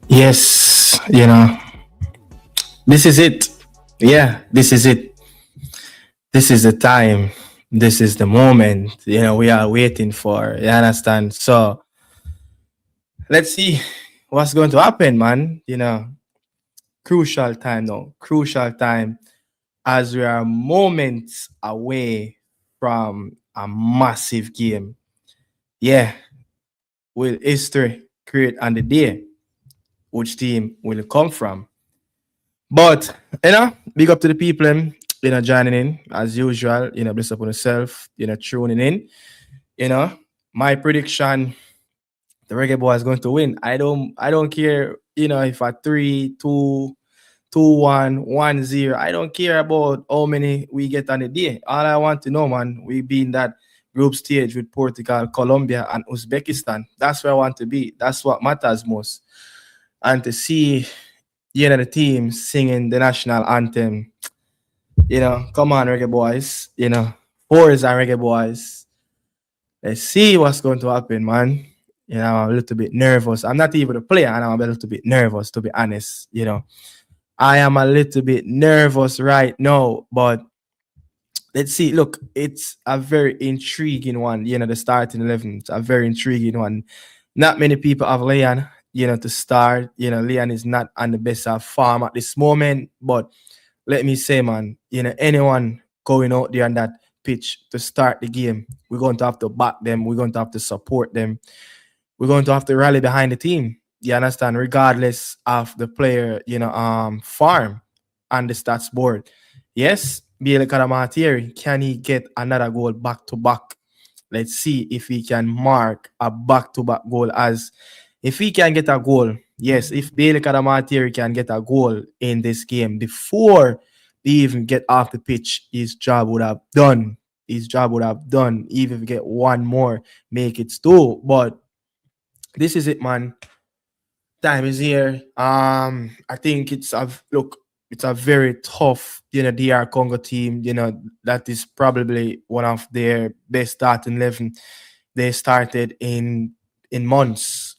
Yes, this is it. Yeah, this is it. This is the time. This is the moment, we are waiting for. You understand? So let's see what's going to happen, man. Crucial time now. Crucial time as we are moments away from a massive game. Yeah, will history create on the day? Which team will it come from? But big up to the people, joining in as usual. Bless up on yourself. Tuning in. You know, my prediction: the Reggae Boy is going to win. I don't care. If a 3-2, 2-1, 1-0. I don't care about how many we get on the day. All I want to know, man, we be in that group stage with Portugal, Colombia, and Uzbekistan. That's where I want to be. That's what matters most. And to see the team singing the national anthem. Come on, Reggae Boys. Boys and Reggae Boys. Let's see what's going to happen, man. I'm a little bit nervous. I'm not even a player, and I'm a little bit nervous, to be honest. I am a little bit nervous right now, but let's see. Look, it's a very intriguing one. The starting 11. It's a very intriguing one. Not many people have Leon, to start. Leon is not on the best of form at this moment, but let me say, man, anyone going out there on that pitch to start the game, we're going to have to back them. We're going to have to support them. We're going to have to rally behind the team. You understand? Regardless of the player, farm and the stats board. Yes, Biele Karamatieri, can he get another goal back to back? Let's see if he can mark a back to back goal. As if he can get a goal, yes, if Biele Karamatieri can get a goal in this game before they even get off the pitch, his job would have done. His job would have done. Even if we get one more, make it two. But this is it, man. Time is here. I think it's a very tough, DR Congo team. That is probably one of their best starting 11. They started in months.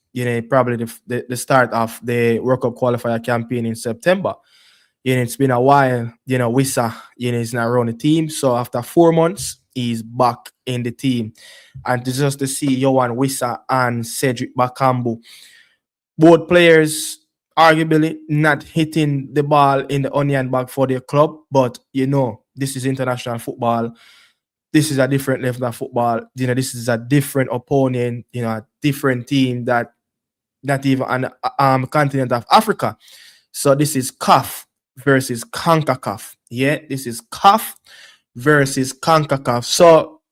Probably the start of the World Cup qualifier campaign in September. It's been a while. Wissa, is not around the team. So after 4 months, he's back in the team. And just to see Yohan Wissa and Cedric Bakambu, both players arguably not hitting the ball in the onion bag for their club, but this is international football. This is a different level of football. This is a different opponent, a different team that not even on continent of Africa. So this is CAF versus CONCACAF. Yeah, this is CAF versus CONCACAF. So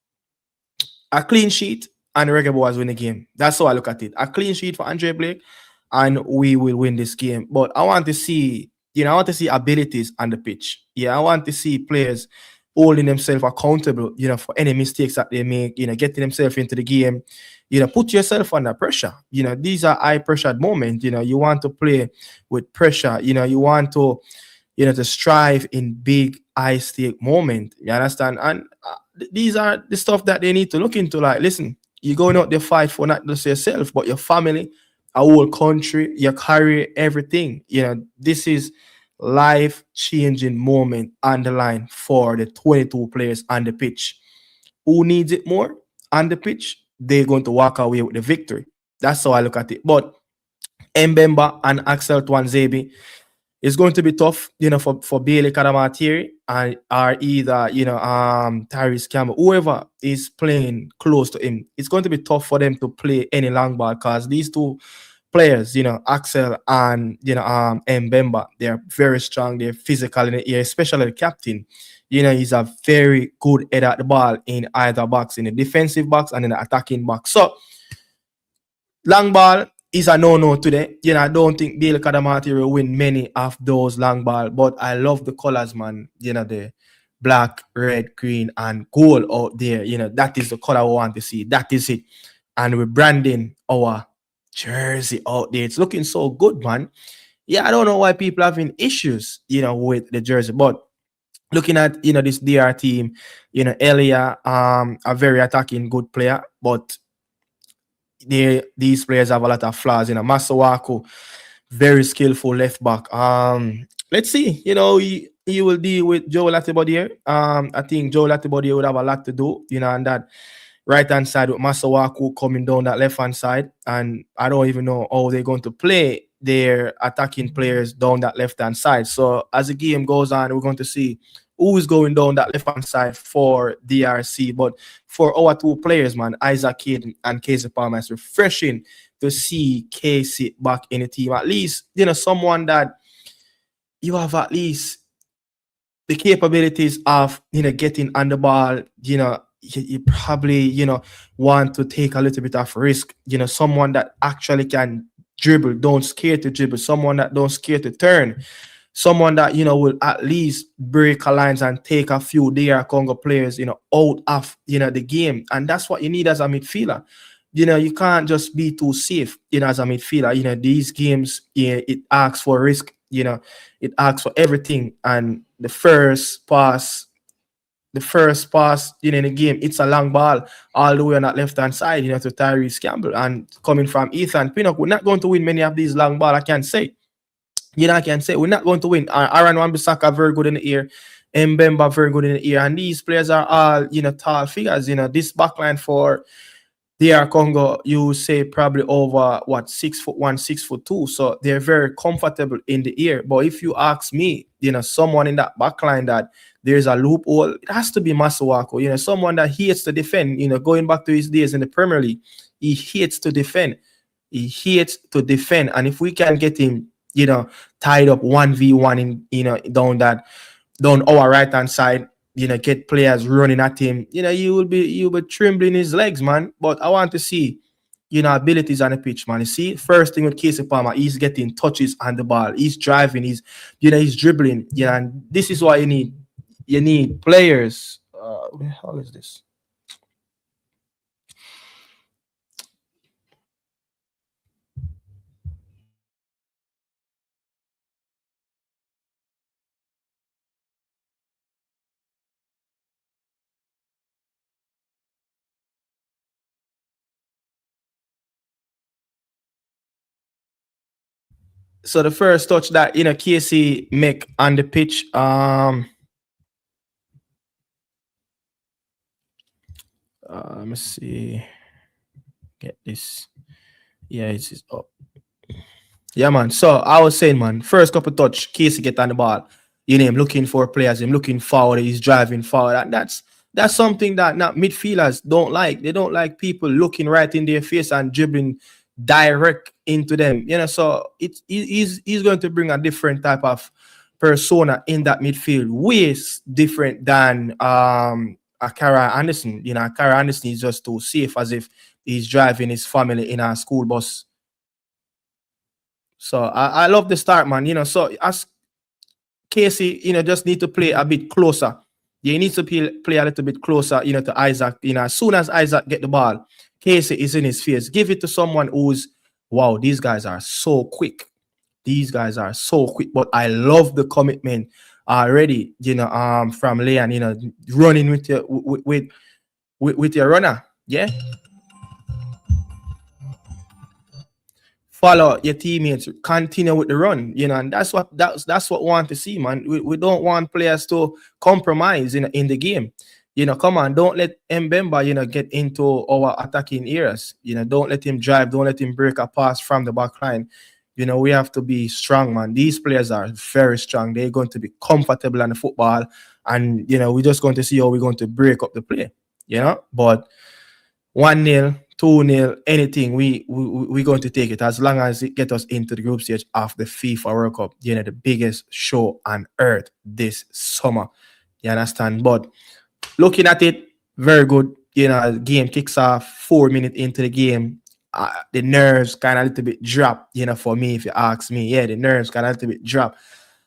a clean sheet and the Reggae Boys win the game. That's how I look at it. A clean sheet for Andre Blake, and we will win this game. But I want to see, abilities on the pitch. Yeah, I want to see players holding themselves accountable, for any mistakes that they make, getting themselves into the game. Put yourself under pressure. These are high pressured moments. You want to play with pressure. You want to, to strive in big high stake moment. You understand? And these are the stuff that they need to look into. Like, listen, you're going out there fight for not just yourself, but your family, a whole country, your career, everything. This is life-changing moment on the line for the 22 players on the pitch. Who needs it more on the pitch? They're going to walk away with the victory. That's how I look at it. But Mbemba and Axel Twanzebe, It's going to be tough, for Bailey Kadamatiri and or either, Tyrese Campbell, whoever is playing close to him. It's going to be tough for them to play any long ball because these two players, Axel and Mbemba, they're very strong, they're physical in the air, especially the captain. He's a very good head at the ball in either box, in the defensive box and in the attacking box. So long ball is a no-no today. I don't think Dale Kadamati will win many of those long ball, but I love the colors, man. The black, red, green, and gold out there. That is the color we want to see. That is it. And we're branding our jersey out there. It's looking so good, man. Yeah, I don't know why people are having issues, with the jersey, but looking at this DR team, Elia, a very attacking good player, but these players have a lot of flaws. Masawaku, very skillful left back. Let's see. He will deal with Joe Latibodier. I think Joe Latibodier would have a lot to do. And that right hand side with Masawaku coming down that left hand side, and I don't even know how they're going to play their attacking players down that left hand side. So as the game goes on, we're going to see who is going down that left hand side for DRC. But for our two players, man, Isaac Kidd and Casey Palmer, it's refreshing to see Casey back in the team. At least, someone that you have at least the capabilities of, getting on the ball, you probably, want to take a little bit of risk, someone that actually can dribble, don't scare to dribble, someone that don't scare to turn, someone that, will at least break a lines and take a few DR Congo players, out of, the game. And that's what you need as a midfielder. You can't just be too safe, as a midfielder. These games, it asks for risk, it asks for everything. And the first pass, in the game, it's a long ball all the way on that left-hand side, to Tyrese Campbell. And coming from Ethan Pinnock, we're not going to win many of these long balls, I can't say. I can say we're not going to win. Aaron Wan-Bissaka very good in the air. Mbemba very good in the air. And these players are all, tall figures. This backline for DR Congo, you say probably over 6'1", 6'2". So they're very comfortable in the air. But if you ask me, someone in that backline that there's a loophole, it has to be Masuaku. Someone that hates to defend. Going back to his days in the Premier League, he hates to defend. And if we can get him, tied up 1v1 in, down our right hand side, get players running at him, you'll be trembling his legs, man. But I want to see, abilities on the pitch, man. You see, first thing with Casey Palmer, he's getting touches on the ball, he's driving, he's dribbling, and this is what you need. You need players. What the hell is this? So the first touch that Casey make on the pitch, let me see. Get this. Yeah, it's up. Yeah, man. So I was saying, man, first couple touch, Casey get on the ball. Him looking for players, him looking forward, he's driving forward. And that's something that not midfielders don't like. They don't like people looking right in their face and dribbling direct into them. So he's going to bring a different type of persona in that midfield, ways different than Akara Anderson. Akara Anderson is just too safe, as if he's driving his family in a school bus. So I love the start, man. So as Casey, just need to play a bit closer. You need to play a little bit closer, to Isaac. As soon as Isaac get the ball, Casey is in his face. Give it to someone who's, wow, these guys are so quick. But I love the commitment already, from Leon, running with your with your runner. Yeah. Follow your teammates, continue with the run, and that's what we want to see, man. We don't want players to compromise in the game. Come on, don't let Mbemba, get into our attacking areas. Don't let him drive, don't let him break a pass from the back line. We have to be strong, man. These players are very strong. They're going to be comfortable on the football, and we're just going to see how we're going to break up the play. But 1-0, 2-0, anything, we're going to take it as long as it get us into the group stage of the FIFA World Cup. The biggest show on earth this summer. You understand? But looking at it, very good. The game kicks off 4 minutes into the game. The nerves kind of a little bit drop, for me, if you ask me. Yeah, the nerves kind of a little bit drop.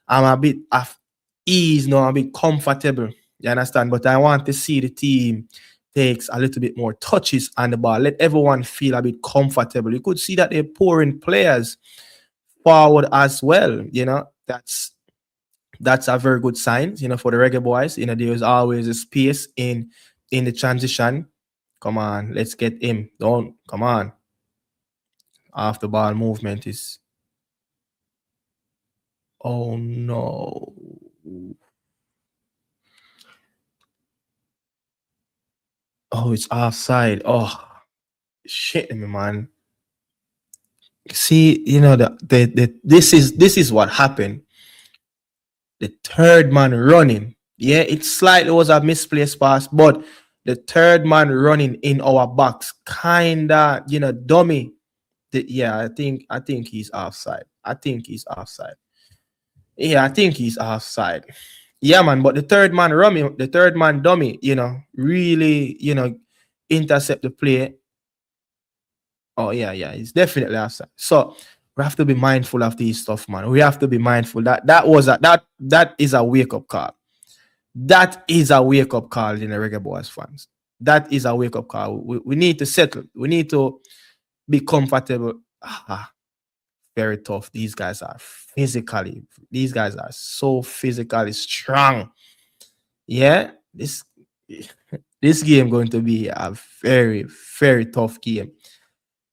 I'm a bit of ease now, I'm a bit comfortable. You understand? But I want to see the team takes a little bit more touches on the ball. Let everyone feel a bit comfortable. You could see that they're pouring players forward as well. That's a very good sign, for the Reggae boys. There's always a space in the transition. Come on, let's get him. Don't come on. Off the ball movement is. Oh no. Oh, it's offside. Oh shit, man. See, this is what happened. The third man running. Yeah, it slightly was a misplaced pass, but the third man running in our box, kinda, dummy. Yeah, I think he's offside. I think he's offside. Yeah, I think he's offside. Yeah, man. But the third man running, the third man dummy, really, intercept the play. Oh yeah, he's definitely offside. So we have to be mindful of these stuff, man. We have to be mindful that is a wake up call. That is a wake up call in the Reggae Boys fans. That is a wake up call. We need to settle. We need to be comfortable. Very tough. These guys are so physically strong. Yeah, this game going to be a very, very tough game.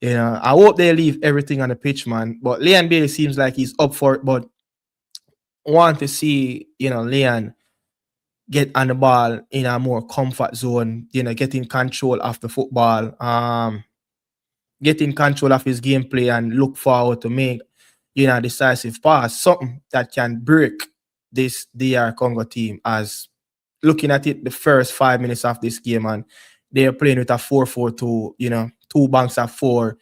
I hope they leave everything on the pitch, man. But Leon Bailey seems like he's up for it, but want to see, Leon get on the ball in a more comfort zone, getting control of the football, getting control of his gameplay and look forward to make, decisive pass, something that can break this DR Congo team. As looking at it, the first 5 minutes of this game, and they're playing with a 4-4-2, two banks of four.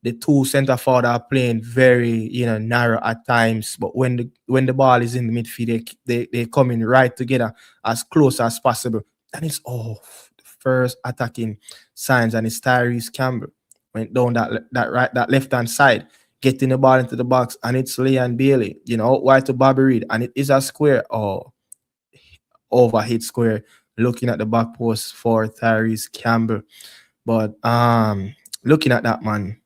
The two center forward are playing very, narrow at times. But when the ball is in the midfield, they come in right together as close as possible. And it's the first attacking signs, and it's Tyrese Campbell went down that left hand side, getting the ball into the box, and it's Leon Bailey, out wide to Bobby Reed, and it is a square. Overhit square, looking at the back post for Tyrese Campbell. But looking at that, man.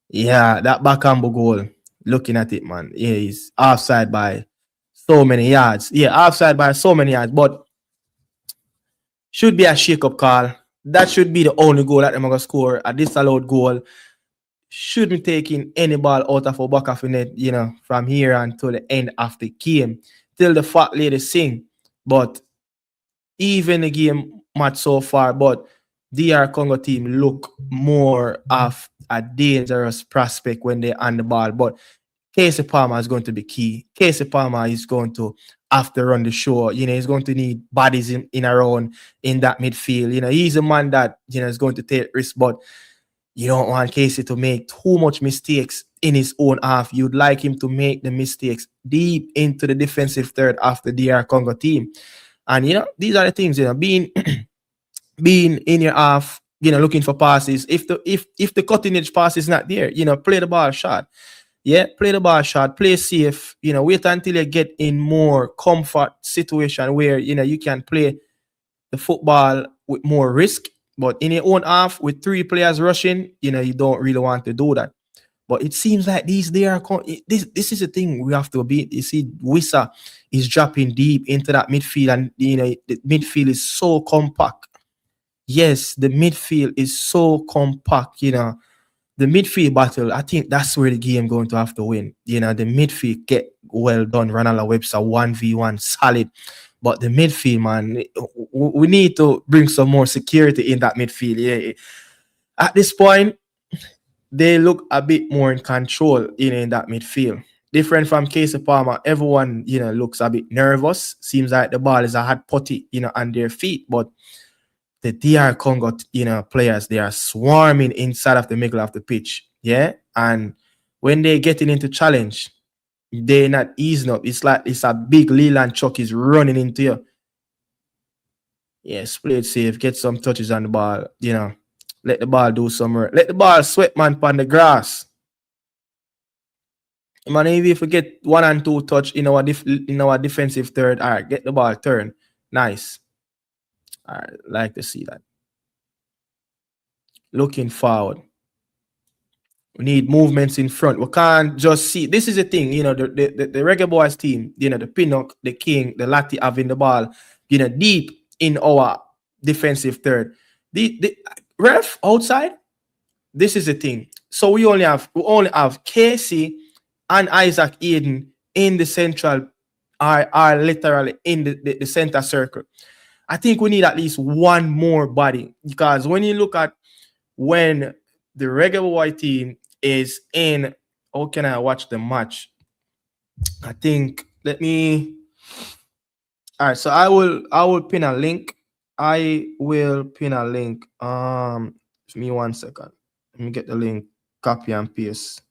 Yeah, that Bakambu goal. Looking at it, man. Yeah, he's offside by so many yards. Yeah, offside by so many yards. But should be a shake-up call. That should be the only goal that they're going to score. A disallowed goal. Shouldn't be taking any ball out of a back of the net, from here until the end of the game. Till the fat lady sing. But even the game match so far, but DR Congo team look more of a dangerous prospect when they're on the ball. But Casey Palmer is going to be key. Casey Palmer is going to have to run the show. He's going to need bodies in around in that midfield. He's a man that, is going to take risks, but you don't want Casey to make too much mistakes in his own half. You'd like him to make the mistakes deep into the defensive third of the DR Congo team. And, these are the things, being in your half, looking for passes. If the cutting edge pass is not there, play the ball shot. Yeah, play the ball shot, play safe, wait until you get in more comfort situation where, you can play the football with more risk. But in your own half with 3 players rushing, you don't really want to do that. But it seems like this is the thing we have to beat. You see, Wissa is dropping deep into that midfield, and the midfield is so compact. Yes, the midfield is so compact. The midfield battle, I think that's where the game going to have to win. The midfield get well done. Ronald Webster 1v1 solid. But the midfield, man, we need to bring some more security in that midfield. Yeah. At this point, they look a bit more in control in that midfield. Different from Casey Palmer, everyone, looks a bit nervous. Seems like the ball is a hot putty, on their feet. But the DR Congo, players, they are swarming inside of the middle of the pitch. Yeah. And when they getting into challenge, they're not easing up. It's like it's a big Leland Chuck is running into you. Yes, play it safe, get some touches on the ball, Let the ball do some work. Let the ball sweat, man, on the grass. Man, even if we get 1 and 2 touch in our defensive third, all right, get the ball turn. Nice. All right, like to see that. Looking forward. We need movements in front. We can't just see. This is the thing, the Reggae Boys team, the Pinnock, the King, the Lati having the ball, deep in our defensive third. The ref outside, this is the thing. So we only have Casey and Isaac Eden in the central, are literally in the center circle. I think we need at least one more body, because when you look at when the Reggae Boy team is in, how can I watch the match? I think all right, so I will pin a link. Give me 1 second. Let me get the link, copy and paste.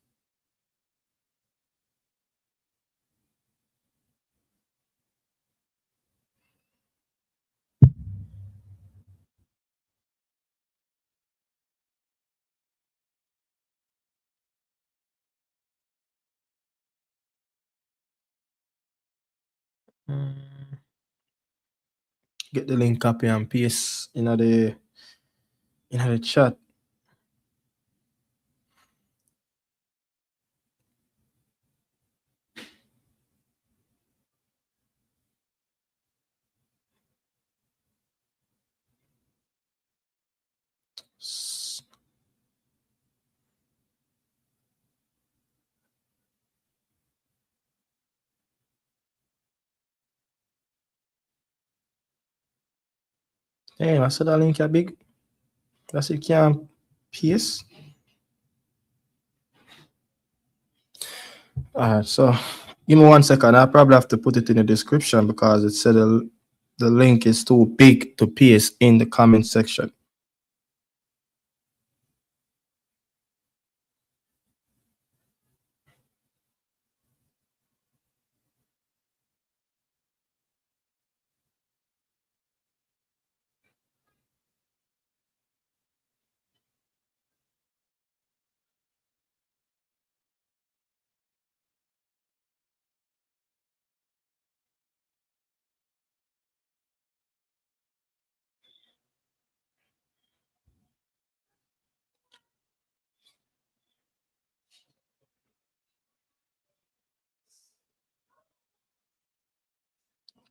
Get the link, copy and paste in the chat. Damn, I said that link are big. That's it, can't paste. Alright, so give me 1 second. I probably have to put it in the description because it said the link is too big to paste in the comment section.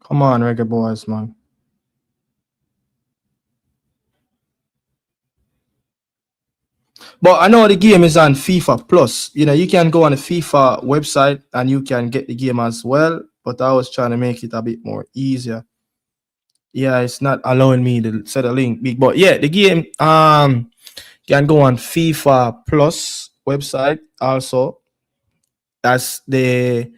Come on, Reggae Boys, man. But I know the game is on FIFA Plus. You can go on the FIFA website and you can get the game as well. But I was trying to make it a bit more easier. Yeah, it's not allowing me to set a link big. But yeah, the game can go on FIFA Plus website also. That's the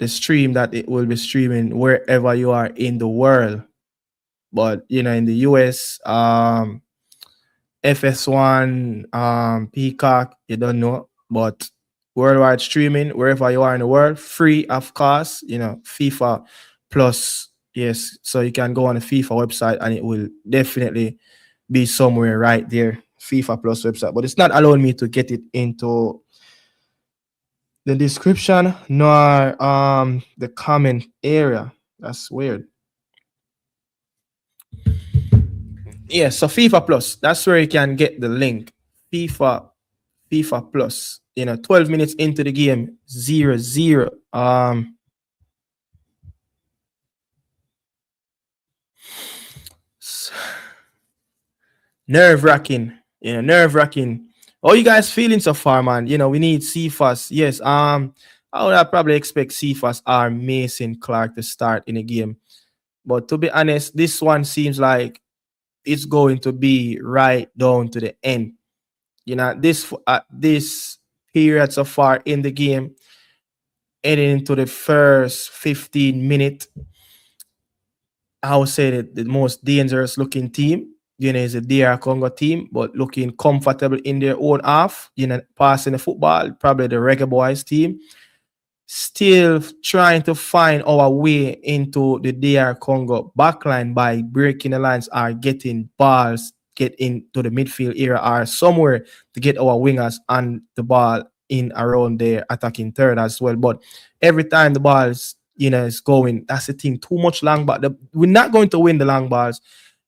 stream that it will be streaming wherever you are in the world. But in the US, FS1, Peacock, you don't know, but worldwide streaming wherever you are in the world, free, of course. FIFA Plus, yes. So you can go on the FIFA website and it will definitely be somewhere right there, FIFA Plus website. But it's not allowing me to get it into the description nor the comment area. That's weird. Yeah, so FIFA Plus, that's where you can get the link. FIFA Plus. 12 minutes into the game, 0-0. Nerve-wracking. Nerve-wracking. How you guys feeling so far, man? We need CFAS. Yes. I would probably expect CFAS or Mason Clark to start in a game. But to be honest, this one seems like it's going to be right down to the end. This at this period so far in the game, heading into the first 15 minutes, I would say that the most dangerous looking team, is the DR Congo team, but looking comfortable in their own half, passing the football, probably the Reggae Boys team. Still trying to find our way into the DR Congo backline by breaking the lines or getting balls, get into the midfield area or somewhere to get our wingers on the ball in around their attacking third as well. But every time the ball is going, that's the thing. Too much long ball. We're not going to win the long balls.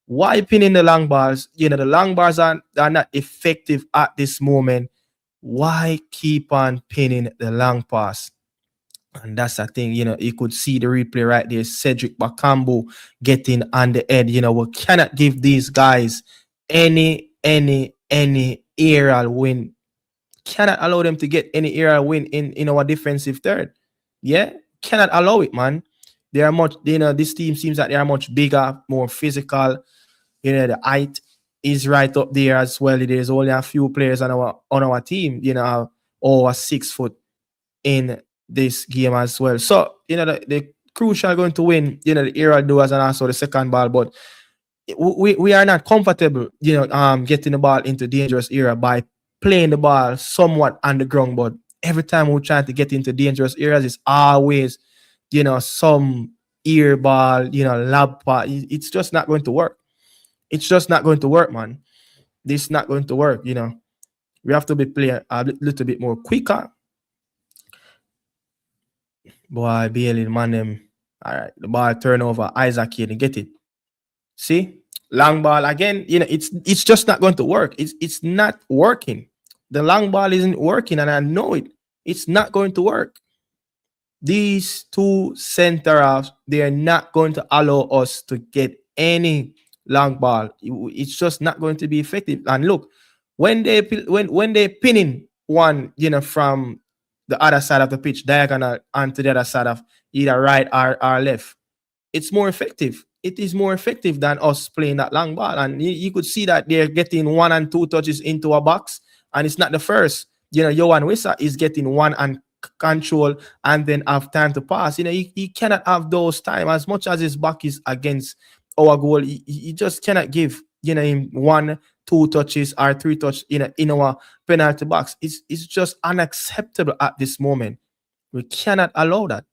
Why pinning the long balls? The long balls are not effective at this moment. Why keep on pinning the long pass? And that's the thing, you could see the replay right there. Cedric Bakambu getting on the head. We cannot give these guys any aerial win. Cannot allow them to get any aerial win in our defensive third. Yeah, cannot allow it, man. They are much, this team seems that they are much bigger, more physical. The height is right up there as well. There's only a few players on our team, over 6 foot in this game as well. So, the crucial going to win, the aerial duels and also the second ball, but we are not comfortable, getting the ball into dangerous area by playing the ball somewhat on the ground. But every time we try to get into dangerous areas, it's always, some ear ball, lab ball. It's just not going to work. It's just not going to work, man. This is not going to work. We have to be playing a little bit more quicker. Boy, Bailey, man, them. All right, the ball turnover. Isaac here to get it. See, long ball again. It's just not going to work. It's not working. The long ball isn't working, and I know it. It's not going to work. These two center halves, they are not going to allow us to get any long ball. It's just not going to be effective. And look, when they pinning one, from the other side of the pitch, diagonal onto the other side of either right or left, it's more effective. It is more effective than us playing that long ball. And you could see that they're getting 1 and 2 touches into a box, and it's not the first. Johan Wissa is getting one and control and then have time to pass. He cannot have those time as much as his back is against our goal. He just cannot give him 1, 2 touches or 3 touch in our penalty box. It's just unacceptable at this moment. We cannot allow that.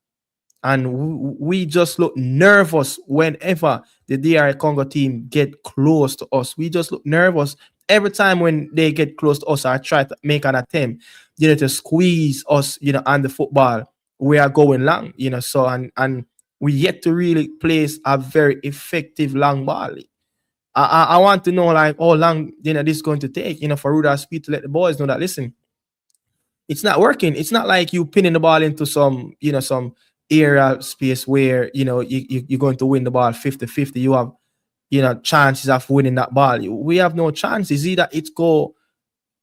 And we just look nervous whenever the DR Congo team get close to us. We just look nervous every time when they get close to us or try to make an attempt, to squeeze us, on the football. We are going long, so and we yet to really place a very effective long ball. I want to know like how long this is going to take, for Rudolph Speed to let the boys know that listen, it's not working. It's not like you pinning the ball into some area space where you're going to win the ball 50-50. You have chances of winning that ball. We have no chances. Either it's go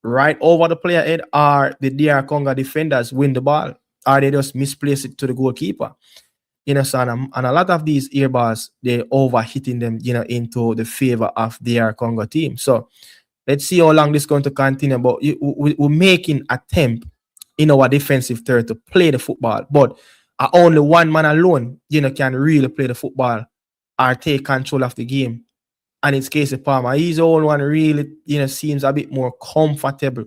right over the player head or the DR Congo defenders win the ball, or they just misplace it to the goalkeeper. So and a lot of these air balls, they overhitting them, into the favor of the Congo team. So let's see how long this is going to continue. But we're making attempt in our defensive third to play the football, but only one man alone, can really play the football or take control of the game. And it's Casey Palmer. He's the only one really, seems a bit more comfortable.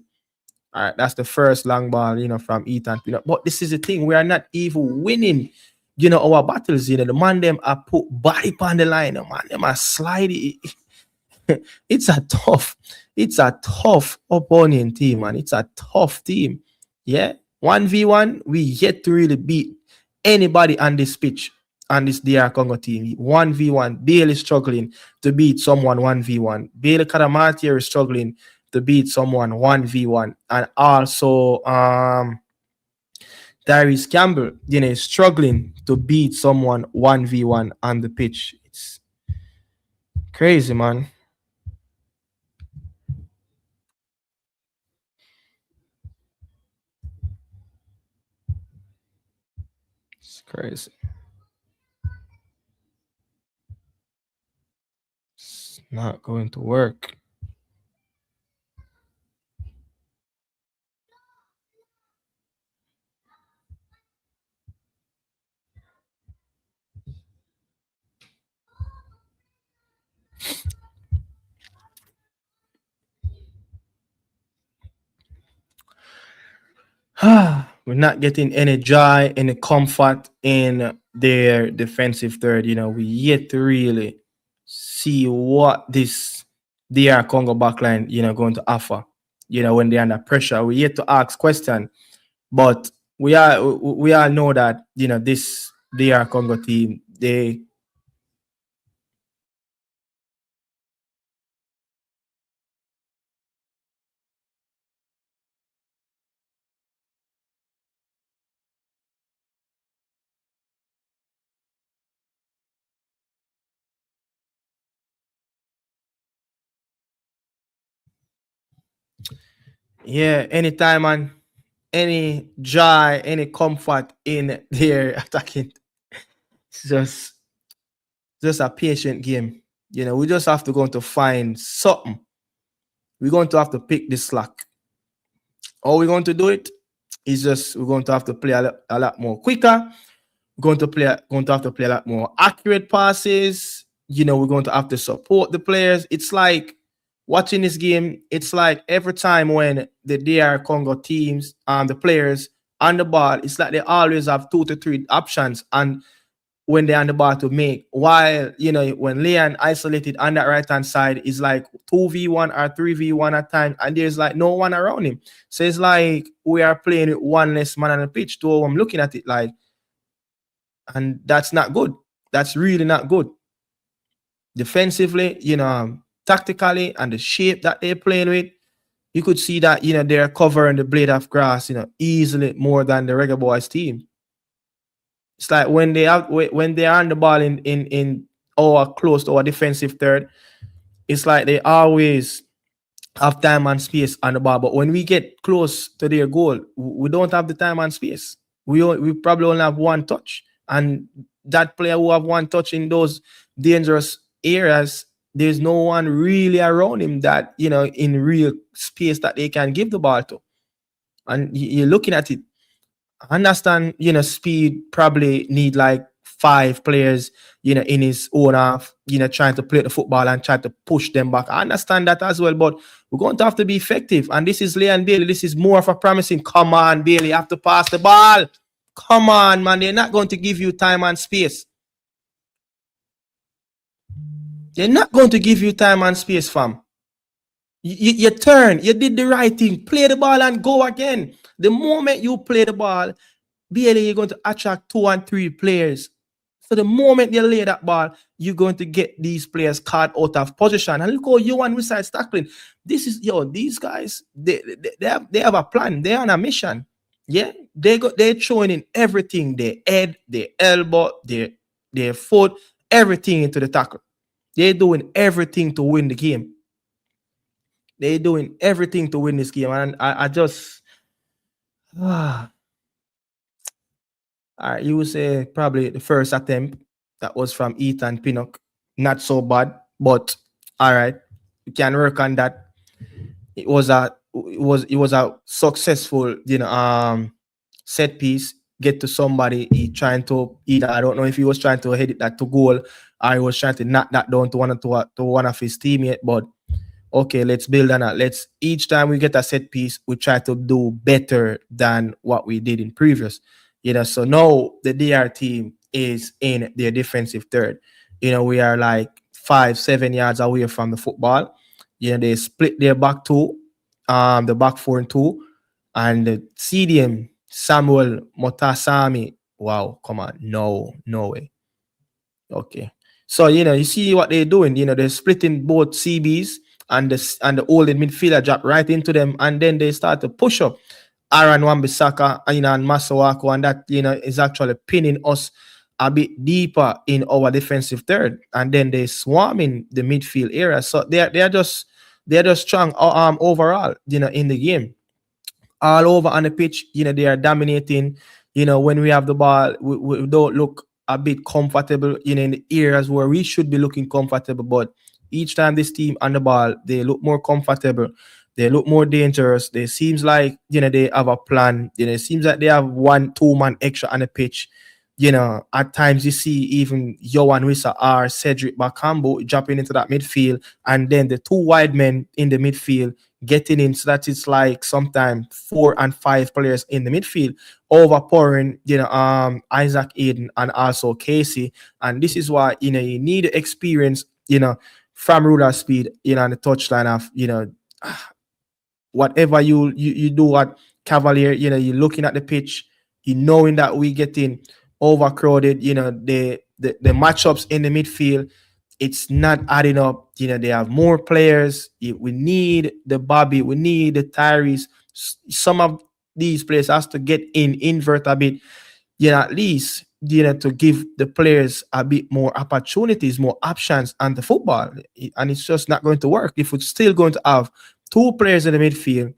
All right, that's the first long ball, from Ethan Pinot. But this is the thing, we are not even winning, our battles. The man them are put body on the line, man. Them are sliding. it's a tough opponent team, man. It's a tough team. Yeah. 1v1, we yet to really beat anybody on this pitch, on this DR Congo team. 1v1, Bailey struggling to beat someone 1v1. Bailey Karamatier is struggling to beat someone 1v1. And also Darius Campbell, is struggling to beat someone 1v1 on the pitch. It's crazy, man. It's crazy. It's not going to work. we're not getting any joy, any comfort in their defensive third. We yet to really see what this DR Congo backline, going to offer. When they're under pressure, we yet to ask question, but we all know that this DR Congo team, they yeah, anytime and any joy, any comfort in their attacking, it's just a patient game. We just have to go to find something. We're going to have to pick the slack. How we're going to do it is just we're going to have to play a lot more quicker. Going to have to play a lot more accurate passes. We're going to have to support the players. It's like watching this game. It's like every time when the DR Congo teams and the players on the ball, it's like they always have 2 to 3 options, and when they're on the ball to make. While when Leon isolated on that right hand side is like 2v1 or 3v1 at times, and there's like no one around him. So it's like we are playing with one less man on the pitch. To I'm looking at it like, and that's not good. That's really not good. Defensively, tactically, and the shape that they're playing with, you could see that they're covering the blade of grass, easily more than the REGGAE BOYZ team. It's like when they're on the ball in or close to our defensive third, it's like they always have time and space on the ball. But when we get close to their goal, we don't have the time and space. We probably only have one touch, and that player who have one touch in those dangerous areas, there's no one really around him that in real space that they can give the ball to. And you're looking at it. I understand, speed probably need like 5 players, in his own half, trying to play the football and try to push them back. I understand that as well, but we're going to have to be effective. And this is Leon Bailey. This is more of a promising. Come on, Bailey, you have to pass the ball. Come on, man. They're not going to give you time and space. They're not going to give you time and space, fam. You turn. You did the right thing. Play the ball and go again. The moment you play the ball, Bailey, you're going to attract 2 and 3 players. So the moment you lay that ball, you're going to get these players caught out of position. And look how you and Wiside's tackling. These guys, they have a plan. They're on a mission. Yeah, they're throwing in everything: their head, their elbow, their foot, everything into the tackle. They're doing everything to win the game. They're doing everything to win this game. And I just all right, you would say probably the first attempt that was from Ethan Pinnock. Not so bad, but all right, you can work on that. It was a successful, set piece. Get to somebody. He trying to either, I don't know if he was trying to head that to goal or he was trying to knock that down to one of his teammates, but okay, let's build on that. Let's each time we get a set piece, we try to do better than what we did in previous. So now the DR team is in their defensive third. We are like 5-7 yards away from the football. They split their back two, the back 4 and 2, and the CDM Samuel Motasami. Wow, come on, no way. Okay, so you see what they're doing. They're splitting both CBs, and the holding midfielder drop right into them, and then they start to push up Aaron Wan-Bissaka, and Masawako, and that is actually pinning us a bit deeper in our defensive third, and then they swarm in the midfield area. So they're just strong overall, in the game. All over on the pitch, they are dominating. When we have the ball, we don't look a bit comfortable, in the areas where we should be looking comfortable. But each time this team on the ball, they look more comfortable. They look more dangerous. It seems like, they have a plan. It seems like they have 1-2 man extra on the pitch. At times you see even Yohan Wissa or Cedric Bakambu dropping into that midfield, and then the 2 wide men in the midfield getting in, so that it's like sometimes 4 and 5 players in the midfield overpowering, Isaac Aiden and also Casey. And this is why, you need experience, from ruler speed, on the touchline of, whatever you do at Cavalier, you're looking at the pitch, you knowing that we getting overcrowded, the matchups in the midfield, it's not adding up. They have more players. We need the Bobby, we need the Tyrese. Some of these players has to get invert a bit, at least, to give the players a bit more opportunities, more options on the football. And it's just not going to work if we're still going to have 2 players in the midfield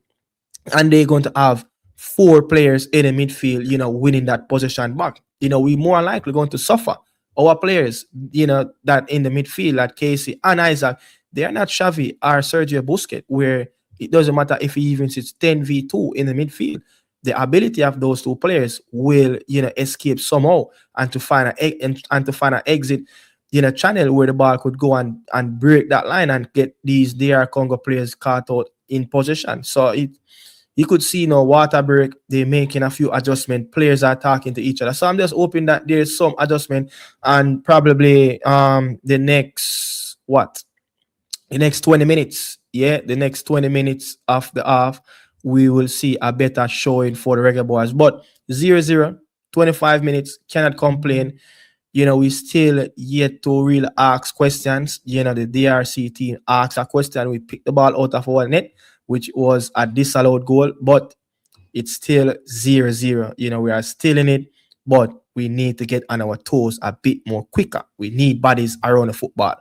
and they're going to have 4 players in the midfield, winning that possession back. We more likely going to suffer. Our players, that in the midfield, like Casey and Isaac, they are not Xavi or Sergio Busquets, where it doesn't matter if he even sits 10v2 in the midfield. The ability of those 2 players will, escape somehow and to find an exit, channel where the ball could go and break that line and get these DR Congo players caught out in possession. So you could see, water break, they're making a few adjustments. Players are talking to each other. So I'm just hoping that there's some adjustment, and probably the next 20 minutes. Yeah, the next 20 minutes of the half, we will see a better showing for the Reggae Boys. But 0-0, 25 minutes, cannot complain. We still yet to really ask questions. The DRC team asked a question. We picked the ball out of our net, which was a disallowed goal, but it's still 0-0. We are still in it, but we need to get on our toes a bit more quicker. We need bodies around the football.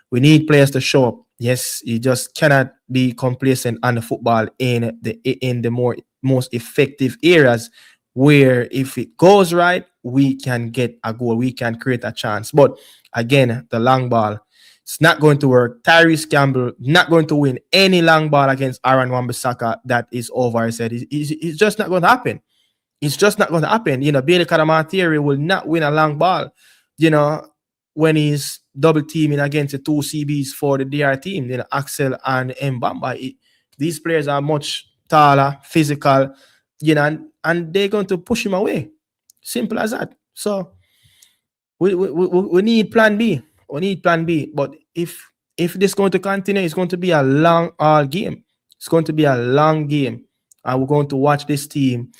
We need players to show up. Yes, you just cannot be complacent on the football in the most effective areas, where if it goes right, we can get a goal, we can create a chance. But again, the long ball, it's not going to work. Tyrese Campbell not going to win any long ball against Aaron Wan-Bissaka. That is over. I said it's just not going to happen. It's just not going to happen. Bailey Karamateri will not win a long ball, when he's double teaming against the 2 CBs for the DR team, Axel and Mbamba. These players are much taller, physical, and they're going to push him away. Simple as that. So we need plan B. We need plan B. But if this is going to continue, it's going to be a long game. It's going to be a long game. And we're going to watch this team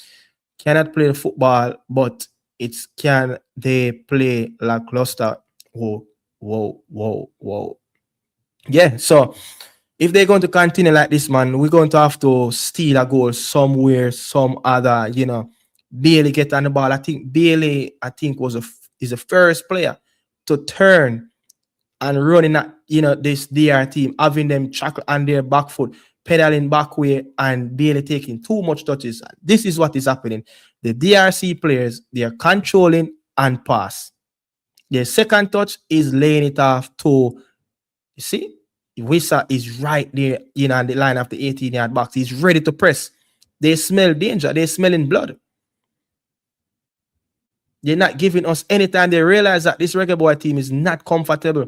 cannot play the football, but can they play lackluster? Whoa. Yeah, so if they're going to continue like this, man, we're going to have to steal a goal somewhere, some other, Bailey get on the ball. I think Bailey, is the first player to turn and running at, this DR team, having them chuckle on their back foot, pedaling back way, and Bailey taking too much touches. This is what is happening. The DRC players, they are controlling and pass. Their second touch is laying it off to, you see, Wissa is right there, on the line of the 18-yard box. He's ready to press. They smell danger. They're smelling blood. They're not giving us any time. They realize that this Reggae Boy team is not comfortable,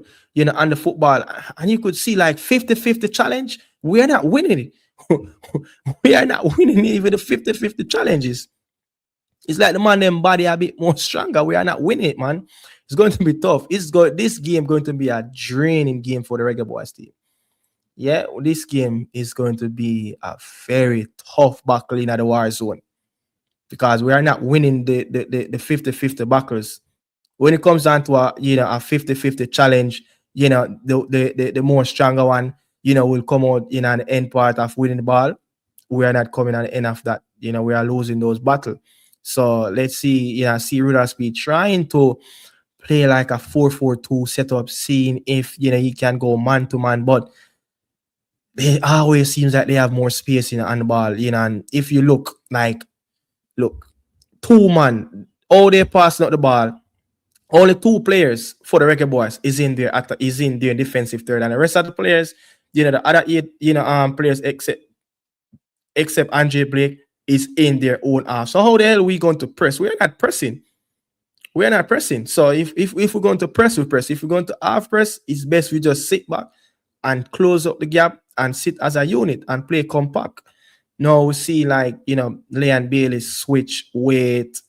on the football. And you could see like 50-50 challenge. We are not winning it. We are not winning even the 50-50 challenges. It's like the man them body a bit more stronger. We are not winning it, man. It's going to be tough. This game going to be a draining game for the Reggae Boys team. Yeah, this game is going to be a very tough battle in the war zone, because we are not winning the 50-50 battles. When it comes down to a 50-50 challenge, the more stronger one, will come out in an end part of winning the ball. We are not coming at the end of that. We are losing those battles. So let's see, see Ruler Speed trying to play like a 4-4-2 setup, seeing if he can go man to man, but it always seems like they have more space on the ball, and if you look, 2 man, all they passing out the ball, only 2 players for the Reggae Boys is in their defensive third, and the rest of the players, the other 8 players except Andre Blake is in their own half. So how the hell are we going to press? We are not pressing. So if we're going to press, we press. If we're going to half press, it's best we just sit back and close up the gap and sit as a unit and play compact. Now we see like Leon Bailey switch with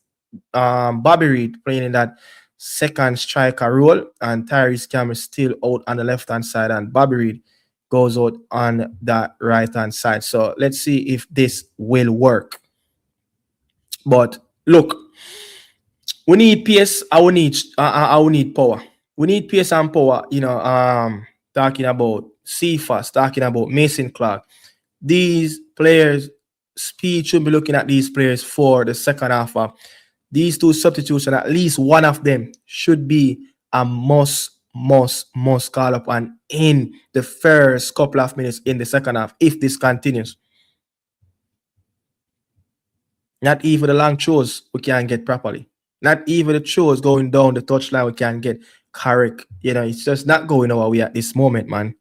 Bobby Reed playing in that second striker role, and Tyrese Cameron still out on the left hand side, and Bobby Reed goes out on the right hand side. So let's see if this will work. But look, we need pace. I will need power. We need pace and power. Talking about Cephas, talking about Mason Clark. These players, Speed should be looking at these players for the second half. These two substitutions, at least one of them should be a must call up and in the first couple of minutes in the second half if this continues. Not even the long throws we can get properly. Not even the throws going down the touchline we can get correct. It's just not going our way at this moment, man.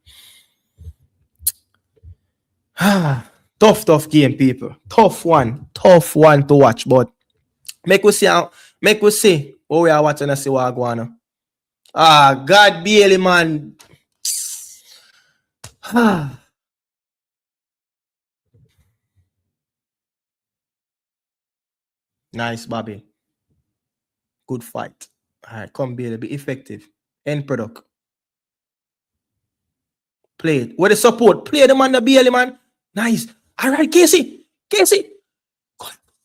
Tough game, people. Tough one to watch. But make we see what we are watching and see what I go on. God Bailey, man. Nice, Bobby. Good fight. All right, come Bailey, be effective. End product. Play it. With the support. Play the man, the Bailey, man. Nice. All right, Casey.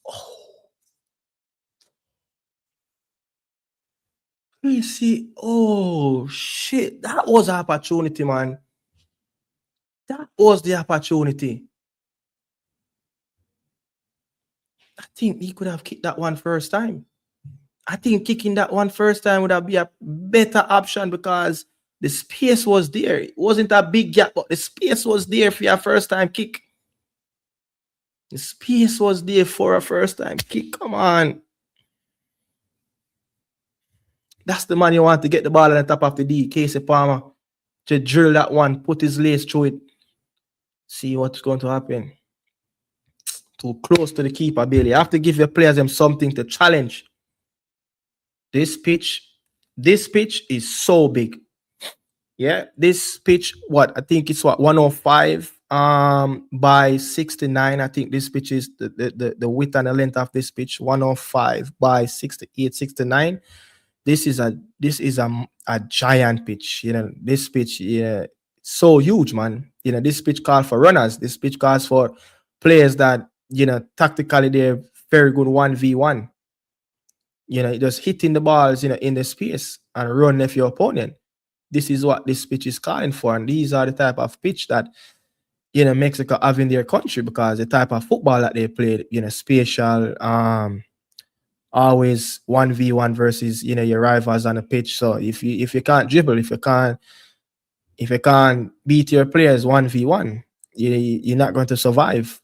Oh. Casey. Oh, shit. That was an opportunity, man. That was the opportunity. I think he could have kicked that one first time. I think kicking that one first time would have been a better option because the space was there. It wasn't a big gap, but the space was there for your first time kick. The space was there for a first time kick. Come on. That's the man you want to get the ball on the top of the D. Casey Palmer to drill that one, put his lace through it. See what's going to happen. Too close to the keeper, Bailey. You have to give your players them something to challenge. This pitch is so big. Yeah, this pitch, I think it's 105 by 69. I think this pitch is the width and the length of this pitch, 105 by 68, 69. This is a giant pitch. This pitch, so huge, man. This pitch calls for runners. This pitch calls for players that, tactically they're very good 1v1. Just hitting the balls, in the space and run left your opponent. This is what this pitch is calling for. And these are the type of pitch that, Mexico have in their country because the type of football that they played, spatial, always 1v1 versus, your rivals on the pitch. So if you can't dribble, if you can't beat your players 1v1, you're not going to survive,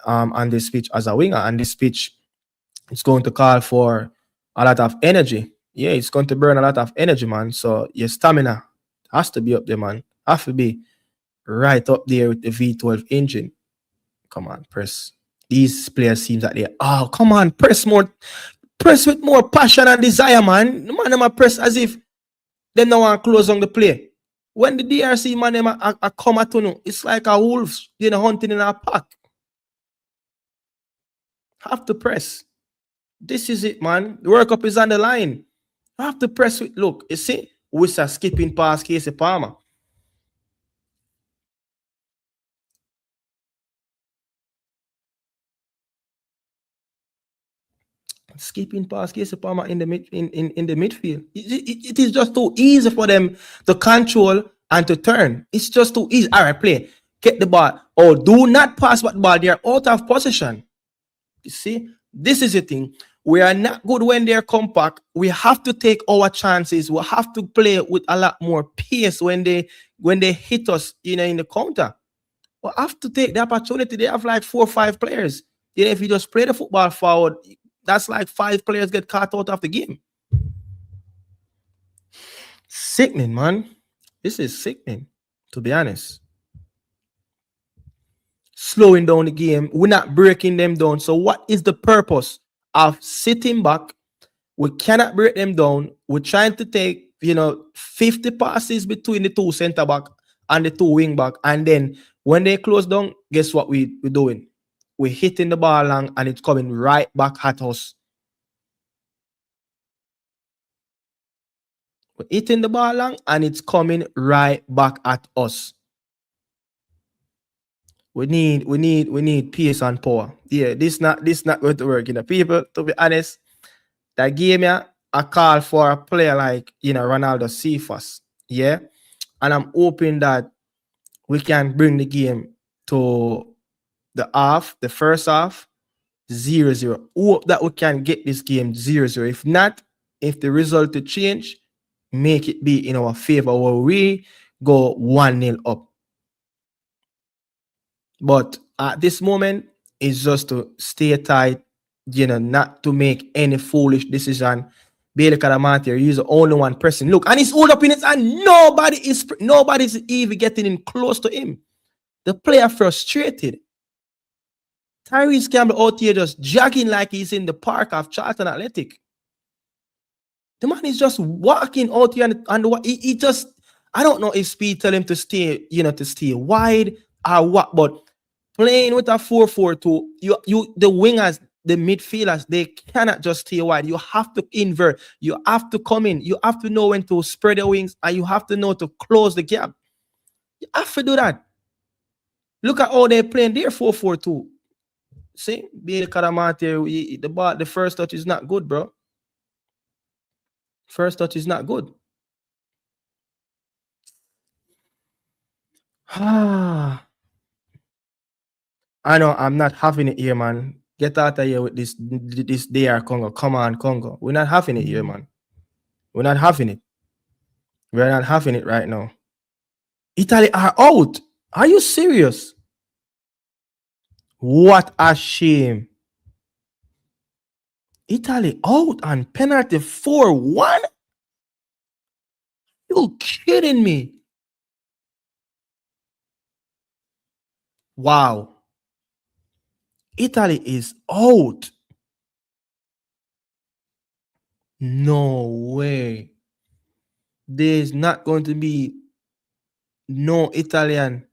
on this pitch as a winger. And this pitch, it's going to call for a lot of energy. Yeah, it's going to burn a lot of energy, man. So your stamina has to be up there, man. Have to be right up there with the V12 engine. Come on, press. These players seems like come on, press with more passion and desire, man. The man them press as if they don't want to close on the play. When the DRC man them are come at you, it's like a wolves, hunting in a pack. Have to press. This is it, man. The World Cup is on the line. I have to press with. Look, you see, Wissa skipping past Casey Palmer. Skipping past Casey Palmer in the midfield. It is just too easy for them to control and to turn. It's just too easy. All right, play. Get the ball. Oh, do not pass back the ball. They are out of position. You see, this is the thing. We are not good when they're compact. We have to take our chances. We have to play with a lot more pace when they hit us, in the counter. We have to take the opportunity. They have like 4 or 5 players. If you just play the football forward, that's like 5 players get caught out of the game. Sickening, man. This is sickening, to be honest. Slowing down the game. We're not breaking them down. So what is the purpose of sitting back? We cannot break them down. We're trying to take, 50 passes between the two center back and the two wing back. And then when they close down, guess what we're doing? We're hitting the ball long and it's coming right back at us. We're hitting the ball long and it's coming right back at us. We need pace and power. Yeah, this not going to work. People, to be honest, that game here, I call for a player like Ronaldo Cephas. Yeah. And I'm hoping that we can bring the game to the first half, 0-0. Hope that we can get this game 0-0. If not, if the result to change, make it be in our favor where we go 1-0 up. But at this moment, it's just to stay tight, not to make any foolish decision. Bailey Karamati, he's the only one person. Look, and he's all up in it, and nobody's even getting in close to him. The player frustrated. Tyrese Campbell out here just jogging like he's in the park of Charlton Athletic. The man is just walking out here and he just, I don't know if Speed tell him to stay, to stay wide or what, but playing with a 4-4-2, the wingers, the midfielders, they cannot just stay wide. You have to invert. You have to come in. You have to know when to spread the wings, and you have to know to close the gap. You have to do that. Look at how they're playing their 4-4-2. See, Bailey Karamati, the first touch is not good, bro. First touch is not good. I know I'm not having it here, man. Get out of here with this DR Congo. Come on, Congo. We're not having it here, man. We're not having it. We're not having it right now. Italy are out. Are you serious? What a shame. Italy out on penalty 4-1? You kidding me? Wow. Italy is out. No way. There's not going to be no Italian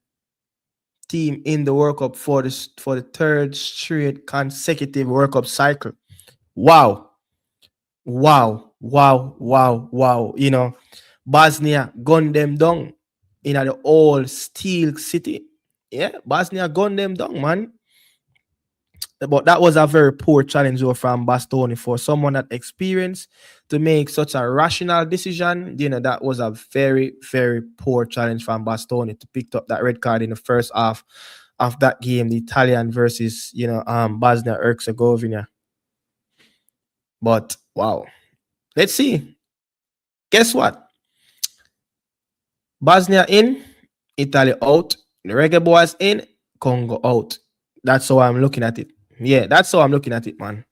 team in the World Cup for the third straight consecutive World Cup cycle. Wow. Bosnia gunned them down in the old steel city. Yeah, Bosnia gunned them down, man. But that was a very poor challenge from Bastoni for someone that experienced to make such a rational decision. That was a very, very poor challenge from Bastoni to pick up that red card in the first half of that game, the Italian versus Bosnia Herzegovina. But wow, let's see. Guess what? Bosnia in, Italy out. The Reggae Boys in, Congo out. That's how I'm looking at it. Yeah, that's how I'm looking at it, man.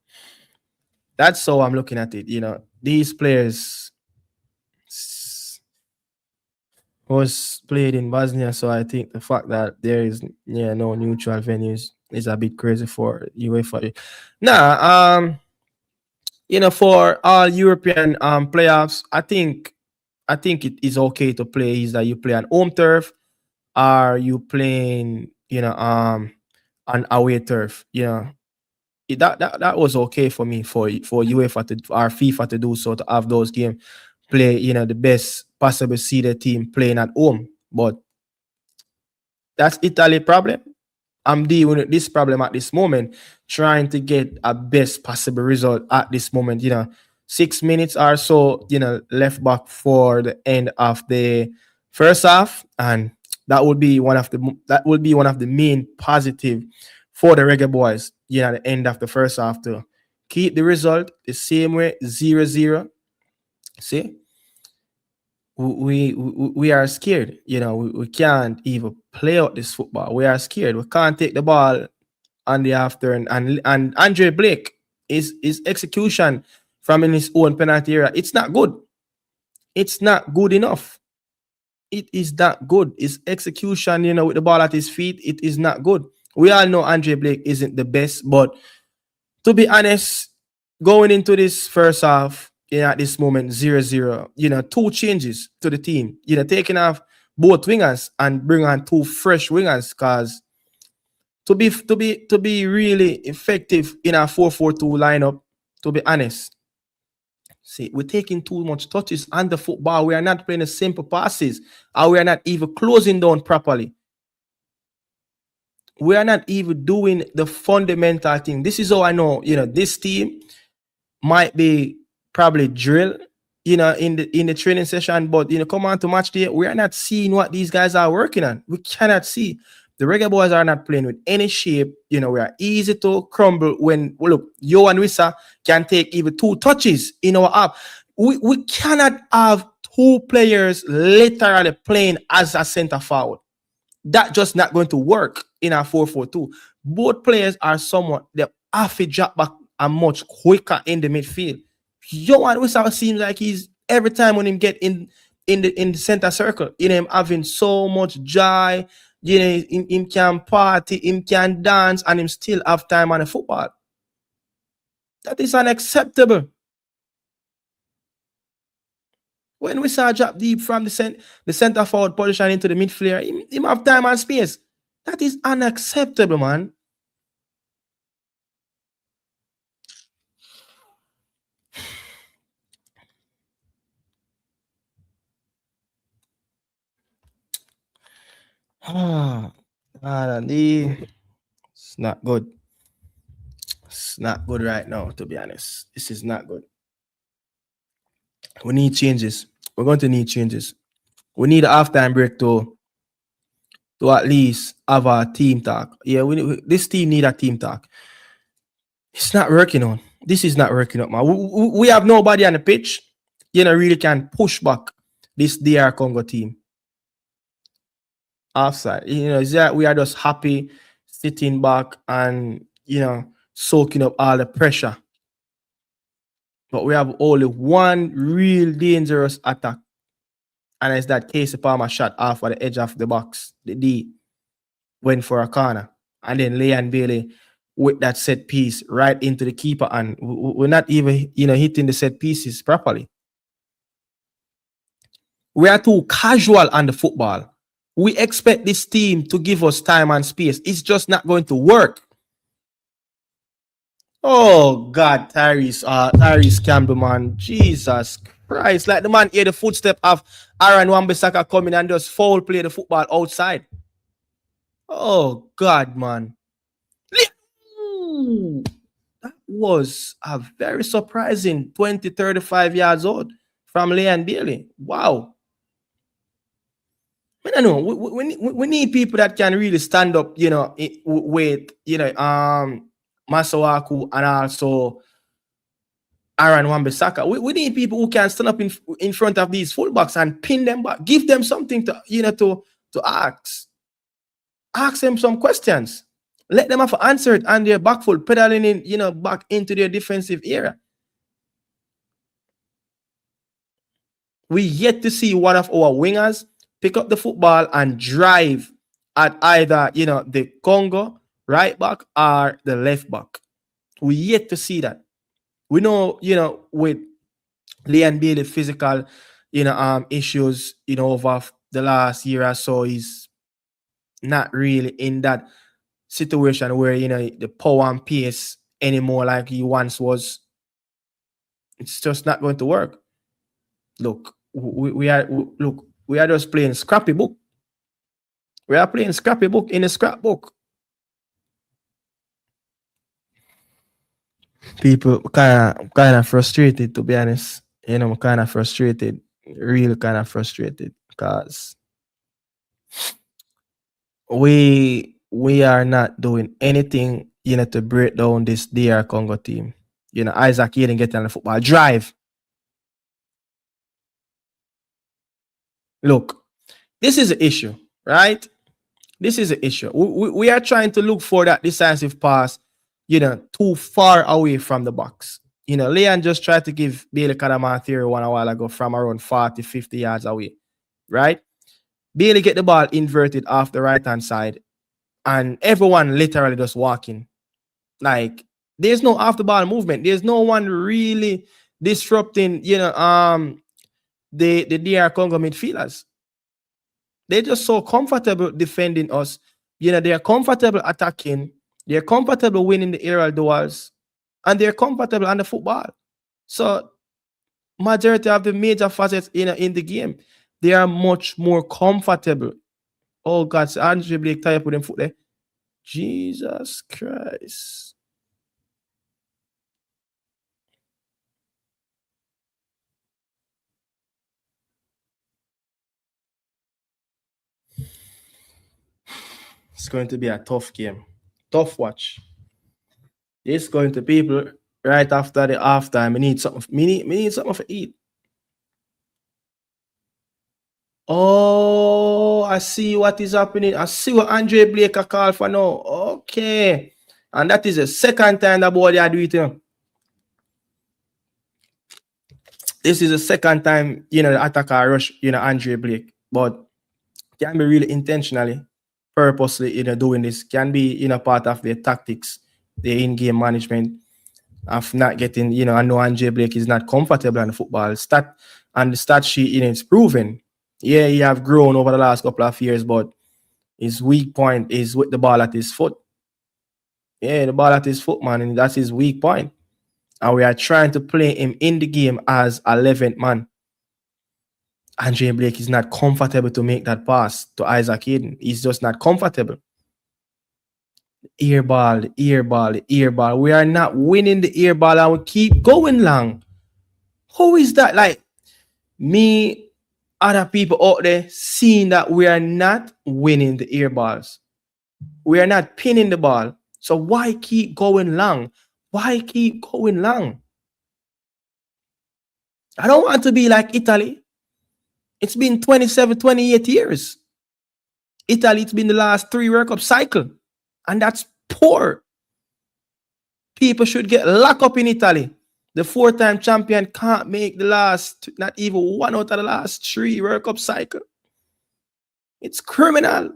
That's how I'm looking at it. These players was played in Bosnia, so I think the fact that there is no neutral venues is a bit crazy for UEFA. For all European playoffs, I think it is okay to play either you play on home turf or you playing on away turf. That was okay for me for UEFA or FIFA to do so, to have those games play the best possible seeded team playing at home. But that's Italy problem. I'm dealing with this problem at this moment, trying to get a best possible result at this moment. 6 minutes or so, left back for the end of the first half, and that would be one of the main positive for the Reggae Boys. At the end of the first half to keep the result the same way, 0-0. See, we are scared. We can't even play out this football. We are scared. We can't take the ball on the after, and Andre Blake is execution from in his own penalty area. It's not good. It's not good enough. It is not good. His execution, with the ball at his feet, it is not good. We all know Andre Blake isn't the best, but to be honest, going into this first half, at this moment, 0-0, 2 changes to the team. Taking off both wingers and bring on two fresh wingers because to be really effective in our 4-4-2 lineup, to be honest, see, we're taking too much touches on the football. We are not playing the simple passes, or we are not even closing down properly. We are not even doing the fundamental thing. This is how I know, this team might be probably drilled, in the training session, but come on to match day, we are not seeing what these guys are working on. We cannot see. The Reggae boys are not playing with any shape. We are easy to crumble when look, Yo and Wissa can take even two touches in our app. We cannot have two players literally playing as a center forward. That just not going to work in our 4-4-2. Both players are somewhat, they have to drop back and much quicker in the midfield. Yo and Wissa seems like he's every time when him get in the center circle, him having so much joy. Him can party, him can dance, and him still have time on the football. That is unacceptable. When we saw drop deep from the center forward position into the midfield, him have time and space. That is unacceptable, man. It's not good. It's not good right now, to be honest. This is not good. We need changes. We're going to need changes. We need a halftime break to at least have a team talk. Yeah, this team need a team talk. It's not working on. This is not working out, man. We have nobody on the pitch, really can push back this DR Congo team. Offside. We are just happy sitting back and, soaking up all the pressure. But we have only one real dangerous attack. And it's that Casey Palmer shot off at the edge of the box. The D went for a corner. And then Leon Bailey with that set piece right into the keeper. And we're not even, hitting the set pieces properly. We are too casual on the football. We expect this team to give us time and space. It's just not going to work. Oh, God, Tyrese Campbell, man. Jesus Christ. Like the man hear the footstep of Aaron Wan-Bissaka coming and just foul play the football outside. Oh, God, man. Ooh, that was a very surprising 20, 35 yards old from Leon Bailey. Wow. I know we need people that can really stand up, with Masawaku and also Aaron Wan-Bissaka. We need people who can stand up in front of these fullbacks and pin them back, give them something to ask. Ask them some questions. Let them have answered and they're back full, pedaling in, back into their defensive area. We yet to see one of our wingers pick up the football and drive at either, the Congo right back or the left back. We yet to see that. We know, with Leon Bailey physical, issues, over the last year or so, he's not really in that situation where, the power and pace anymore like he once was. It's just not going to work. Look, we are just playing scrappy book. We are playing scrappy book in a scrapbook. People kind of frustrated, to be honest. Kind of frustrated, really kind of frustrated, because we are not doing anything, to break down this DR Congo team. Isaac Hayden getting on the football drive. Look, this is an issue, right? This is an issue. We are trying to look for that decisive pass, too far away from the box. Leon just tried to give Bailey Kadama theory one a while ago from around 40, 50 yards away, right? Bailey get the ball inverted off the right-hand side, and everyone literally just walking. Like, there's no off-the-ball movement. There's no one really disrupting, the DR Congo midfielders. They're just so comfortable defending us. They're comfortable attacking. They're comfortable winning the aerial duels, and they're comfortable on the football. So majority of the major facets in the game, they are much more comfortable. Oh God, so Andre Blake tie up with them foot there. Jesus Christ. It's going to be a tough game. Tough watch. It's going to people right after the halftime. We need something. We need something to eat. Oh, I see what is happening. I see what Andre Blake a call for now. Okay. And that is the second time the boy they do it. This is the second time, the attacker rush, Andre Blake. But can be really intentionally, purposely, doing this. Can be, part of their tactics, the in-game management of not getting, I know Andre Blake is not comfortable on the football. The stat sheet, it's proven. Yeah, he have grown over the last couple of years, but his weak point is with the ball at his foot. Yeah, the ball at his foot, man, and that's his weak point. And we are trying to play him in the game as 11th man. Andre Blake is not comfortable to make that pass to Isaac Hayden. He's just not comfortable. Ear ball. We are not winning the ear ball and we keep going long. Who is that? Like me, other people out there seeing that we are not winning the ear balls. We are not pinning the ball. So why keep going long? Why keep going long? I don't want to be like Italy. It's been 27, 28 years. Italy, it's been the last 3 World Cup cycle. And that's poor. People should get locked up in Italy. The 4-time champion can't make the last, not even 1 out of the last 3 World Cup cycle. It's criminal.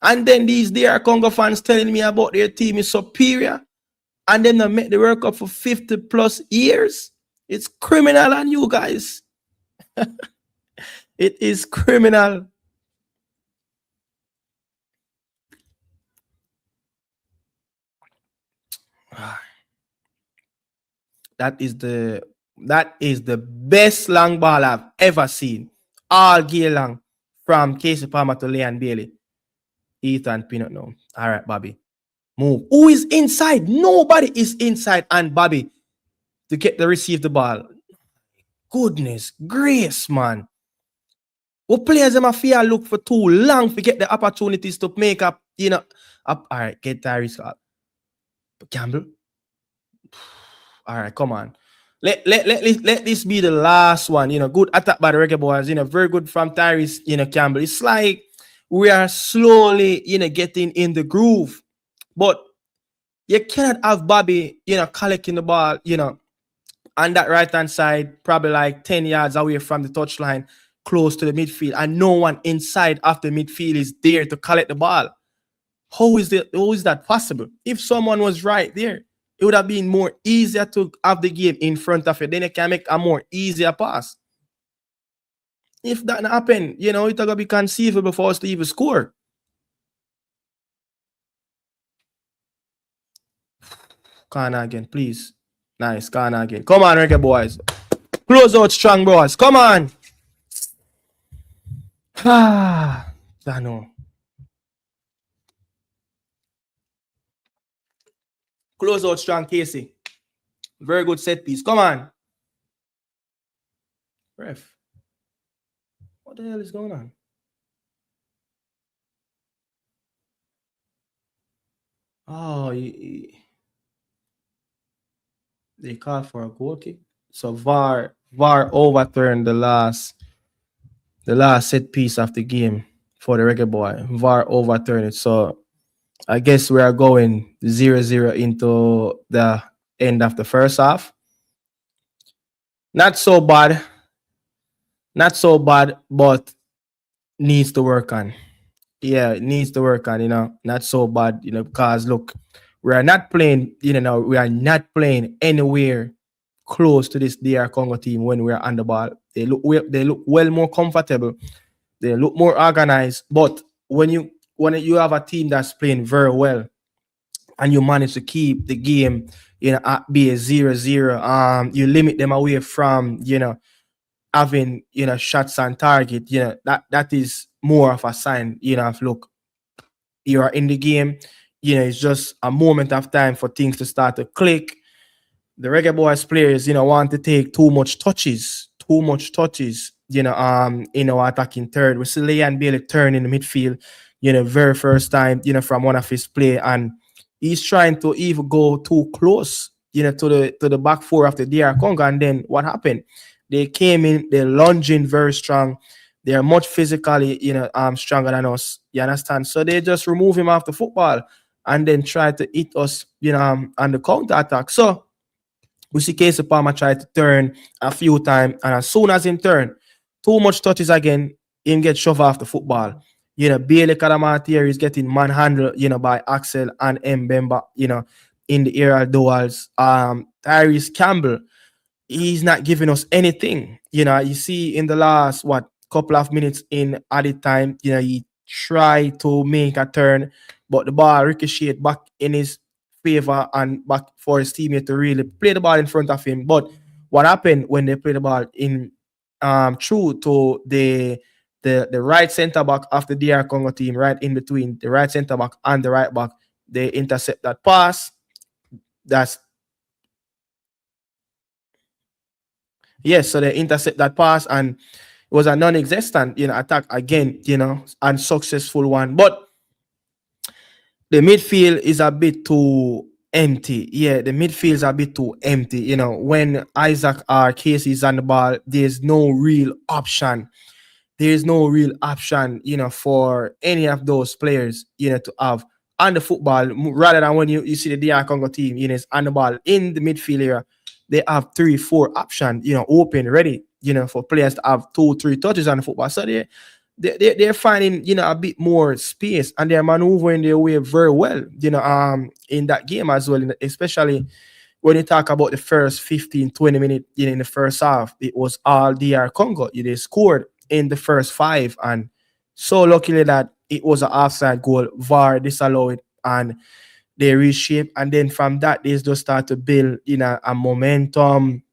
And then these DR Congo fans telling me about their team is superior. And then they make the World Cup for 50 plus years. It's criminal on you guys. It is criminal. That is the best long ball I've ever seen. All game long. From Casey Palmer to Leon Bailey. Ethan Pinot now. All right, Bobby. Move. Who is inside? Nobody is inside. And Bobby to get the receive the ball. Goodness grace, man. What players am I fear look for too long to get the opportunities to make up, up. All right, get Tyrese up. Campbell. All right, come on. Let this be the last one. Good attack by the Reggae Boys. Very good from Tyrese, Campbell. It's like we are slowly, getting in the groove. But you cannot have Bobby, collecting the ball, on that right-hand side, probably like 10 yards away from the touchline, close to the midfield, and no one inside of the midfield is there to collect the ball. How is that possible? If someone was right there, it would have been more easier to have the game in front of it. Then you can make a more easier pass. If that happen, it's going to be conceivable for us to even score. Corner again, please. Nice, corner again. Come on, Reggae Boys. Close out strong, boys. Come on. I know. Close out strong, Casey. Very good set piece. Come on. Ref. What the hell is going on? Oh, they called for a goal kick. So VAR overturned the last set piece of the game for the Reggae Boy. VAR overturned it. So I guess we are going 0-0 into the end of the first half. Not so bad, but needs to work on. Yeah, it needs to work on, not so bad, because look, we are not playing, we are not playing anywhere close to this DR Congo team when we are on the ball. They look well more comfortable They look more organized. But when you have a team that's playing very well and you manage to keep the game, at be a 0-0, you limit them away from, having, shots on target, that is more of a sign, of look, you are in the game. It's just a moment of time for things to start to click. The Reggae Boys players, want to take too much touches, attacking third. We see Leon Bailey turn in the midfield, very first time, from one of his play, and he's trying to even go too close, to the back four of the DR Congo. And then what happened? They came in, they're lunging very strong. They are much physically, stronger than us. You understand? So they just remove him off the football and then try to hit us, on the counter attack. So we see Casey Palmer try to turn a few times, and as soon as him turn, too much touches again, him get shoved off the football. Bailey Karamatier is getting manhandled, by Axel and Mbemba, in the aerial duels. Tyrese Campbell, he's not giving us anything. You see in the last couple of minutes in added time, he tried to make a turn, but the ball ricocheted back in his favor and back for his teammate to really play the ball in front of him. But what happened when they played the ball in through to the right center back of the DR Congo team, right in between the right center back and the right back, they intercept that pass. That's Yes, so they intercept that pass, and it was a non-existent, attack again, unsuccessful one. But the midfield is a bit too empty. Yeah, the midfield is a bit too empty. When Isaac or Casey is on the ball, there's no real option. There's no real option, for any of those players, to have on the football, rather than when you see the DR Congo team, is on the ball in the midfield area. They have 3-4 options, open, ready, for players to have 2-3 touches on the football. So they're finding, a bit more space, and they're maneuvering their way very well, in that game as well, especially when you talk about the first 15, 20 minutes, in the first half. It was all DR Congo. They scored in the first 5, and so luckily that it was an offside goal. VAR disallowed, and they reshape, and then from that they just start to build, a momentum.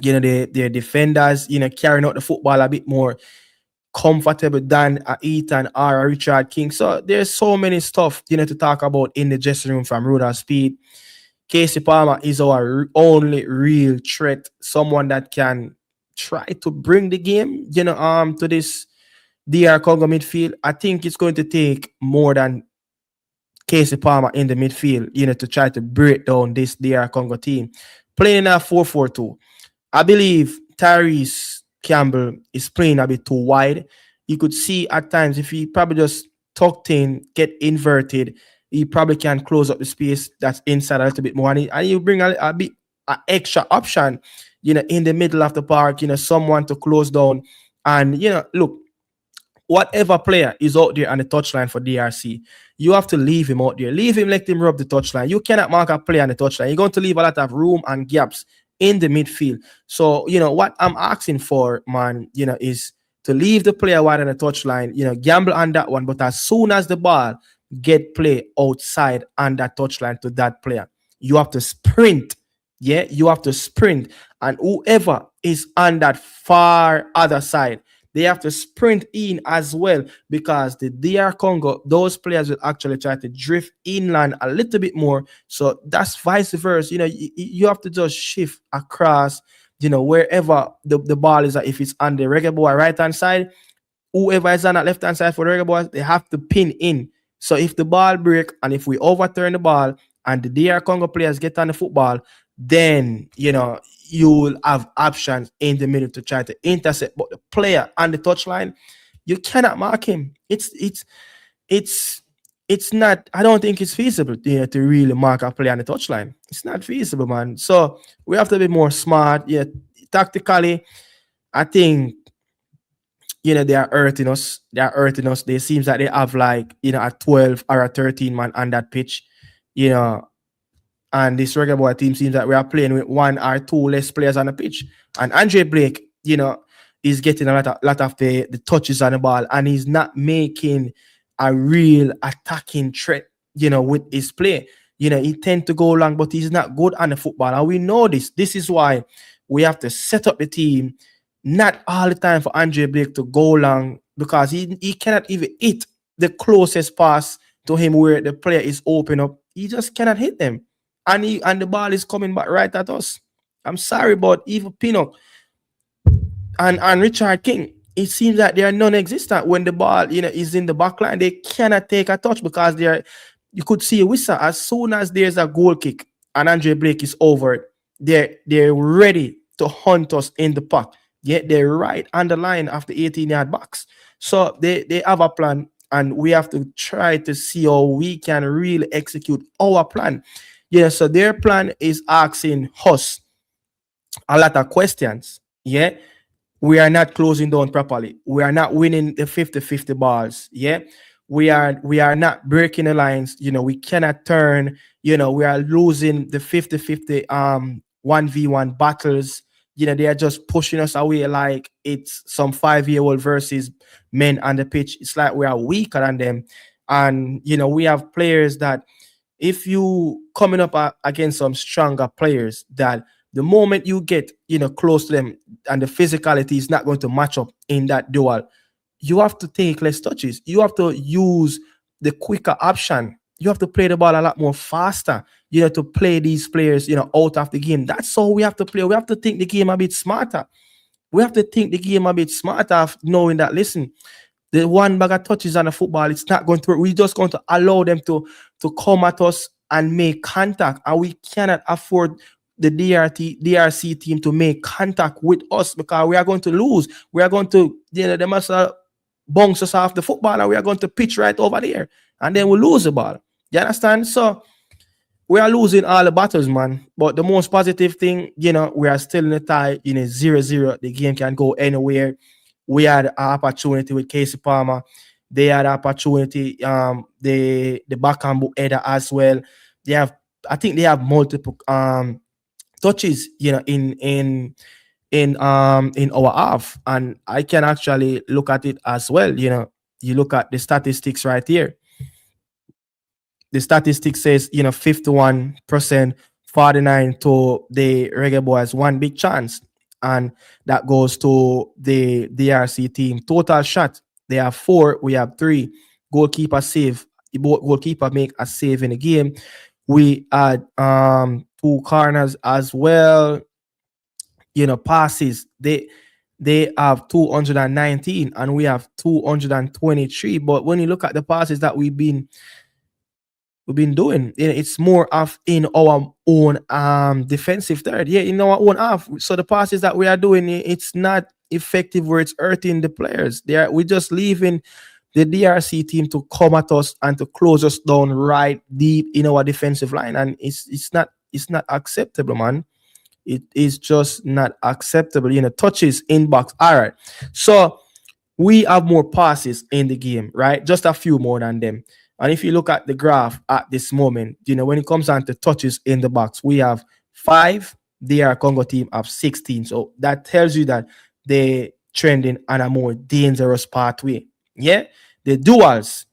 Their defenders, carrying out the football a bit more comfortable than Ethan or Richard King. So there's so many stuff, to talk about in the dressing room from Rudolph Speed. Casey Palmer is our only real threat, someone that can try to bring the game, to this DR Congo midfield. I think it's going to take more than Casey Palmer in the midfield, to try to break down this DR Congo team. Playing a 4-4-2. I believe Tyrese Campbell is playing a bit too wide. You could see at times if he probably just tucked in, get inverted, he probably can close up the space that's inside a little bit more. And you bring a bit an extra option, in the middle of the park, someone to close down. And, look, whatever player is out there on the touchline for DRC, you have to leave him out there. Leave him, let him rub the touchline. You cannot mark a player on the touchline. You're going to leave a lot of room and gaps in the midfield. So, what I'm asking for, man, is to leave the player wide on the touchline, gamble on that one. But as soon as the ball get play outside on that touchline to that player, you have to sprint. Yeah, you have to sprint. And whoever is on that far other side, they have to sprint in as well, because the DR Congo, those players will actually try to drift inland a little bit more. So that's vice versa. You have to just shift across, wherever the ball is. If it's on the Reggae Boy right hand side, whoever is on that left hand side for the Reggae Boys, they have to pin in. So if the ball break and if we overturn the ball and the DR Congo players get on the football, then you will have options in the middle to try to intercept. But the player on the touchline, you cannot mark him. It's not. I don't think it's feasible, to really mark a player on the touchline. It's not feasible, man. So we have to be more smart. Yeah, tactically, I think they are hurting us. They are hurting us. They seems like they have like a 12 or a 13 man on that pitch. And this Reggae Boy team seems that we are playing with 1 or 2 less players on the pitch. And Andre Blake, He's getting a lot of the touches on the ball, and he's not making a real attacking threat, with his play. He tend to go long, but he's not good on the football. And we know this. This is why we have to set up the team, not all the time for Andre Blake to go long, because he cannot even hit the closest pass to him where the player is open up. He just cannot hit them. And the ball is coming back right at us. I'm sorry, but even Pinnock and Richard King, it seems that they are non-existent when the ball, is in the back line. They cannot take a touch because you could see a whistle as soon as there's a goal kick and Andre Blake is over it. They're ready to hunt us in the park. Yet they're right on the line of the 18-yard box. So they have a plan, and we have to try to see how we can really execute our plan. So their plan is asking us a lot of questions. Yeah. We are not closing down properly. We are not winning the 50-50 balls. Yeah. We are not breaking the lines. We cannot turn. We are losing the 50-50 1v1 battles. They are just pushing us away like it's some 5-year-old versus men on the pitch. It's like we are weaker than them. And we have players that, if you coming up against some stronger players, that the moment you get close to them and the physicality is not going to match up in that duel, you have to take less touches. You have to use the quicker option. You have to play the ball a lot more faster, to play these players, out of the game. That's how we have to play. We have to think the game a bit smarter. We have to think the game a bit smarter, knowing that, listen, the one bag of touches on the football, it's not going to work. We're just going to allow them to come at us and make contact. And we cannot afford the DRC team to make contact with us, because we are going to lose. We are going to, they must bounce us off the football, and we are going to pitch right over there. And then we lose the ball. You understand? So we are losing all the battles, man. But the most positive thing, we are still in a tie, 0-0. The game can go anywhere. We had an opportunity with Casey Palmer. They had an opportunity, the backhand header as well. I think they have multiple touches, in our half. And I can actually look at it as well. You look at the statistics right here. The statistics says, 51%, 49 to the Reggae Boys, one big chance. And that goes to the DRC team. Total shot, they have 4, we have 3. Goalkeeper save, goalkeeper make a save in the game. We had 2 corners as well. Passes, they have 219 and we have 223. But when you look at the passes that we've been doing, it's more of in our own defensive third, in our own half. So the passes that we are doing, it's not effective where it's hurting the players. We're just leaving the DRC team to come at us and to close us down right deep in our defensive line, and it's not acceptable, man. It is just not acceptable. Touches in box. All right, so we have more passes in the game, right? Just a few more than them. And if you look at the graph at this moment, when it comes down to touches in the box, we have 5. The Congo team have 16. So that tells you that they're trending on a more dangerous pathway. Yeah. The duels,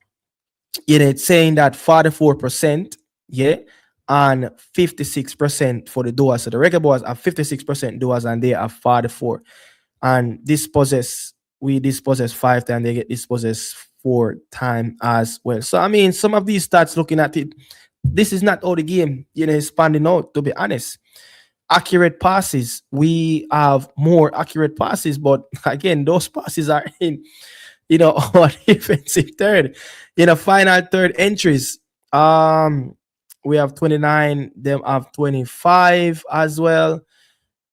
it's saying that 44%, and 56% for the duels. So the Reggae Boys have 56% duels and they have 44. And we dispossess 5 times, they get dispossessed 4 times as well. So I mean, some of these stats, looking at it, this is not how the game is panning out, to be honest. Accurate passes, we have more accurate passes, but again, those passes are in our defensive third. Final third entries, we have 29, them have 25 as well.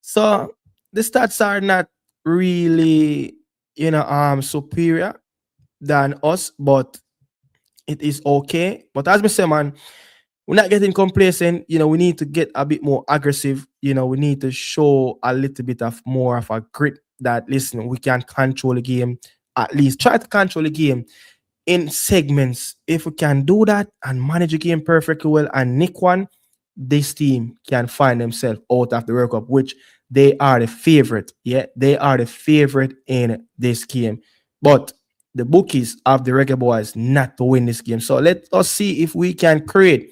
So the stats are not really superior than us, but it is okay. But as we say, man, we're not getting complacent. We need to get a bit more aggressive. We need to show a little bit of more of a grit that, listen, we can control the game. At least try to control the game in segments. If we can do that and manage the game perfectly well and nick one, this team can find themselves out of the World Cup, which They are the favorite. Yeah, they are the favorite in this game. But the bookies of the Reggae Boys not to win this game. So let us see if we can create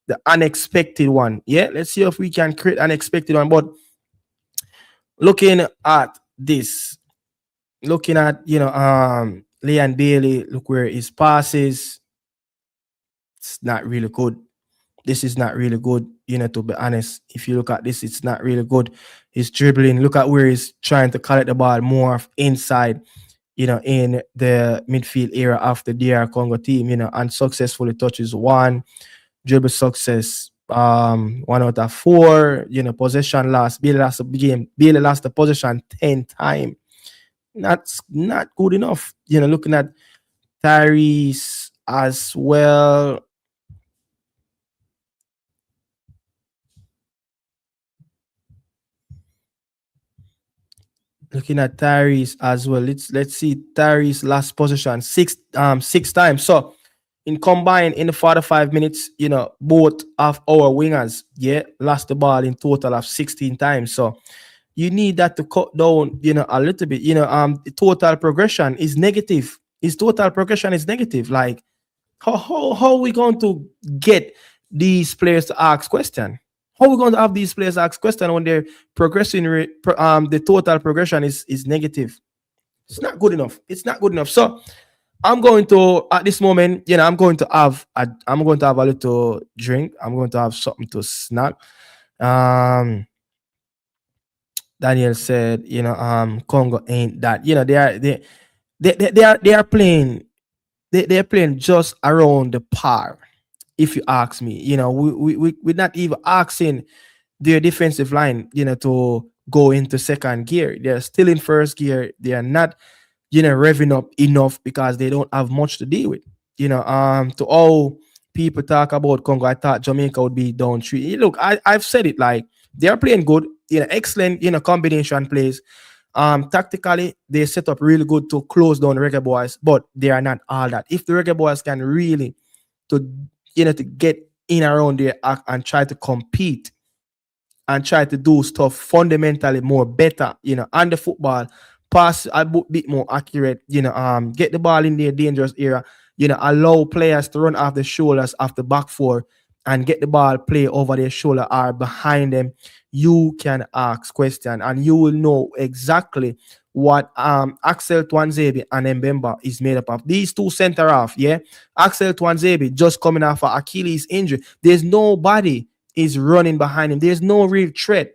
the unexpected one. Yeah, let's see if we can create unexpected one. But looking at this, looking at Leon Bailey, look where his passes. It's not really good. This is not really good, to be honest. If you look at this, it's not really good. He's dribbling. Look at where he's trying to collect the ball more inside, in the midfield area of the DR Congo team, unsuccessfully touches one, dribble success, 1 out of 4, possession lost. Bailey lost the game. Bailey lost the possession 10 times. That's not good enough. Looking at Tyrese as well. Looking at Tyrese as well. Let's see Tyrese last possession six times. So in combined in the 45 minutes, both of our wingers, lost the ball in total of 16 times. So you need that to cut down, a little bit. The total progression is negative. His total progression is negative. Like how are we going to get these players to ask question? How are we going to have these players ask question when their progressing the total progression is negative? It's not good enough. It's not good enough. So I'm going to at this moment, I'm going to have a little drink. I'm going to have something to snack. Um, Daniel said, Congo ain't that. They are playing. They're playing just around the par. If you ask me, we're not even asking their defensive line, to go into second gear. They're still in first gear. They are not, revving up enough because they don't have much to deal with. To all people talk about Congo, I thought Jamaica would be down three. Look, I've said it, like they are playing good, excellent, combination plays. Tactically, they set up really good to close down the Reggae Boys, but they are not all that. If the Reggae Boys can really to to get in around there and try to compete and try to do stuff fundamentally more better, on the football, pass a bit more accurate, get the ball in the dangerous area, allow players to run off the shoulders of the back four and get the ball play over their shoulder or behind them. You can ask question and you will know exactly what Axel Twanzebe and Mbemba is made up of. These two center off, yeah. Axel Twanzebe just coming off of Achilles injury. There's nobody is running behind him. There's no real threat.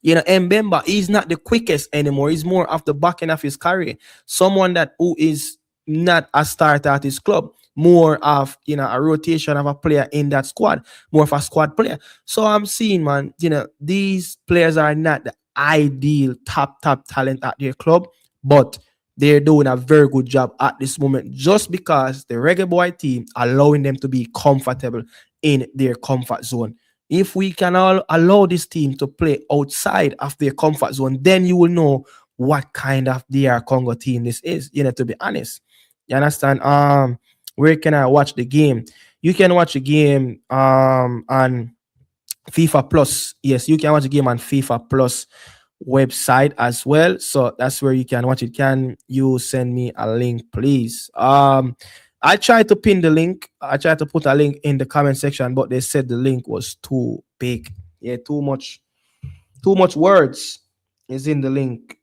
Mbemba, he's not the quickest anymore. He's more of the back end of his career. Someone that who is not a starter at his club, more of a rotation of a player in that squad, more of a squad player. So I'm seeing, man, these players are not the ideal top talent at their club, but they're doing a very good job at this moment just because the Reggae Boy team allowing them to be comfortable in their comfort zone. If we can all allow this team to play outside of their comfort zone, then you will know what kind of DR Congo team this is, to be honest. You understand? Where can I watch the game? You can watch the game on FIFA Plus. Yes, you can watch the game on FIFA Plus website as well. So that's where you can watch it. Can you send me a link, please? I tried to pin the link. I tried to put a link in the comment section, but they said the link was too big. Yeah, too much words is in the link.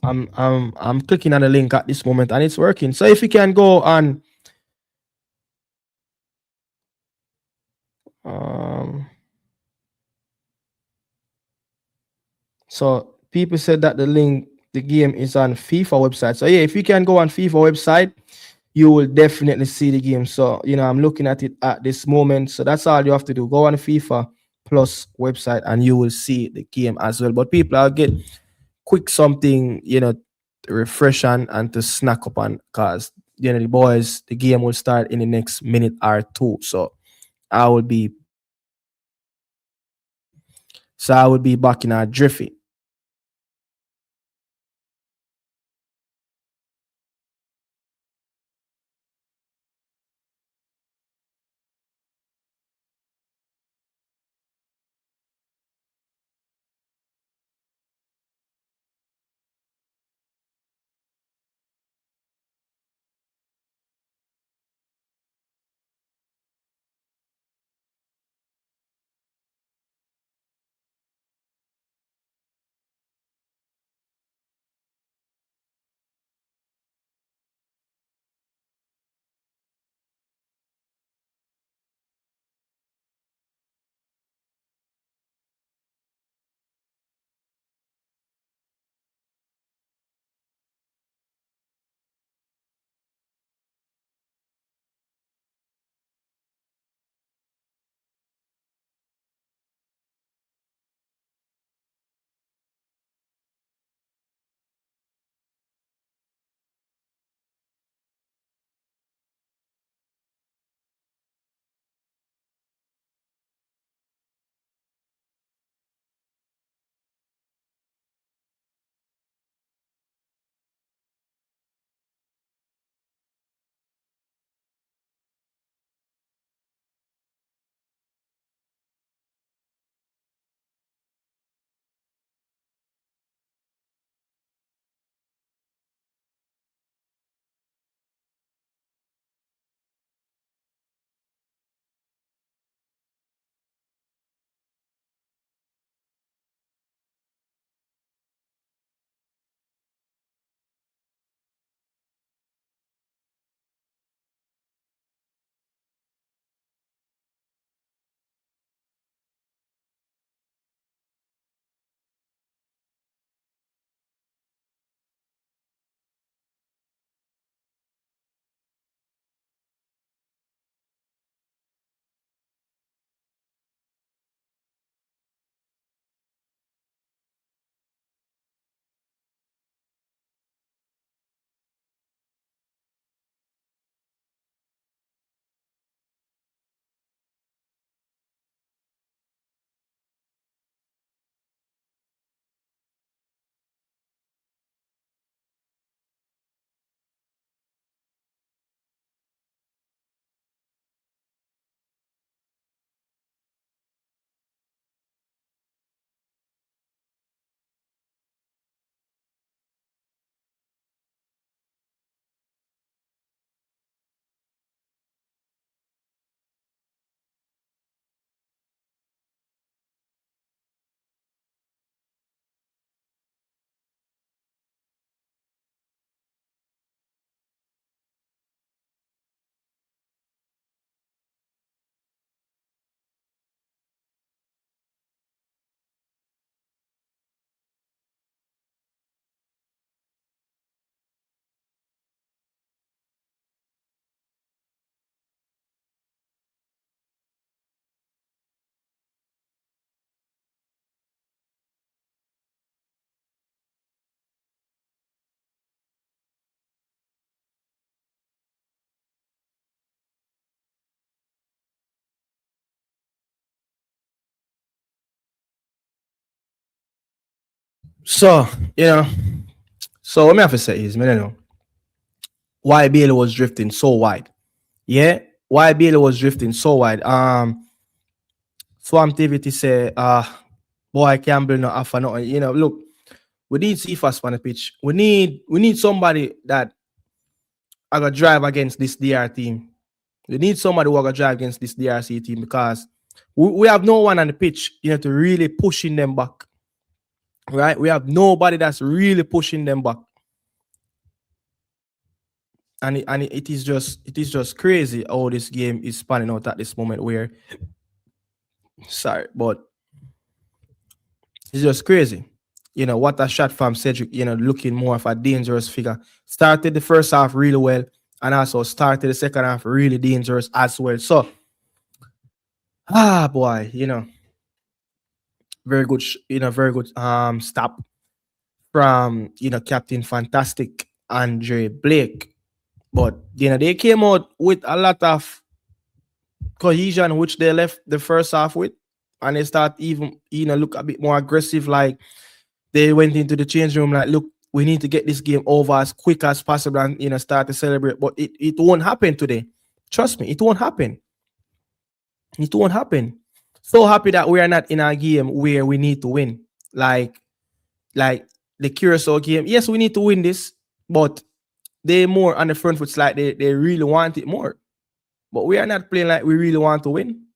I'm clicking on the link at this moment and it's working. So if you can go on um so people said that the game is on FIFA website. So yeah, if you can go on FIFA website, you will definitely see the game. So I'm looking at it at this moment. So that's all you have to do. Go on the FIFA Plus website and you will see the game as well. But people, I'll get quick something, to refresh and to snack up on because the boys, the game will start in the next minute or two. I will be I will be back in a jiffy. So, you know, so what me have to say is, me don't know why Bailey was drifting so wide. Yeah, why Bailey was drifting so wide. Swam TVT say, boy, Campbell not offer nothing. You know, look, we need Cephas on the pitch. We need somebody that I got drive against this DR team. We need somebody who got drive against this DRC team because we have no one on the pitch, to really pushing them back. Right? We have nobody that's really pushing them back. And it is just crazy how this game is spanning out at this moment where sorry, but it's just crazy. What a shot from Cedric, looking more of a dangerous figure. Started the first half really well and also started the second half really dangerous as well. So, boy, very good, very good stop from, Captain Fantastic Andre Blake. But, they came out with a lot of cohesion, which they left the first half with. And they start even, look a bit more aggressive. Like they went into the change room, like, look, we need to get this game over as quick as possible and, start to celebrate. But it won't happen today. Trust me, it won't happen. It won't happen. So happy that we are not in a game where we need to win. Like the Curacao game. Yes, we need to win this, but they more on the front foot. Like they really want it more. But we are not playing like we really want to win.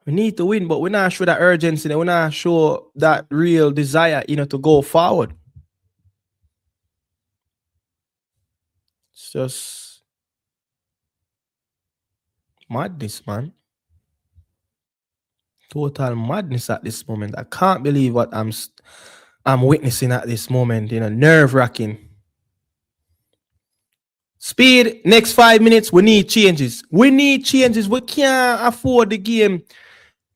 We need to win, but we're not sure that urgency. We're not sure that real desire, to go forward. It's just madness, man. Total madness at this moment. I can't believe what I'm witnessing at this moment. Nerve wracking. Speed, next 5 minutes, we need changes. We need changes. We can't afford the game,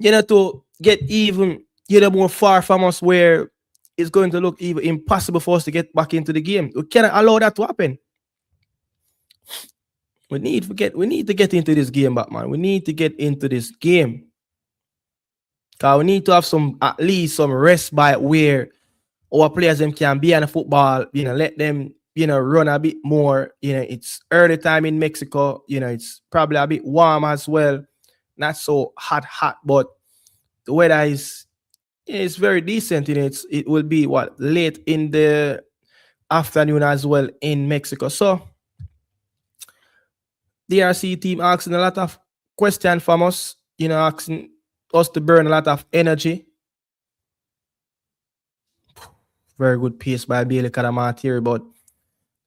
to get even, more far from us where it's going to look even impossible for us to get back into the game. We cannot allow that to happen. We need to get into this game, Batman. We need to get into this game. Because we need to have at least some respite where our players them can be on the football, let them, run a bit more. It's early time in Mexico, it's probably a bit warm as well. Not so hot, but the weather is it's very decent. It will be late in the afternoon as well in Mexico. So the DRC team asking a lot of questions from us, asking us to burn a lot of energy. Very good pace by Bailey Kadamatiri, but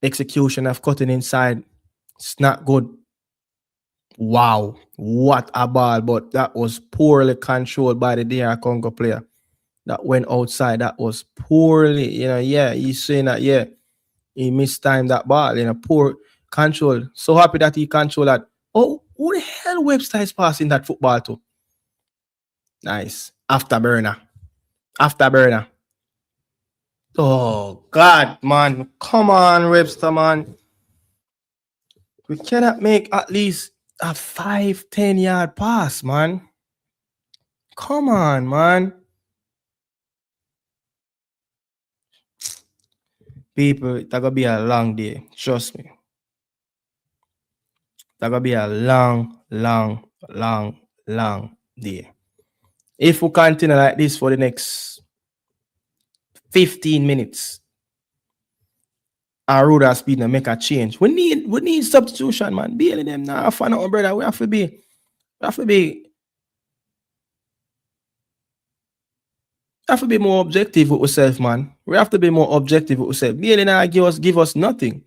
execution of cutting inside, it's not good. Wow, what a ball, but that was poorly controlled by the DR Congo player that went outside. That was poorly, he's saying that, he mistimed that ball, poor control. So happy that he controlled that. Oh, who the hell Webster is passing that football to? Nice. Afterburner. Oh, God, man. Come on, Webster, man. We cannot make at least a 5-10 yard pass, man. Come on, man. People, it's going to be a long day. Trust me. It's going to be a long day. If we continue like this for the next 15 minutes, our road speed and make a change. We need substitution, man. Bailey them now for nothing, brother. We have to be more objective with ourselves, man. We have to be more objective with ourselves. Bailey now give us nothing.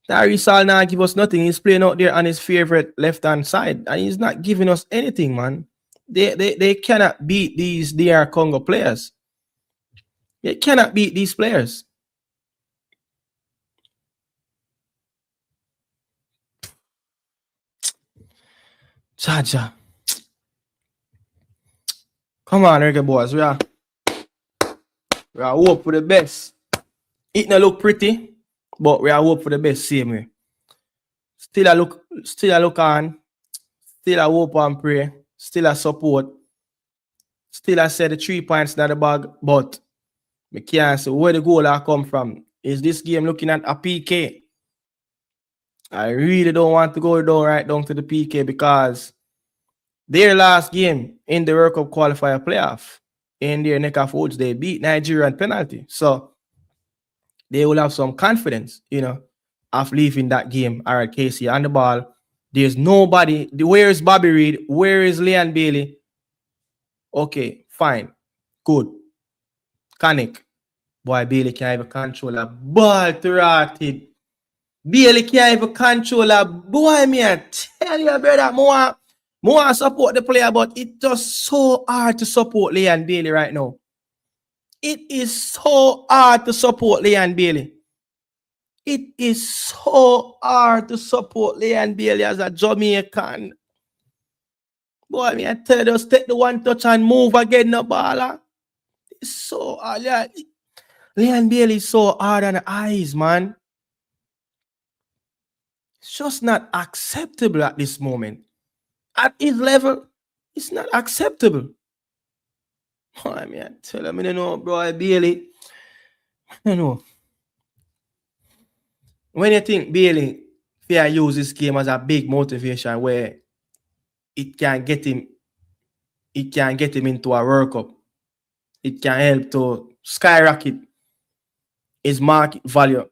Tarisal now give us nothing. He's playing out there on his favorite left-hand side, and he's not giving us anything, man. They cannot beat these DR Congo players. They cannot beat these players. Jaja. Come on, REGGAE boys. We are hope for the best. It not look pretty, but we are hope for the best same way. Still I look on. Still a hope and pray. Still a support. Still I say the 3 points not the bag, but we can't say where the goal are come from. Is this game looking at a PK? I really don't want to go down right down to the PK because their last game in the World Cup qualifier playoff in their neck of woods, they beat Nigeria on penalty. So they will have some confidence, of leaving that game. All right, Casey on the ball. There's nobody. Where is Bobby Reed? Where is Leon Bailey? Okay, fine. Good. Canic. Boy, Bailey can't even control a ball to rot it. Bailey can't even control a boy, me I tell you, brother, more support the player, but it's just so hard to support Leon Bailey right now. It is so hard to support Leon Bailey. It is so hard to support Leon Bailey as a Jamaican. Boy, me I tell you, just take the one touch and move again, no baller. It's so hard. Yeah. Leon Bailey is so hard on the eyes, man. It's just not acceptable at this moment. At his level, it's not acceptable. Oh, I mean, I tell him, I don't know, bro, Bailey. I don't know. When you think Bailey fair use this game as a big motivation where it can get him into a World Cup. It can help to skyrocket his market value.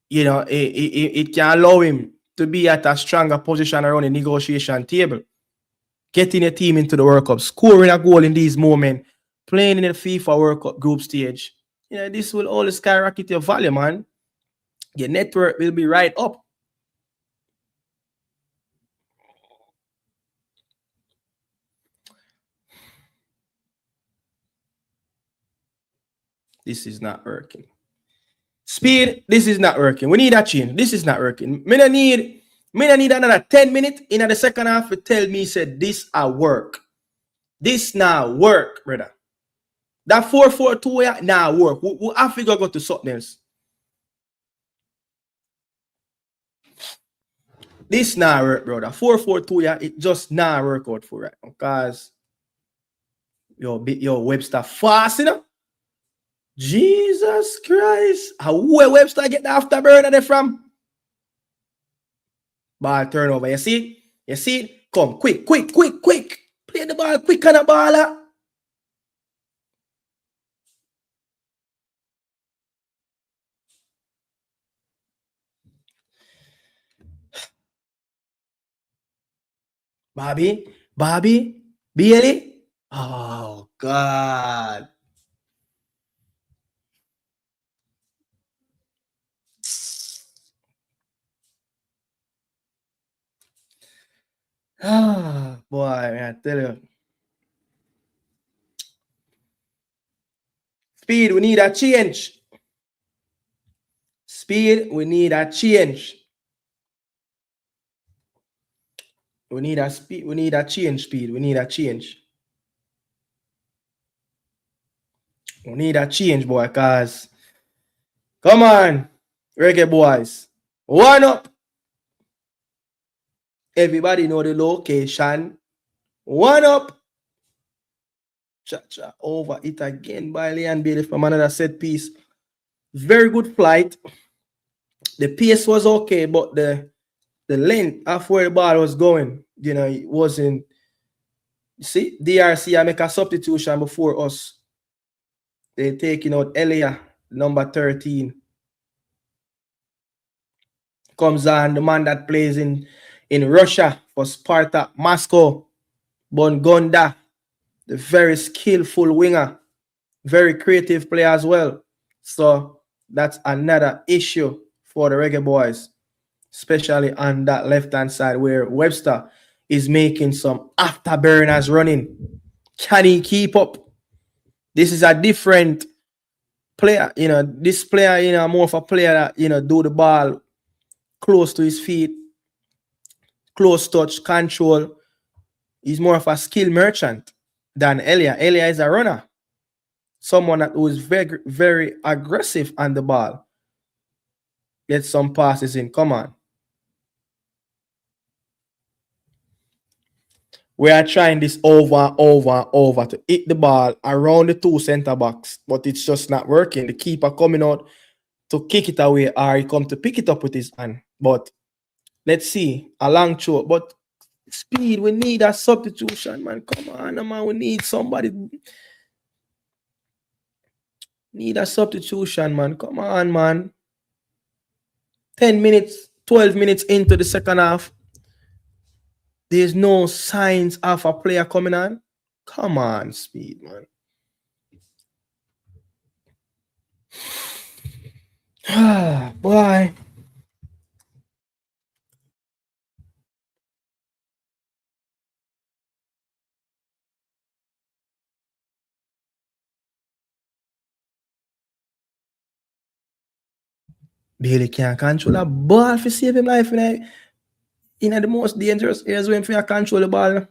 It can allow him to be at a stronger position around the negotiation table. Getting a team into the World Cup, scoring a goal in these moments, playing in the FIFA World Cup group stage. This will all skyrocket your value, man. Your network will be right up. This is not working. Speed, this is not working. We need a change. This is not working. Me need another 10 minutes in the second half to tell me, said this a work. This now work, brother. That 4-4-2 now work. We have to go to something else. This now work, brother. 4-4-2, it just now work out for right. Because your Webster fast, Jesus Christ. Where Webster get the afterburner there from? Ball turnover. You see it? Come, quick. Play the ball quick on the baller. Bobby, Bailey. Oh, God. Boy, I tell you. Speed, we need a change. Speed, we need a change. We need a speed. We need a change, Speed. We need a change. We need a change, boy, cause come on, reggae boys. One up. Everybody know the location. One up. Cha over it again by Leon Bailey from another set piece. Very good flight. The pace was okay, but the length of where the ball was going, it wasn't. See, DRC, I make a substitution before us. They're taking out Elia, number 13. Comes on the man that plays in Russia for Sparta Moscow, Bongonda, the very skillful winger, very creative player as well. So that's another issue for the Reggae boys, especially on that left-hand side where Webster is making some afterburners running. Can he keep up? This is a different player. This player, more of a player that, do the ball close to his feet, close touch, control. He's more of a skill merchant than Elia. Elia is a runner. Someone that was very, very aggressive on the ball. Get some passes in. Come on. We are trying this over and over and over to hit the ball around the two center backs, but it's just not working. The keeper coming out to kick it away, or he come to pick it up with his hand. But let's see, a long throw. But speed, we need a substitution, man. Come on, man. We need somebody. Need a substitution, man. Come on, man. 10 minutes, 12 minutes into the second half. There's no signs of a player coming on. Come on, speed, man. Ah, boy. Bailey can't control a ball for save him life in the most dangerous areas when you control the ball.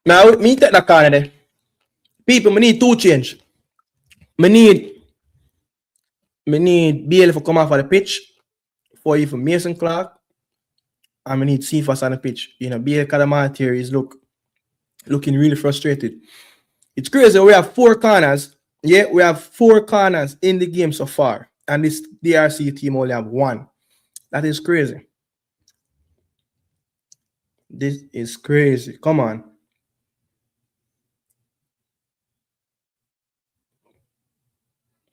Now, me take that corner there. People, we need two change. Me need Bailey to come off of the pitch for even Mason Clark. And we need Cephas on the pitch. You know, Bailey Kadamati is looking really frustrated. It's crazy. We have 4 corners. Yeah, we have 4 corners in the game so far. And this DRC team only have 1. That is crazy. This is crazy. Come on.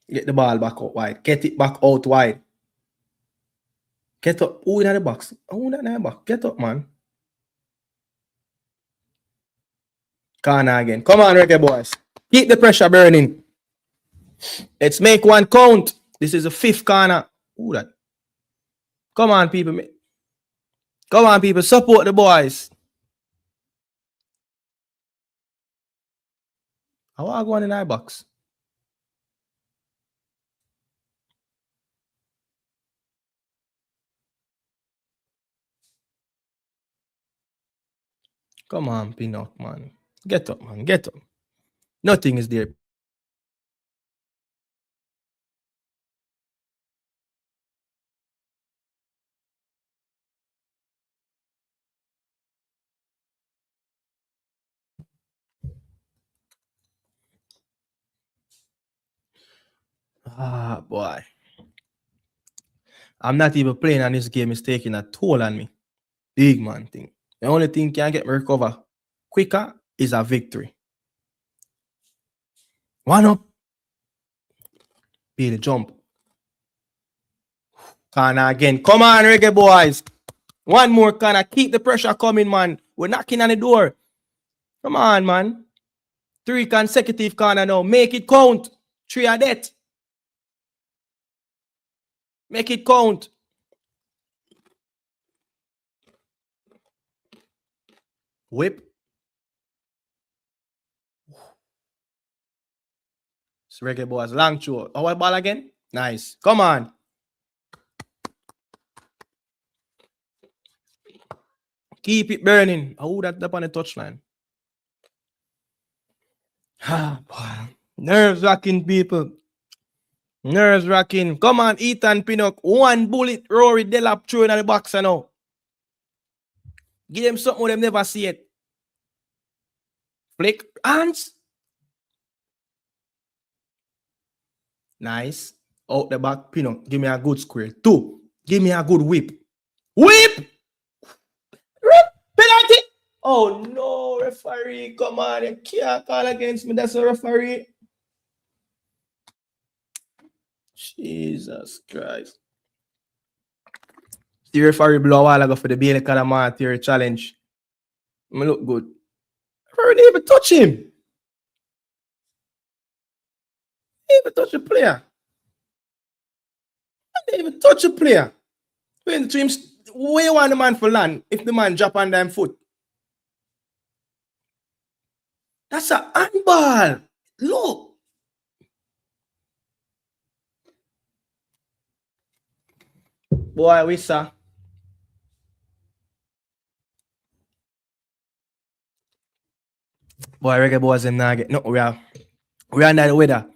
Get the ball back out wide. Get it back out wide. Get up. Who in the box? Who in the box? Get up, man. Corner again. Come on, Reggae boys. Keep the pressure burning. Let's make one count. This is the 5th corner. Who that? Come on, people. Come on, people. Support the boys. How are I going in our box? Come on, Pinnock, man. Get up, man. Get up. Nothing is there. Ah, boy. I'm not even playing, and this game is taking a toll on me. Big man thing. The only thing can get me recover quicker is a victory. One up. Be the jump. Corner again. Come on, Reggae boys. One more corner. Keep the pressure coming, man. We're knocking on the door. Come on, man. 3 consecutive corner now. Make it count. 3 are dead. Make it count. Whip. It's Reggae boys. Long throw. Our ball again. Nice. Come on. Keep it burning. Oh, that's up on the touchline. Ah, boy. Nerves wracking, people. Nerves wracking. Come on, Ethan Pinnock. One bullet, Rory Delap through in the box now. Give them something them never see it. Flick. Hands. Nice. Out the back, Pinnock. Give me a good square. 2. Give me a good whip. Whip! Whip! Penalty! Oh no, referee. Come on. You can't call against me. That's a referee. Jesus Christ. The referee blow a while ago for the Bailey Kadamati challenge. I look good. Referee didn't even touch him. He didn't even touch the player. He didn't even touch the player. When the teams, where you want the man for land if the man drop on them foot? That's a handball. Look. Boy, we saw. Boy, Reggae boys them not get no. We are under the weather.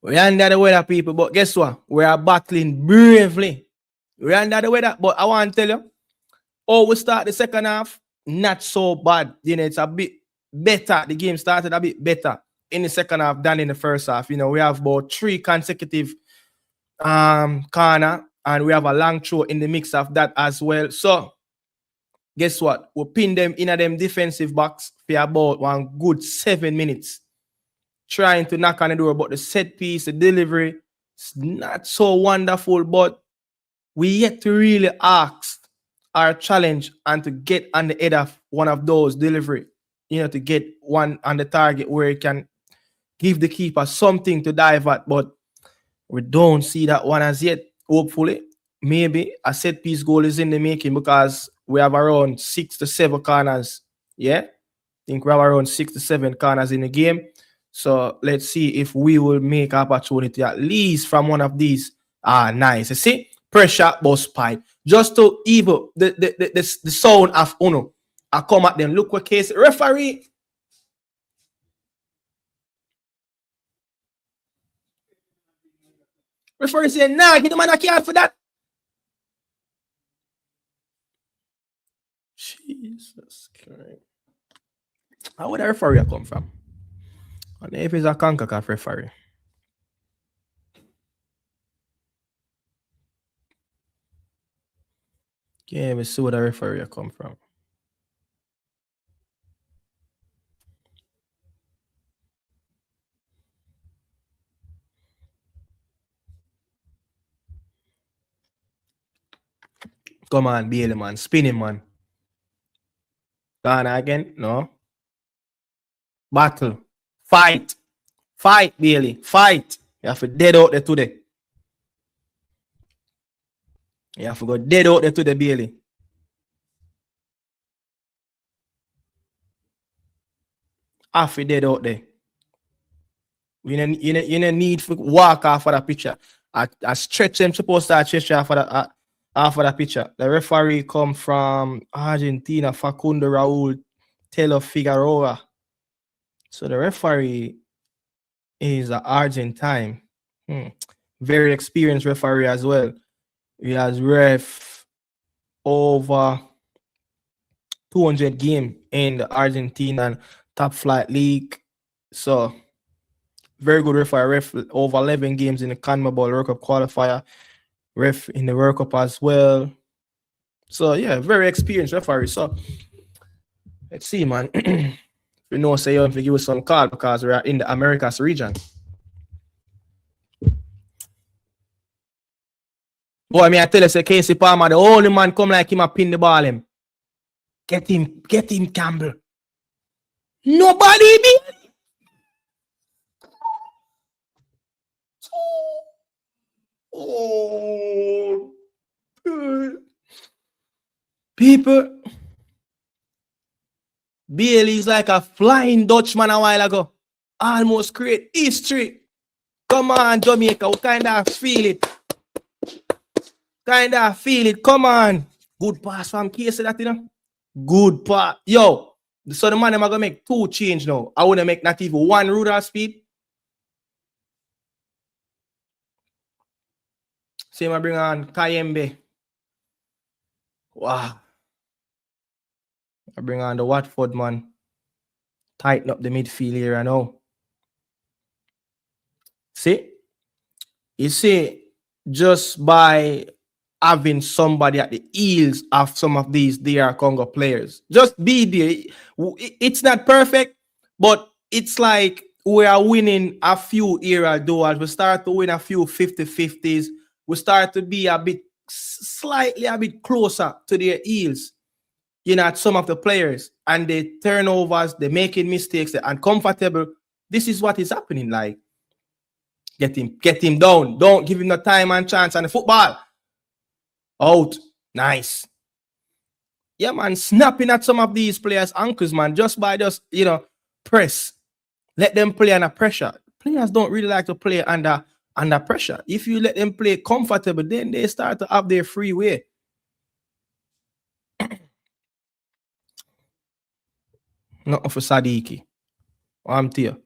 We're under the weather, people, but guess what? We are battling bravely. We're under the weather, but I want to tell you, we start the second half, not so bad. You know, it's a bit better. The game started a bit better in the second half than in the first half. You know, we have about 3 consecutive corner, and we have a long throw in the mix of that as well. So, guess what? We pin them in a them defensive box for about one good 7 minutes. Trying to knock on the door, but the set piece, the delivery, it's not so wonderful, but we yet to really ask our challenge and to get on the head of one of those delivery, you know, to get one on the target where it can give the keeper something to dive at, but we don't see that one as yet. Hopefully, maybe a set piece goal is in the making because we have around 6 to 7 corners. Yeah, I think we have around 6 to 7 corners in the game. So let's see if we will make opportunity at least from one of these. Nice. You see? Pressure, boss pipe. Just to evil the sound of Uno. I come at them. Look what case. Referee. Referee saying, nah, give the man a card for that. Jesus Christ. How would the referee come from? And if it's a CONCACAF referee. Yeah, we see where the referee come from. Come on, Bailey, man. Spin him, man. Gone again? No. Battle. Fight. Fight, Bailey. Fight. You have to dead out there today. You have to go dead out there today, Bailey. Half a dead out there. You know need to walk off of that picture. I stretch them supposed to stretch off of that picture. The referee come from Argentina, Facundo Raul Telo Figueroa. So the referee is an Argentine. Very experienced referee as well. He has ref over 200 games in the Argentinian top flight league. So very good referee. Ref over 11 games in the CONMEBOL World Cup qualifier. Ref in the World Cup as well. So yeah, very experienced referee. So let's see, man. We know say you have to give us some call because we are in the Americas region. Boy, me I tell you, say Casey Palmer, the only man come like him a pin the ball him. Get him, Campbell. Nobody be. Oh, people. Bailey is like a flying Dutchman a while ago. Almost create history. Come on, Jamaica. We kind of feel it. Come on. Good pass from Casey, that, you know. Good pass. Yo. So the man am gonna make 2 change now. I wanna make not even 1 rudder speed. Same I bring on Kayembe. Wow. I bring on the Watford man. Tighten up the midfield here now. See? You see, just by having somebody at the heels of some of these DR Congo players, just be there. It's not perfect, but it's like we are winning a few era duels. We start to win a few 50-50s. We start to be slightly a bit closer to their heels, you know, at some of the players. And the turnovers, they're making mistakes, they're uncomfortable. This is what is happening. Like, get him down. Don't give him the time and chance. And the football out. Nice. Yeah, man, snapping at some of these players' ankles, man, just by you know, press. Let them play under pressure. Players don't really like to play under pressure. If you let them play comfortable, then they start to have their free way. Not for Sadiki. I'm here.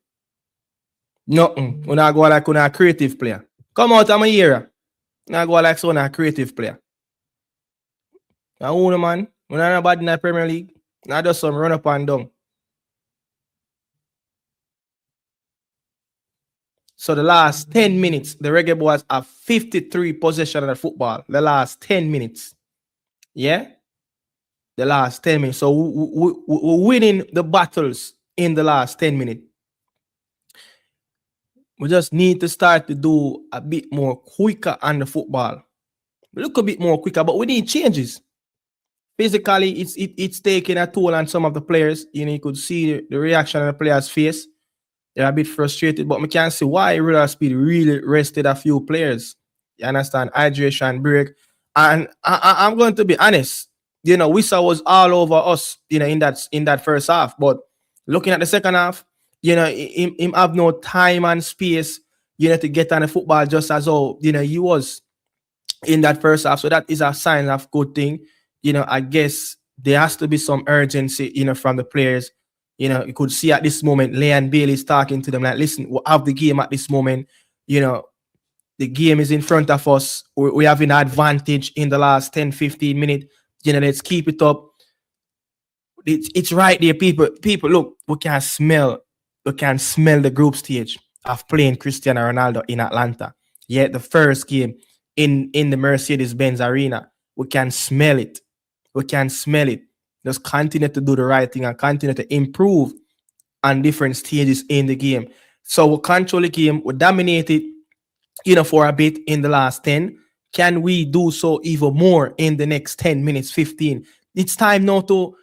Nothing. We not go like a creative player. Come out of my era. Not go like so a creative player. Now who man? We not bad in the Premier League. Not just some run up and down. So the last 10 minutes, the Reggae Boys have 53 possession of the football. The last 10 minutes. Yeah? The last 10 minutes. So we're winning the battles in the last 10 minutes. We just need to start to do a bit more quicker on the football. Look a bit more quicker, but we need changes. Physically, it's taking a toll on some of the players. You could see the reaction on the players' face. They're a bit frustrated, but we can't see why Real Speed really rested a few players. You understand? Hydration, break. And I'm going to be honest. Wissa was all over us, in that first half. But looking at the second half, him have no time and space, to get on the football just as how, he was in that first half. So that is a sign of good thing. I guess there has to be some urgency, from the players. You could see at this moment, Leon Bailey is talking to them like, listen, we have the game at this moment. The game is in front of us. We have an advantage in the last 10, 15 minutes. Let's keep it up. It's right there, people. People, look, we can smell the group stage of playing Cristiano Ronaldo in Atlanta. Yeah, the first game in the Mercedes-Benz Arena. We can smell it. We can smell it. Just continue to do the right thing and continue to improve on different stages in the game. So we control the game. We dominate it, for a bit in the last 10. Can we do so even more in the next 10 minutes, 15? It's time now to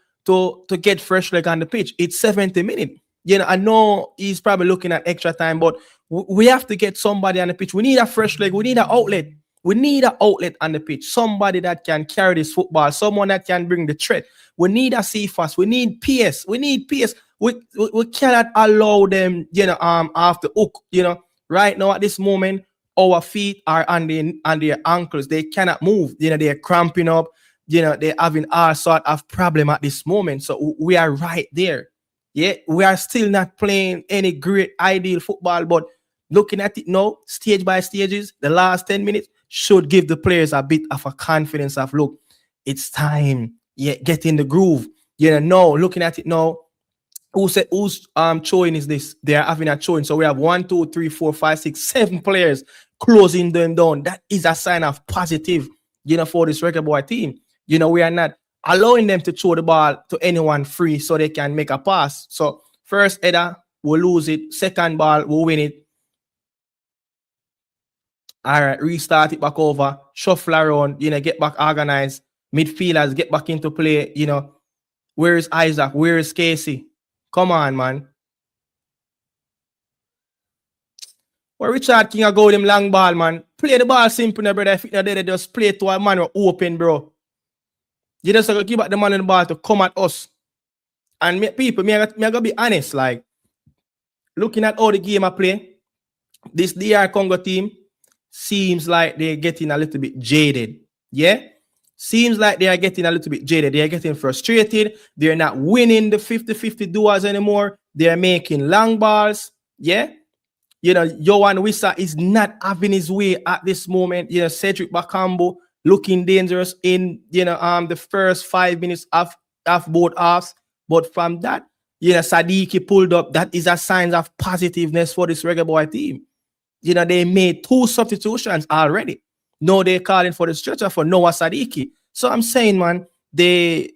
get fresh leg on the pitch. It's 70 minutes. I know he's probably looking at extra time, but we have to get somebody on the pitch. We need a fresh leg. We need an outlet. We need an outlet on the pitch. Somebody that can carry this football. Someone that can bring the threat. We need a CFAS. We need PS. We need PS. We cannot allow them, off the hook. Right now at this moment, our feet are on their ankles. They cannot move. They're cramping up. They're having all sort of problem at this moment. So we are right there. Yeah, we are still not playing any great ideal football, but looking at it now, stage by stages, the last 10 minutes should give the players a bit of a confidence of, look, it's time. Yeah, get in the groove. No, looking at it now, whose showing is this? They are having a showing. So we have 1, 2, 3, 4, 5, 6, 7 players closing them down. That is a sign of positive, for this Reggae Boy team. We are not allowing them to throw the ball to anyone free so they can make a pass. So first header, we'll lose it. Second ball, we'll win it. All right, restart it back over, shuffle around, get back organized. Midfielders get back into play, Where is Isaac? Where is Casey? Come on, man. Well, Richard King, I go them long ball, man. Play the ball simple, brother. If you're there, just play to a man open, bro. You just have to give back the man in the ball to come at us. And people, I gotta be honest, like, looking at all the game I play, this DR Congo team seems like they're getting a little bit jaded. Yeah? Seems like they are getting a little bit jaded. They are getting frustrated. They're not winning the 50-50 duels anymore. They're making long balls. Yeah? Yohan Wissa is not having his way at this moment. Cedric Bakambu looking dangerous in, the first 5 minutes of both halves. But from that, Sadiki pulled up. That is a sign of positiveness for this Reggae Boy team. They made 2 substitutions already. No, they're calling for the stretcher for Noah Sadiki. So I'm saying, man, the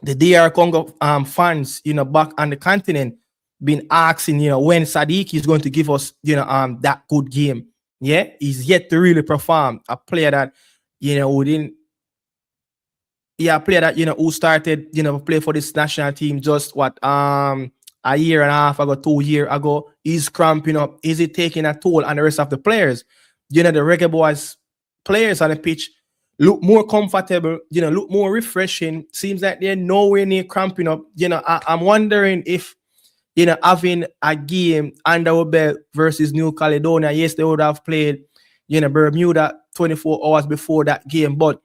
DR Congo fans, back on the continent, been asking, when Sadiki is going to give us, that good game. Yeah, he's yet to really perform. A player that, who didn't. Yeah, a player that, who started, play for this national team just a year and a half ago, 2 years ago. He's cramping up. Is it taking a toll on the rest of the players? The Reggae Boys players on the pitch look more comfortable, look more refreshing. Seems like they're nowhere near cramping up. I'm wondering if, having a game under our belt versus New Caledonia, yes, they would have played, Bermuda 24 hours before that game, but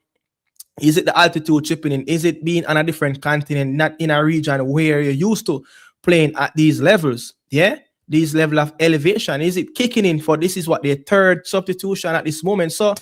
is it the altitude chipping in? Is it being on a different continent, not in a region where you're used to playing at these levels? Yeah? this level of elevation? Is it kicking in for this is what their third substitution at this moment? So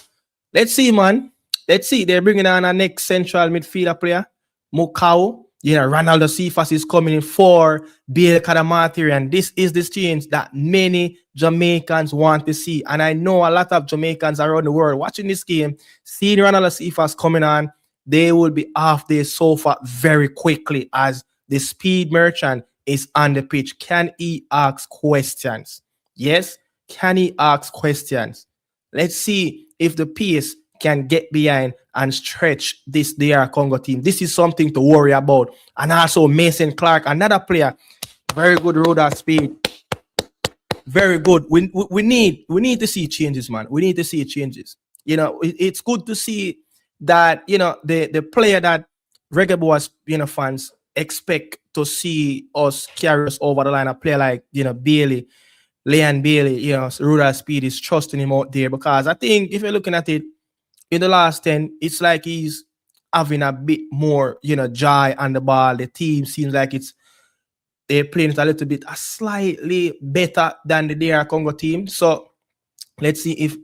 let's see, man. Let's see. They're bringing on a next central midfielder player, Mukau. Ronaldo Cephas is coming in for Biel Kadamati, and this is this change that many Jamaicans want to see. And I know a lot of Jamaicans around the world watching this game, seeing Ronaldo Cephas coming on, they will be off their sofa very quickly as the speed merchant is on the pitch. Can he ask questions? Yes, can he ask questions? Let's see if the pace can get behind and stretch this DR Congo team. This is something to worry about. And also Mason Clark, another player, very good road speed. Very good. We need to see changes, man. We need to see changes. It's good to see that the player that Reggae Boys fans expect to see us carry us over the line. A player like Bailey, Leon Bailey, Rural Speed is trusting him out there, because I think if you're looking at it in the last 10, it's like he's having a bit more, joy on the ball. The team seems like they're playing it a little bit slightly better than the DR Congo team. So let's see if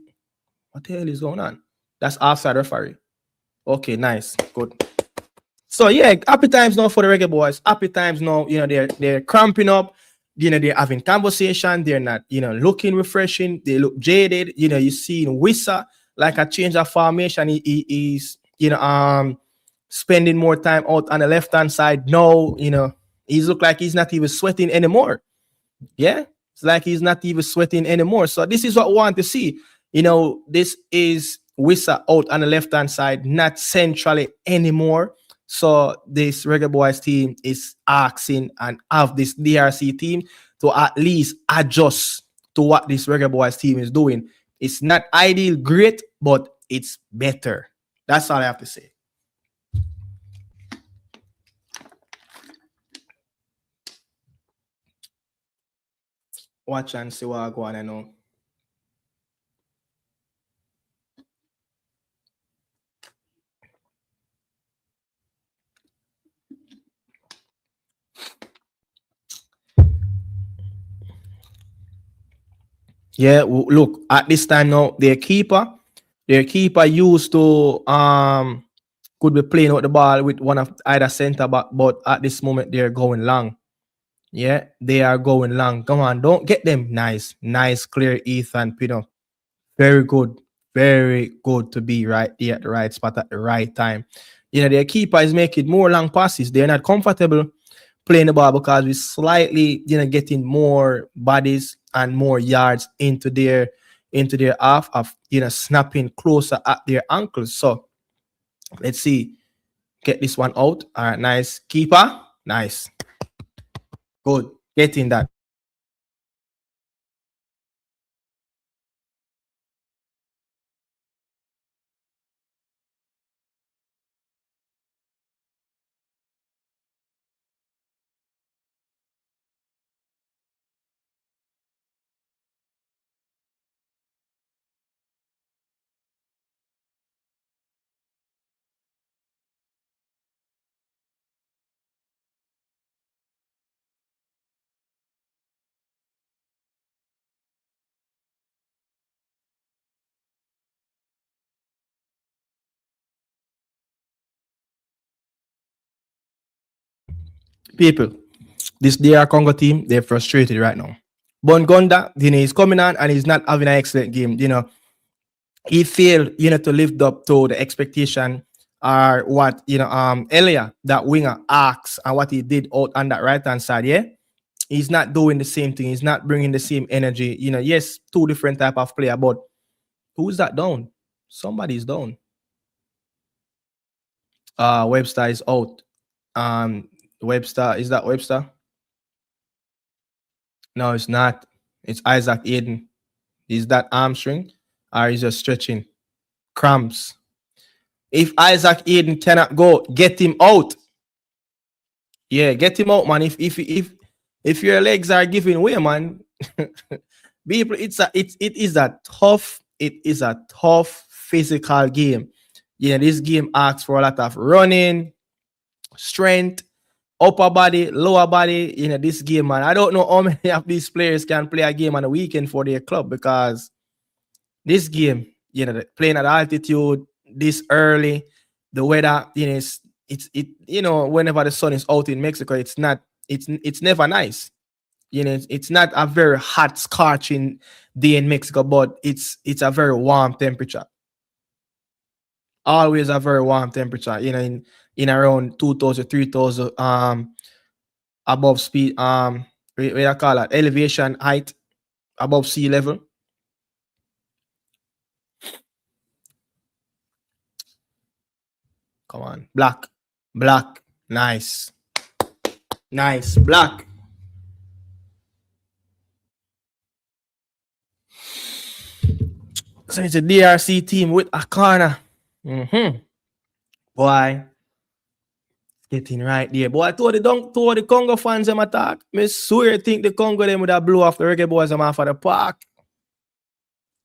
what the hell is going on. That's offside referee. Okay, nice, good. So yeah, happy times now for the Reggae Boys. Happy times now. They're cramping up. They're having conversation. They're not, looking refreshing. They look jaded. You see Wissa like a change of formation. He's spending more time out on the left hand side. No, he's look like he's not even sweating anymore. Yeah, it's like he's not even sweating anymore. So this is what we want to see. This is Wissa out on the left hand side, not centrally anymore. So this Reggae Boys team is asking and have this DRC team to at least adjust to what this Reggae Boys team is doing. It's not ideal, great, but it's better. That's all I have to say. Watch and see what I go on, I know. Yeah, look, at this time now, their keeper used to could be playing out the ball with one of either center back, but at this moment they're going long. Yeah, they are going long. Come on, don't get them. Nice, clear Ethan Pino. Very good to be right there at the right spot at the right time. Their keeper is making more long passes. They're not comfortable playing the ball because we're slightly, getting more bodies and more yards into their half of, snapping closer at their ankles. So let's see. Get this one out. All right, nice. Keeper. Nice. Good. Getting that. People, this DR Congo team, they're frustrated right now. Bongonda, he's coming on and he's not having an excellent game. He failed, to live up to the expectation or what, earlier that winger asks and what he did out on that right hand side. Yeah, he's not doing the same thing. He's not bringing the same energy. Yes, two different type of player, but who's that down? Somebody's down. Webster is out. Webster, is that Webster? No, it's not. It's Isaac Aiden. Is that hamstring or is just stretching? Cramps. If Isaac Aiden cannot go, get him out. Yeah, get him out, man. If your legs are giving way, man, people, it is a tough physical game. This game asks for a lot of running, strength, upper body, lower body, this game, man. I don't know how many of these players can play a game on the weekend for their club because this game, playing at altitude this early, the weather, whenever the sun is out in Mexico, it's never nice. It's not a very hot, scorching day in Mexico, but it's a very warm temperature. Always a very warm temperature. In around 2,000, 3,000 above speed. What do you call it? Elevation height above sea level. Come on, black, nice, black. So it's a DRC team with a corner. Boy, getting right there. Boy, to the Congo fans them attack. Me swear think the Congo them would have blow off the Reggae Boys them off of the park.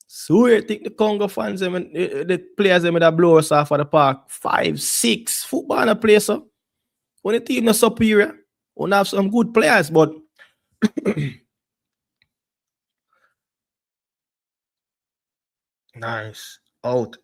Swear think the Congo fans them the players them would have blow us off of the park. 5-6 football in a place. So when the team is superior, we have some good players, but nice. Out.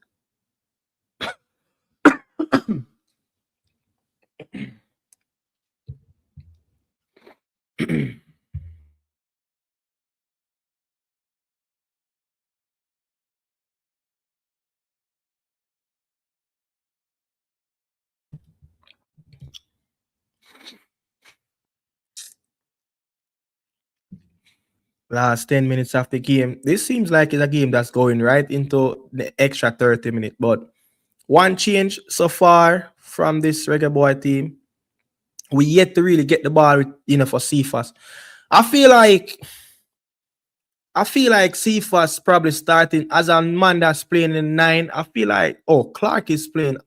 Last 10 minutes of the game. This seems like it's a game that's going right into the extra 30 minutes. But one change so far from this Reggae Boy team, we yet to really get the ball for CFAS. I feel like CFAS probably starting as a man that's playing in 9. I feel like Clark is playing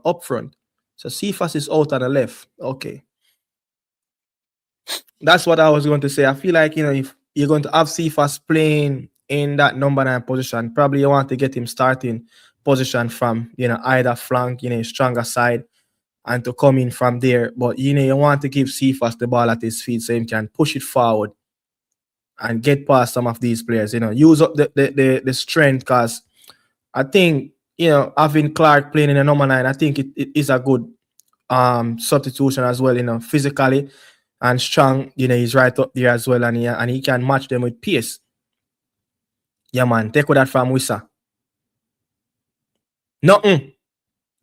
up front. So CFAS is out on the left. Okay. That's what I was going to say. I feel like if you're going to have CFAS playing in that number 9 position, probably you want to get him starting position from either flank, stronger side, and to come in from there. But you want to give CFAS the ball at his feet so he can push it forward and get past some of these players. Use up the strength, because I think having Clark playing in a number 9, I think it is a good substitution as well. Physically and strong, he's right up there as well, and he can match them with pace. Yeah, man. Take with that from Wissa. Nothing.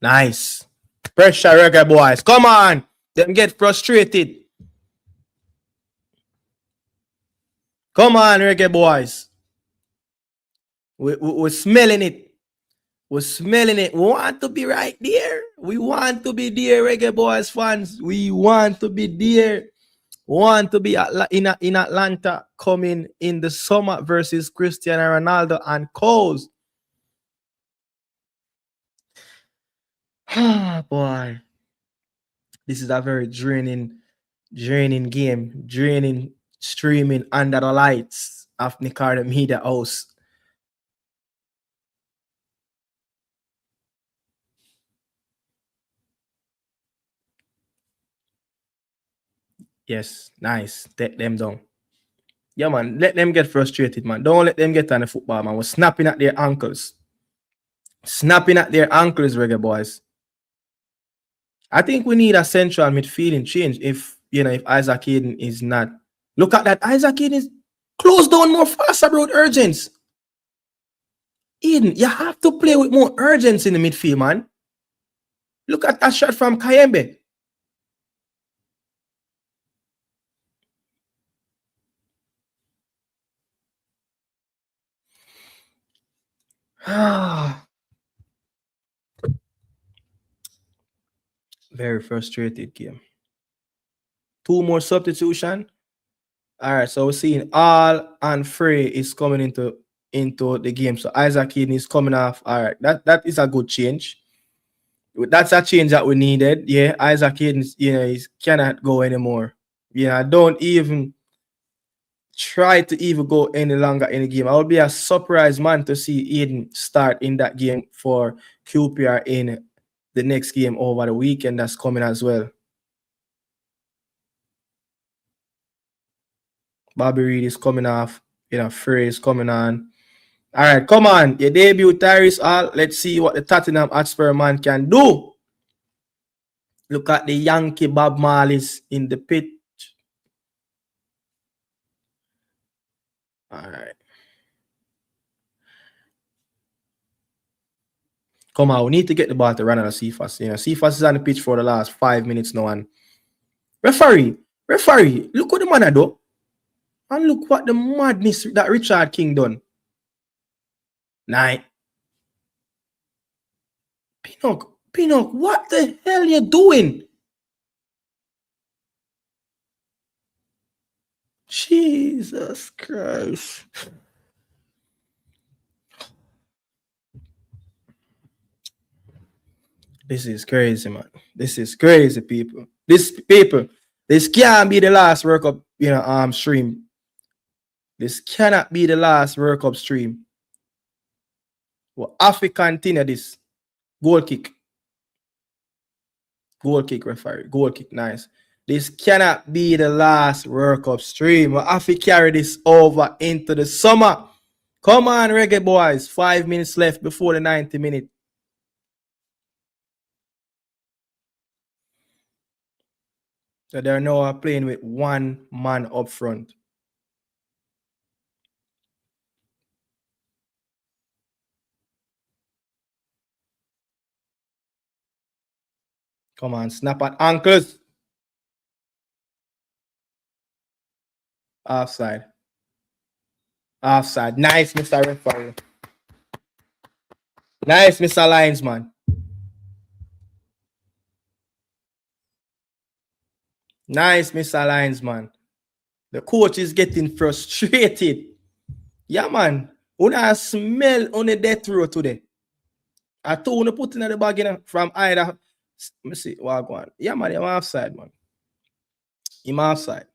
Nice. Pressure, Reggae Boys. Come on. Them get frustrated. Come on, Reggae Boys. We're smelling it. We're smelling it. We want to be right there. We want to be there, Reggae Boys fans. We want to be there. Want to be in Atlanta coming in the summer versus Cristiano Ronaldo and Coles. Ah, boy. This is a very draining game. Draining streaming under the lights of Nicardo Media House. Yes, nice. Take them down. Yeah, man. Let them get frustrated, man. Don't let them get on the football, man. We're snapping at their ankles. Snapping at their ankles, Reggae Boys. I think we need a central midfielding change if Isaac Hayden is not. Look at that. Isaac Hayden is close down more faster, bro. Urgency. Hayden, you have to play with more urgency in the midfield, man. Look at that shot from Kayembe. Very frustrated game. 2 more substitution. All right, so we're seeing All and Frey is coming into the game. So Isaac Hayden is coming off. All right, that is a good change. That's a change that we needed. Yeah, Isaac Hayden, he cannot go anymore. Don't even try to even go any longer in the game. I would be a surprised man to see Hayden start in that game for QPR in the next game over the weekend that's coming as well. Bobby Reed is coming off. Frey is coming on. All right, come on. Your debut, Tyrese Hall. Let's see what the Tottenham Hotspur man can do. Look at the Yankee Bob Marley's in the pitch. All right. Come on, we need to get the ball to run out of Cephas. Cephas is on the pitch for the last 5 minutes now. And referee, look what the man do. And look what the madness that Richard King done. Night. Pinnock, what the hell you doing? Jesus Christ. This is crazy, man. This is crazy, people. This can't be the last World Cup, stream. This cannot be the last World Cup stream. Well, have to continue this. Goal kick, referee. Goal kick, nice. This cannot be the last World Cup stream. We'll have to carry this over into the summer. Come on, Reggae boys. 5 minutes left before the 90 minute. So they're now playing with one man up front. Come on, snap at ankles. Offside. Nice, Mr. Referee. Nice, Mr. Linesman. Nice, Mr. Linesman. The coach is getting frustrated. Yeah, man. Una smell on the death row today. I told you put in the bag from either. Let me see what I go on. Yeah, man, I'm offside, man. I'm offside.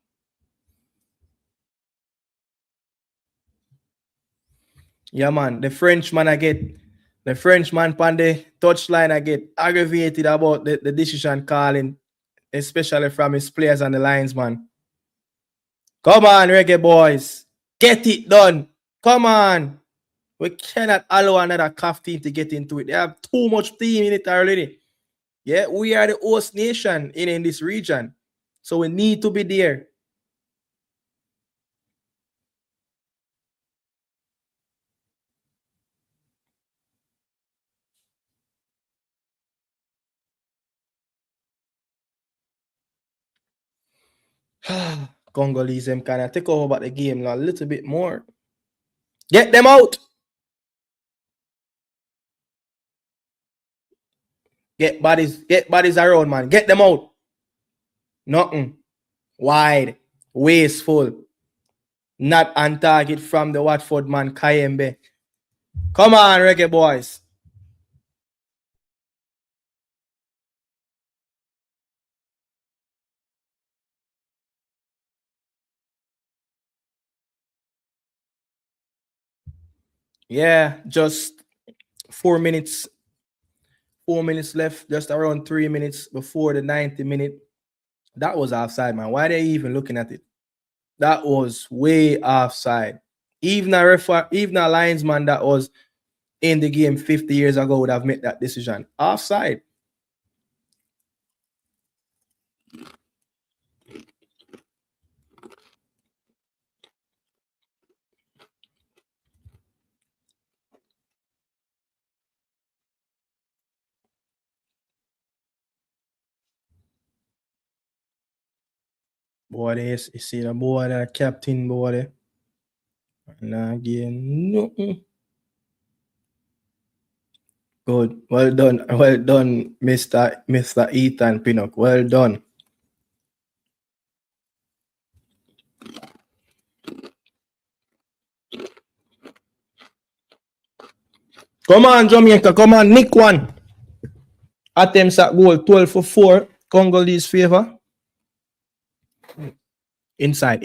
Yeah, man. The Frenchman on the touchline I get aggravated about the decision calling, especially from his players and the linesman. Come on, Reggae boys. Get it done. Come on. We cannot allow another CAF team to get into it. They have too much team in it already. Yeah, we are the host nation in this region. So we need to be there. Congolese them kind of take over about the game a little bit more. Get them out. Get bodies around, man. Get them out. Nothing. Wide. Wasteful. Not on target from the Watford man, Kayembe. Come on, Reggae boys. Yeah, just 4 minutes. 4 minutes left, just around 3 minutes before the 90 minute. That was offside, man. Why are they even looking at it? That was way offside. Even a linesman that was in the game 50 years ago would have made that decision. Offside. Boy, you see the boy, the captain boy. And again, nothing. Good. Well done, Mr. Ethan Pinnock. Well done. Come on, Jamaica. Come on, nick one. Attempts at goal 12 for 4. Congolese favor. Inside.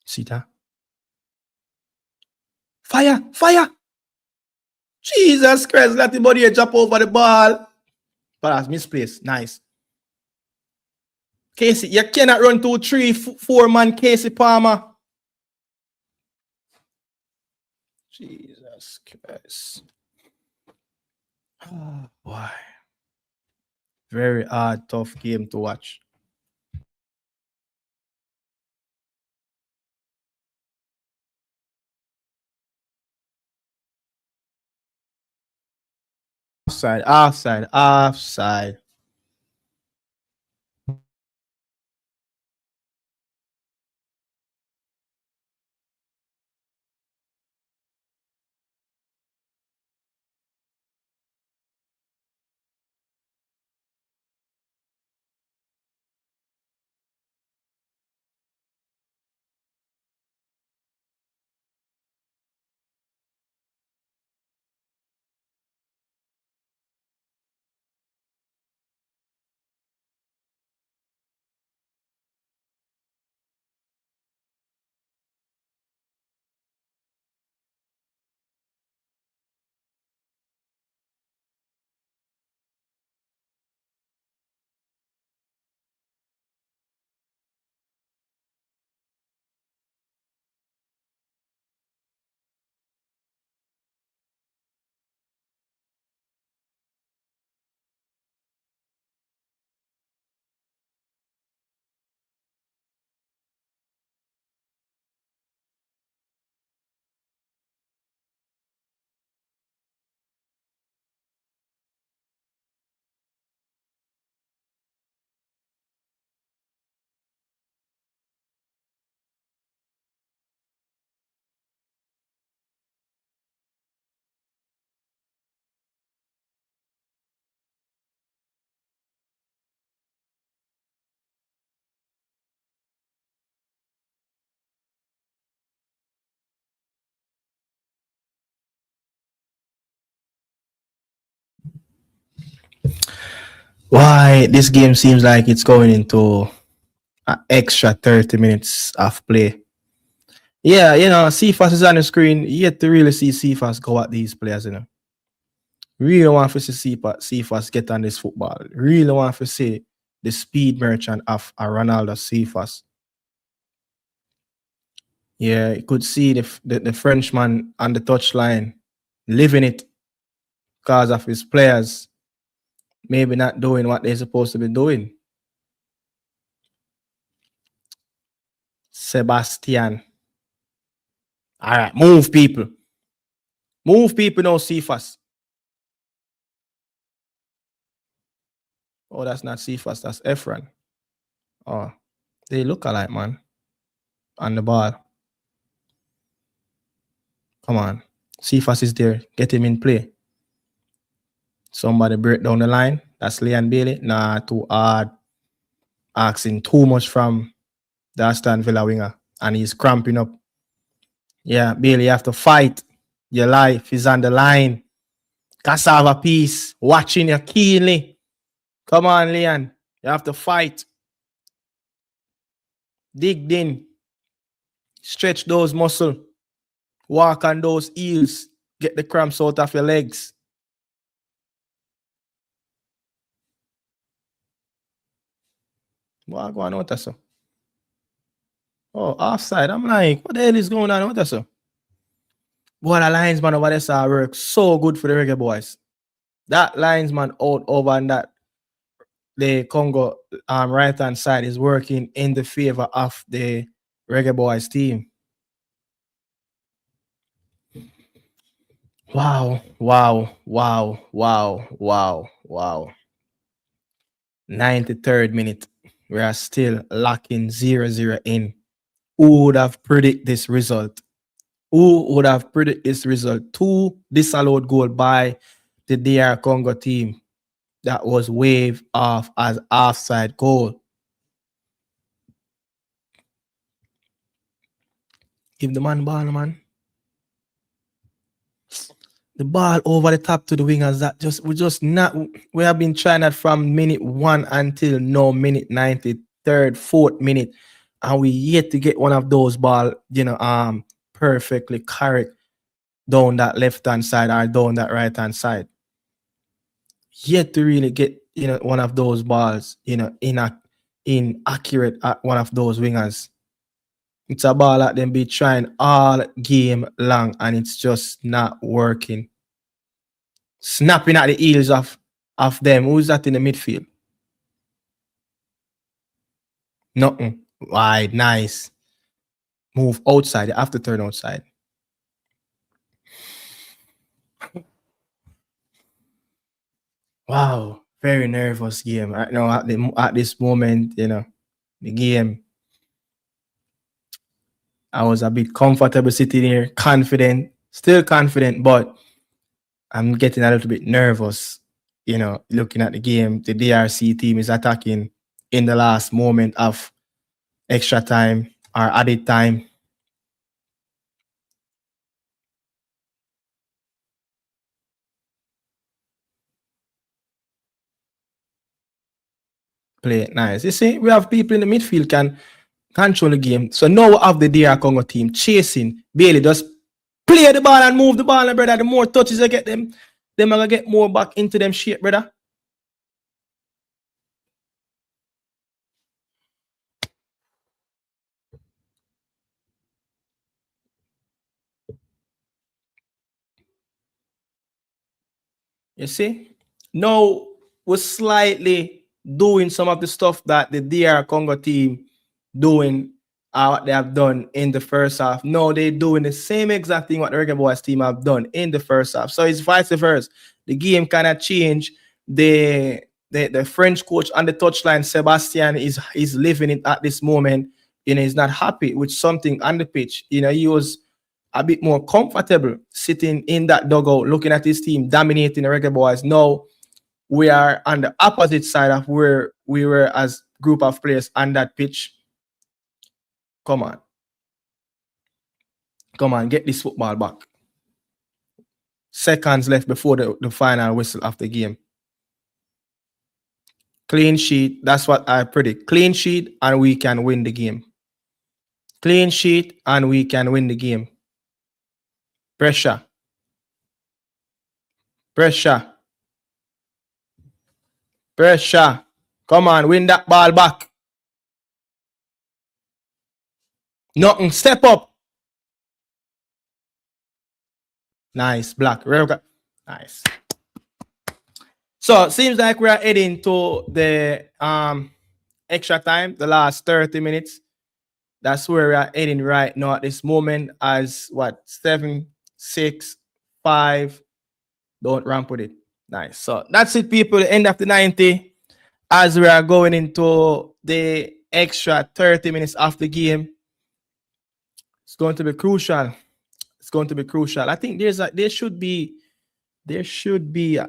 See that? Fire! Jesus Christ, let the body jump over the ball. Pass, misplaced. Nice. Casey, you cannot run 2, 3, 4 man Casey Palmer. Jesus Christ. Oh, boy. Very hard, tough game to watch. Offside, offside, offside. Why this game seems like it's going into an extra 30 minutes of play. Yeah, CFAS is on the screen. You get to really see CFAS go at these players, Really want to see CFAS get on this football. Really want to see the speed merchant of a Ronaldo CFAS. Yeah, you could see the Frenchman on the touchline living it because of his players maybe not doing what they're supposed to be doing. Sebastian. All right, move people. Move people now, CFAS. Oh, that's not CFAS, that's Efron. Oh, they look alike, man. On the ball. Come on. CFAS is there. Get him in play. Somebody break down the line. That's Leon Bailey. Nah, too hard. Asking too much from the Aston Villa winger. And he's cramping up. Yeah, Bailey, you have to fight. Your life is on the line. Cassava piece. Watching you keenly. Come on, Leon. You have to fight. Dig in. Stretch those muscles. Walk on those heels. Get the cramps out of your legs. What going on with that? Oh, offside. I'm like, what the hell is going on with that? Boy, the linesman over there saw work so good for the Reggae boys. That linesman out over on that the Congo right hand side is working in the favor of the Reggae boys team. Wow, wow, wow, wow, wow, wow. 93rd minute. We are still locking 0-0 in. Who would have predicted this result? Who would have predicted this result? 2 disallowed goal by the DR Congo team that was waved off as offside goal. Give the man ball, man. The ball over the top to the wingers. We have been trying that from minute 1 until now, minute 93rd, 4th minute, and we yet to get one of those ball, perfectly correct. down that left hand side or down that right hand side. Yet to really get one of those balls inaccurate at one of those wingers. It's a ball that them be trying all game long and it's just not working. Snapping at the heels of them. Who's that in the midfield? Nothing. Wide, nice. Move outside. You have to turn outside. Wow, very nervous game right now at this moment. The game. I was a bit comfortable sitting here, confident, still confident, but I'm getting a little bit nervous. Looking at the game, the DRC team is attacking in the last moment of extra time or added time. Play it nice. You see, we have people in the midfield can control the game. So now we have the DR Congo team chasing. Bailey just play the ball and move the ball, and brother. The more touches I get them are gonna get more back into them shape, brother. You see? Now we're slightly doing some of the stuff that the DR Congo team doing what they have done in the first half. No, they're doing the same exact thing what the REGGAE Boys team have done in the first half. So it's vice versa. The game kind of changed. The French coach on the touchline, Sebastian, is living it at this moment. He's not happy with something on the pitch. He was a bit more comfortable sitting in that dugout, looking at his team dominating the REGGAE Boys. Now we are on the opposite side of where we were as group of players on that pitch. Come on. Come on, get this football back. Seconds left before the final whistle of the game. Clean sheet. That's what I predict. Clean sheet, and we can win the game. Clean sheet, and we can win the game. Pressure. Pressure. Pressure. Come on, win that ball back. Nothing. Step up. Nice. Black. Nice. So it seems like we are heading to the extra time, the last 30 minutes. That's where we are heading right now at this moment as what? 7, 6, 5. Don't ramp with it. Nice. So that's it, people. The end of the 90 as we are going into the extra 30 minutes of the game. It's going to be crucial. It's going to be crucial. I think there should be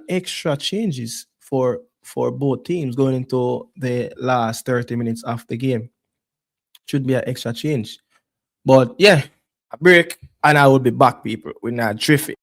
extra changes for both teams going into the last 30 minutes of the game. Should be an extra change. But yeah, a break and I will be back, people. We're not drifting.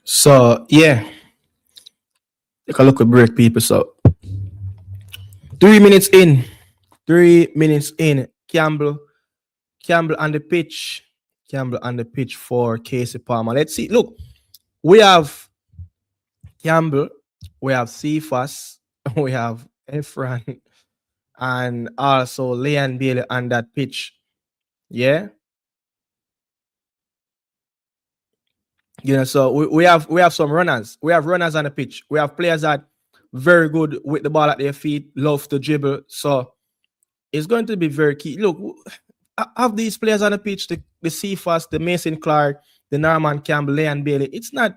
So yeah, take a look at break people. So 3 minutes in, 3 minutes in, Campbell on the pitch. Campbell on the pitch for Casey Palmer. Let's see. Look, we have Campbell, we have Cephas, we have Efran, and also Leon Bailey on that pitch. Yeah. So we have some runners. We have runners on the pitch. We have players that very good with the ball at their feet, love to dribble. So it's going to be very key. Look, have these players on the pitch, the Cephas, the Mason Clark, the Norman Campbell, Leon Bailey. It's not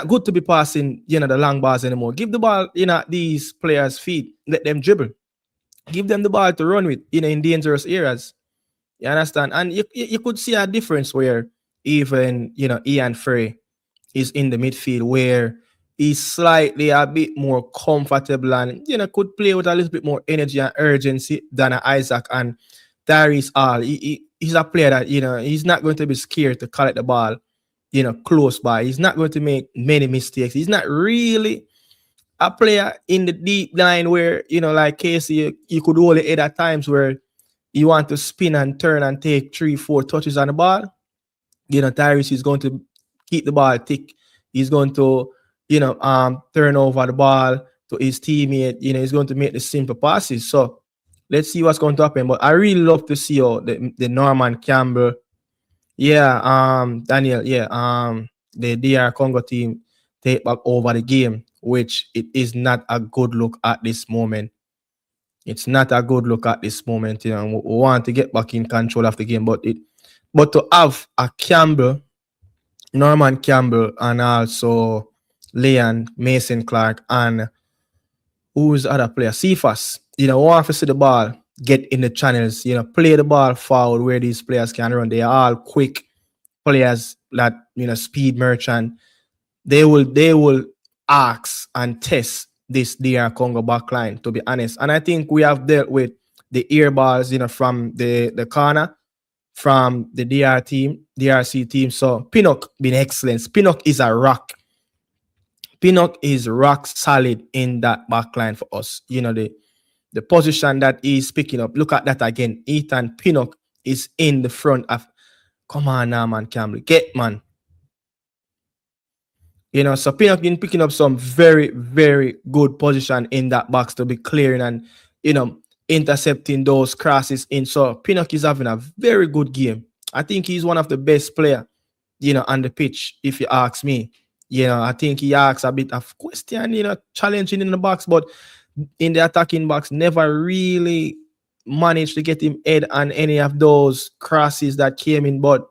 good to be passing, the long balls anymore. Give the ball, these players' feet. Let them dribble. Give them the ball to run with, in dangerous areas. You understand? And you could see a difference where even, Ian Frey is in the midfield where he's slightly a bit more comfortable and, could play with a little bit more energy and urgency than Isaac and Darius All. He's a player that, he's not going to be scared to collect the ball, close by. He's not going to make many mistakes. He's not really a player in the deep line where, like Casey, you could hold it at times where you want to spin and turn and take 3-4 touches on the ball. Tyrese is going to keep the ball thick. He's going to, turn over the ball to his teammate. He's going to make the simple passes. So let's see what's going to happen. But I really love to see how the Norman Campbell, Daniel, the DR Congo team take back over the game, which it is not a good look at this moment. It's not a good look at this moment. We want to get back in control of the game, but to have a Campbell, Norman Campbell, and also Leon Mason Clark, and who's the other player? Cephas. Want to see the ball get in the channels. Play the ball forward where these players can run. They are all quick players that speed merchant. They will ask and test this DR Congo backline, to be honest. And I think we have dealt with the air balls, from the corner, from the DRC team. So Pinnock been excellent. Pinnock is a rock. Pinnock is rock solid in that backline for us. The position that he's picking up. Look at that again. Ethan Pinnock is in the front of. Come on now, man, Campbell. Get, man. So Pinnock been picking up some very, very good position in that box to be clearing and, intercepting those crosses in. So Pinnock is having a very good game. I think he's one of the best player, on the pitch, if you ask me. I think he asks a bit of question, challenging in the box, but in the attacking box, never really managed to get him head on any of those crosses that came in. But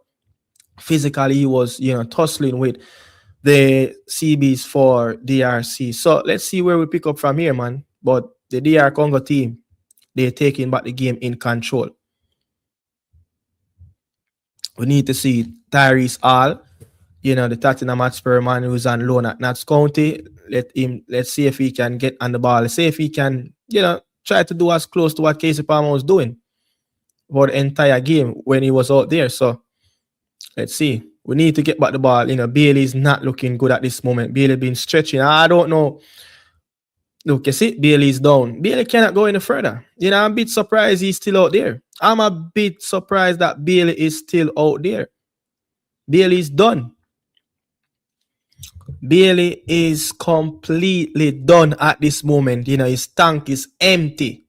physically, he was, tussling with the CBs for DRC. So let's see where we pick up from here, man. But the DR Congo team, they're taking back the game in control. We need to see Tyrese All, the Tottenham Hotspur man who's on loan at Notts County. Let's see if he can get on the ball. Let's see if he can, try to do as close to what Casey Palmer was doing for the entire game when he was out there. So let's see. We need to get back the ball. Bailey's not looking good at this moment. Bailey been stretching. I don't know. Look, you see, Bailey's down. Bailey cannot go any further. I'm a bit surprised he's still out there. I'm a bit surprised that Bailey is still out there. Bailey's done. Bailey is completely done at this moment. His tank is empty.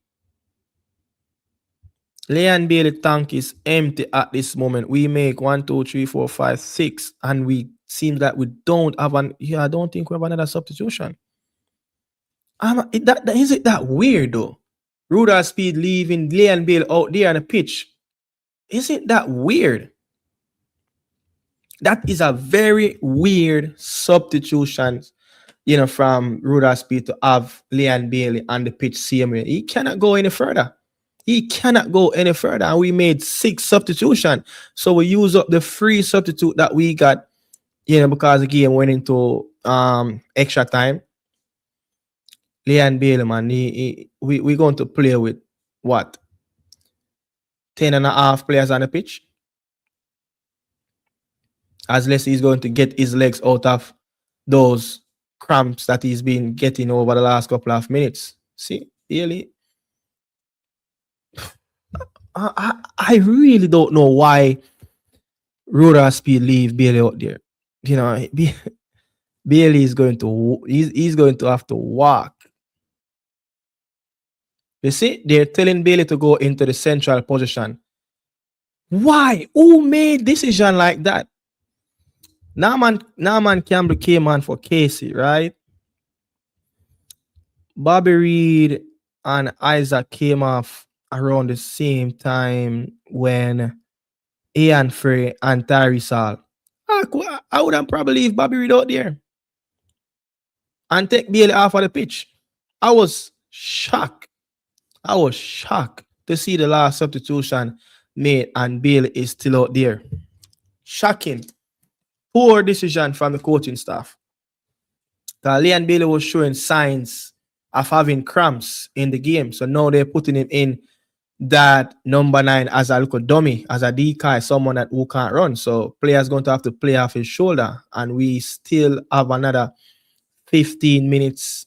Leon Bailey tank is empty at this moment. We make 1, 2, 3, 4, 5, 6, and we seem that we don't have I don't think we have another substitution. Is it that weird though? Rudolph Speed leaving Leon Bailey out there on the pitch. Is it that weird? That is a very weird substitution, from Rudolph Speed to have Leon Bailey on the pitch same way. He cannot go any further. And we made 6 substitution. So we use up the free substitute that we got, because the game went into extra time. Leon Bailey, man, we're going to play with what? 10 and a half players on the pitch. as Leslie is going to get his legs out of those cramps that he's been getting over the last couple of minutes. See, really, I really don't know why Roda Speed leave Bailey out there. You know, Bailey is going to he's going to have to walk. You see, they're telling Bailey to go into the central position. Why? Who made decision like that? Norman Campbell came on for Casey, right? Bobby Reed and Isaac came off around the same time when Ian Frey and Tyrese Hall. I would have probably leave Bobby Reed out there and take Bailey off of the pitch. I was shocked. I was shocked to see the last substitution made and Bailey is still out there. Shocking. Poor decision from the coaching staff. Leon Bailey was showing signs of having cramps in the game. So now they're putting him in that number 9 as a little dummy, as a decoy, someone that who can't run. So players going to have to play off his shoulder. And we still have another 15 minutes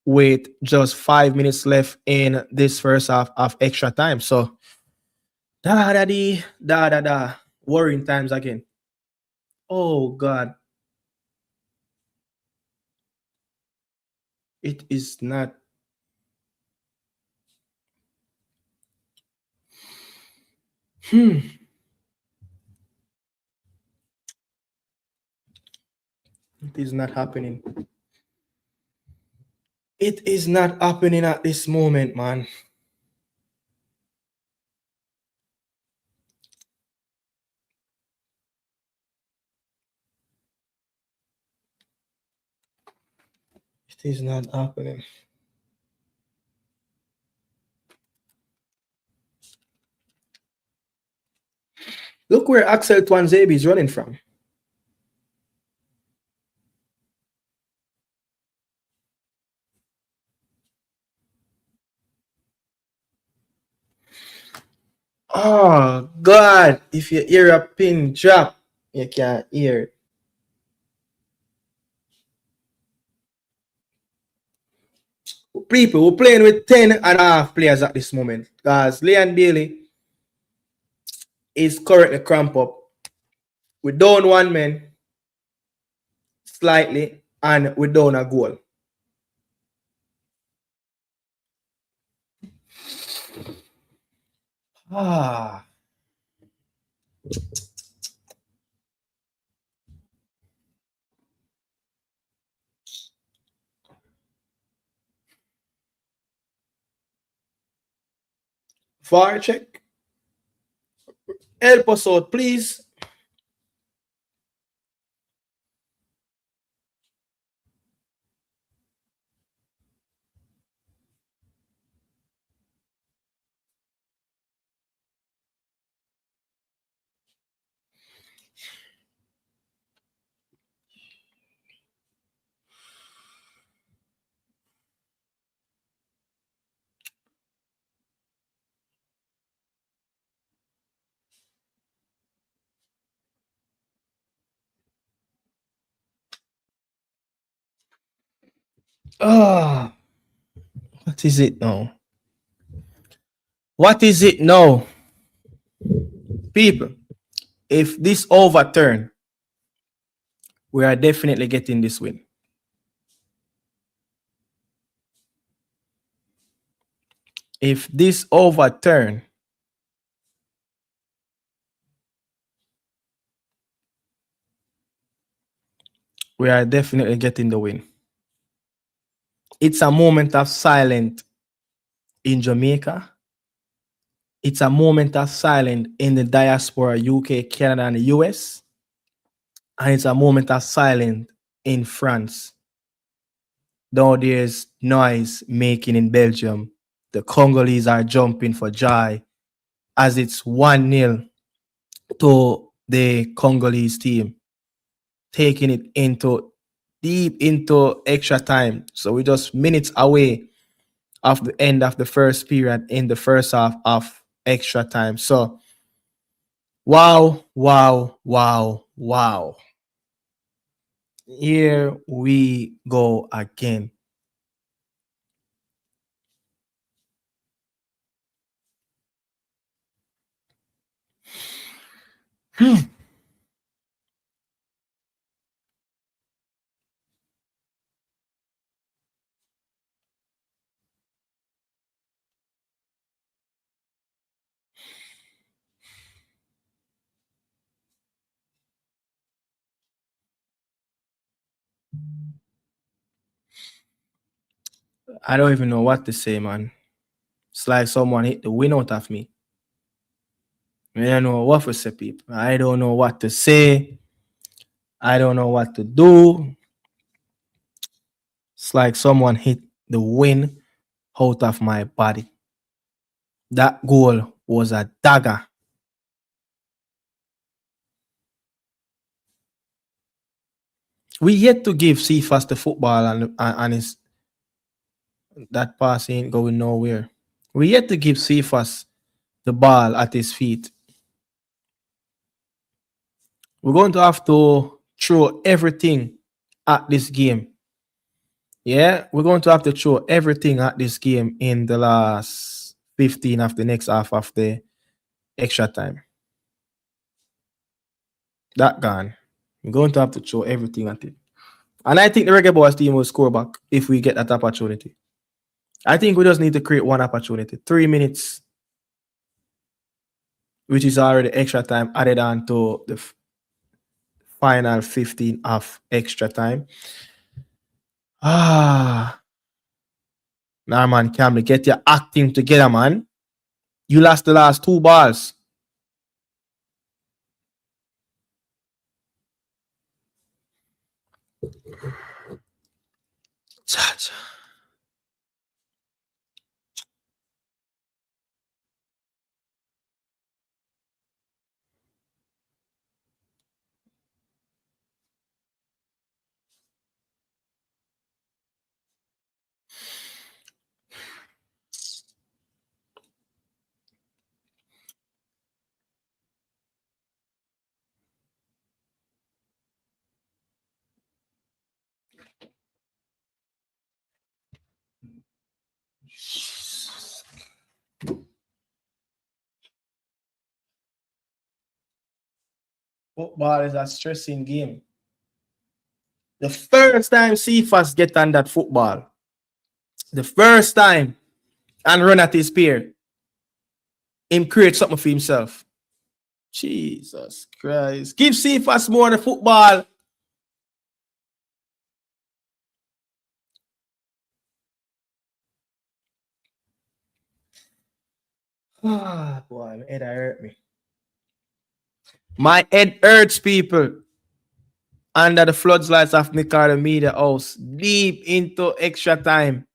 with just 5 minutes left in this first half of extra time. So worrying times again. Oh God. It is not. It is not happening. It is not happening at this moment, man. It is not happening. Look where Axel Twanzebe is running from. Oh God! If you hear a pin drop, you can't hear it. People, we're playing with 10 and a half players at this moment. Because Leon Bailey is currently cramped up. We're down one man slightly, and we're down a goal. VAR check. Help us out, please. What is it now? What is it now? People, if this overturn, we are definitely getting this win. If this overturn, we are definitely getting the win. It's a moment of silence in Jamaica. It's a moment of silence in the diaspora, UK, Canada, and the US. And it's a moment of silence in France. Though there's noise making in Belgium, the Congolese are jumping for joy as it's 1-0 to the Congolese team, taking it into deep into extra time. So we're just minutes away of the end of the first period in the first half of extra time. So wow. Wow. Here we go again. I don't even know what to say, man. It's like someone hit the wind out of me. I don't know what to say, people. I don't know what to say. I don't know what to do. It's like someone hit the wind out of my body. That goal was a dagger. We yet to give Cephas the football and his that pass ain't going nowhere. We yet to give Cephas the ball at his feet. We're going to have to throw everything at this game. Yeah, we're going to have to throw everything at this game in the last 15 of the next half of the extra time. That gone. We're going to have to throw everything at it. And I think the Reggae Boys team will score back if we get that opportunity. I think we just need to create one opportunity. 3 minutes, which is already extra time added on to the final 15 of extra time. Nah, man, Campbell, get your acting together, man. You lost the last two balls. Football is a stressing game. The first time Cephas get on that football, the first time and run at his spear, him create something for himself. Jesus Christ. Give Cephas more the football. Ah, boy, my head hurt me. My head hurts, people. Under the floodlights of Nicaragua Media House, deep into extra time.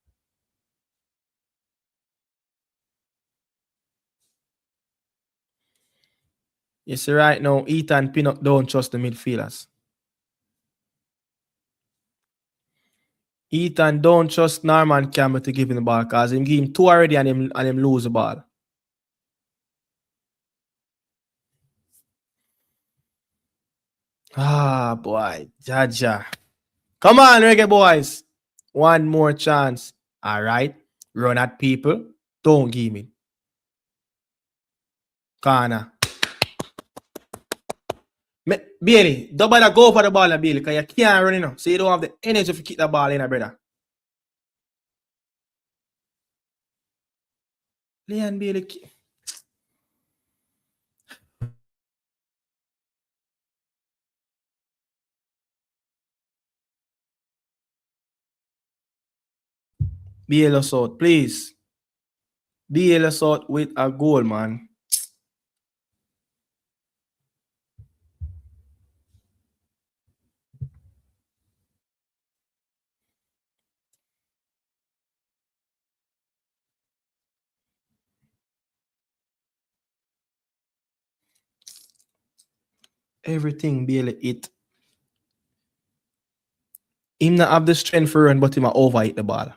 You see, right now, Ethan Pinnock don't trust the midfielders. Ethan don't trust Norman Campbell to give him the ball because him give him two already and him lose the ball. Ah, boy. Jaja. Come on, Reggae Boys. One more chance. All right. Run at people. Don't give me. Corner. Bailey, don't bother go for the ball, Bailey, because you can't run it. So you don't have the energy to kick the ball in, brother. Leon Bailey. Bail us out, please. Bail us out with a goal, man. Everything Bailey hit. Him not have the strength for run, but him a overhit the ball.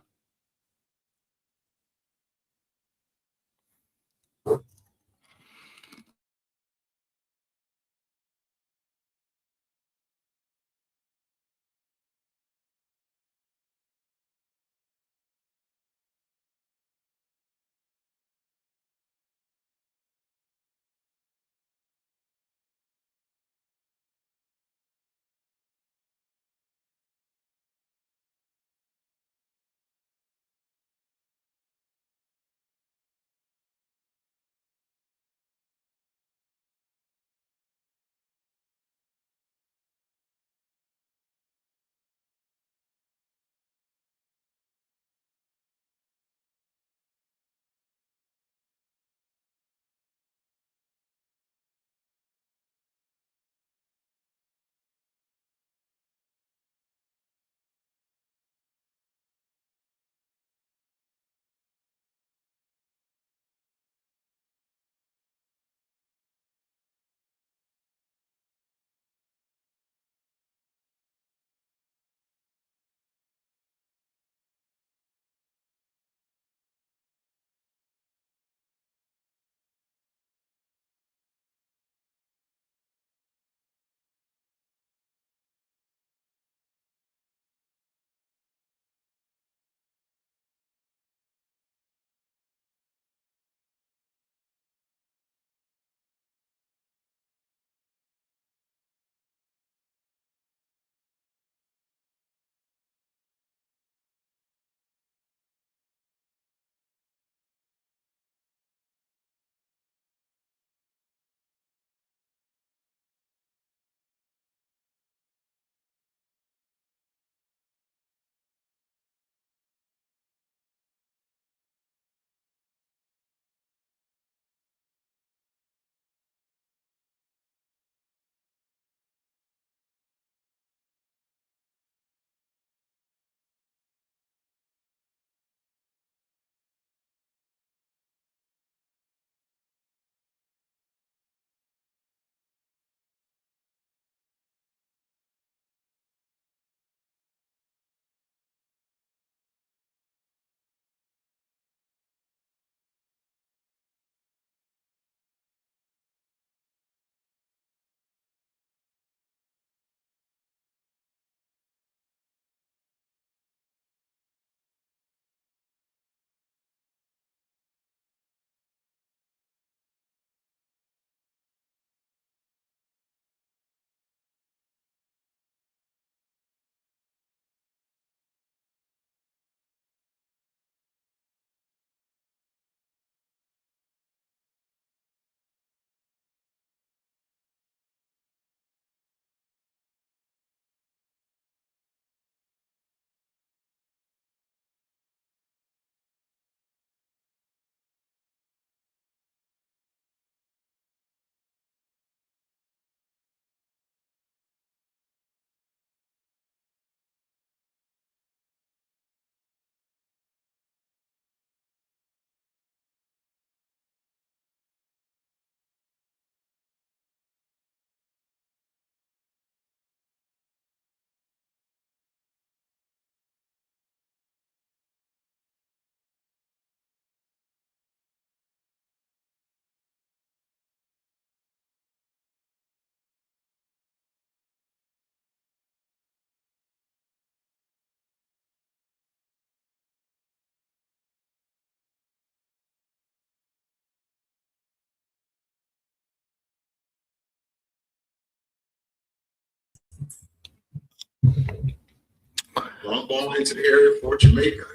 Long ball into the area for Jamaica.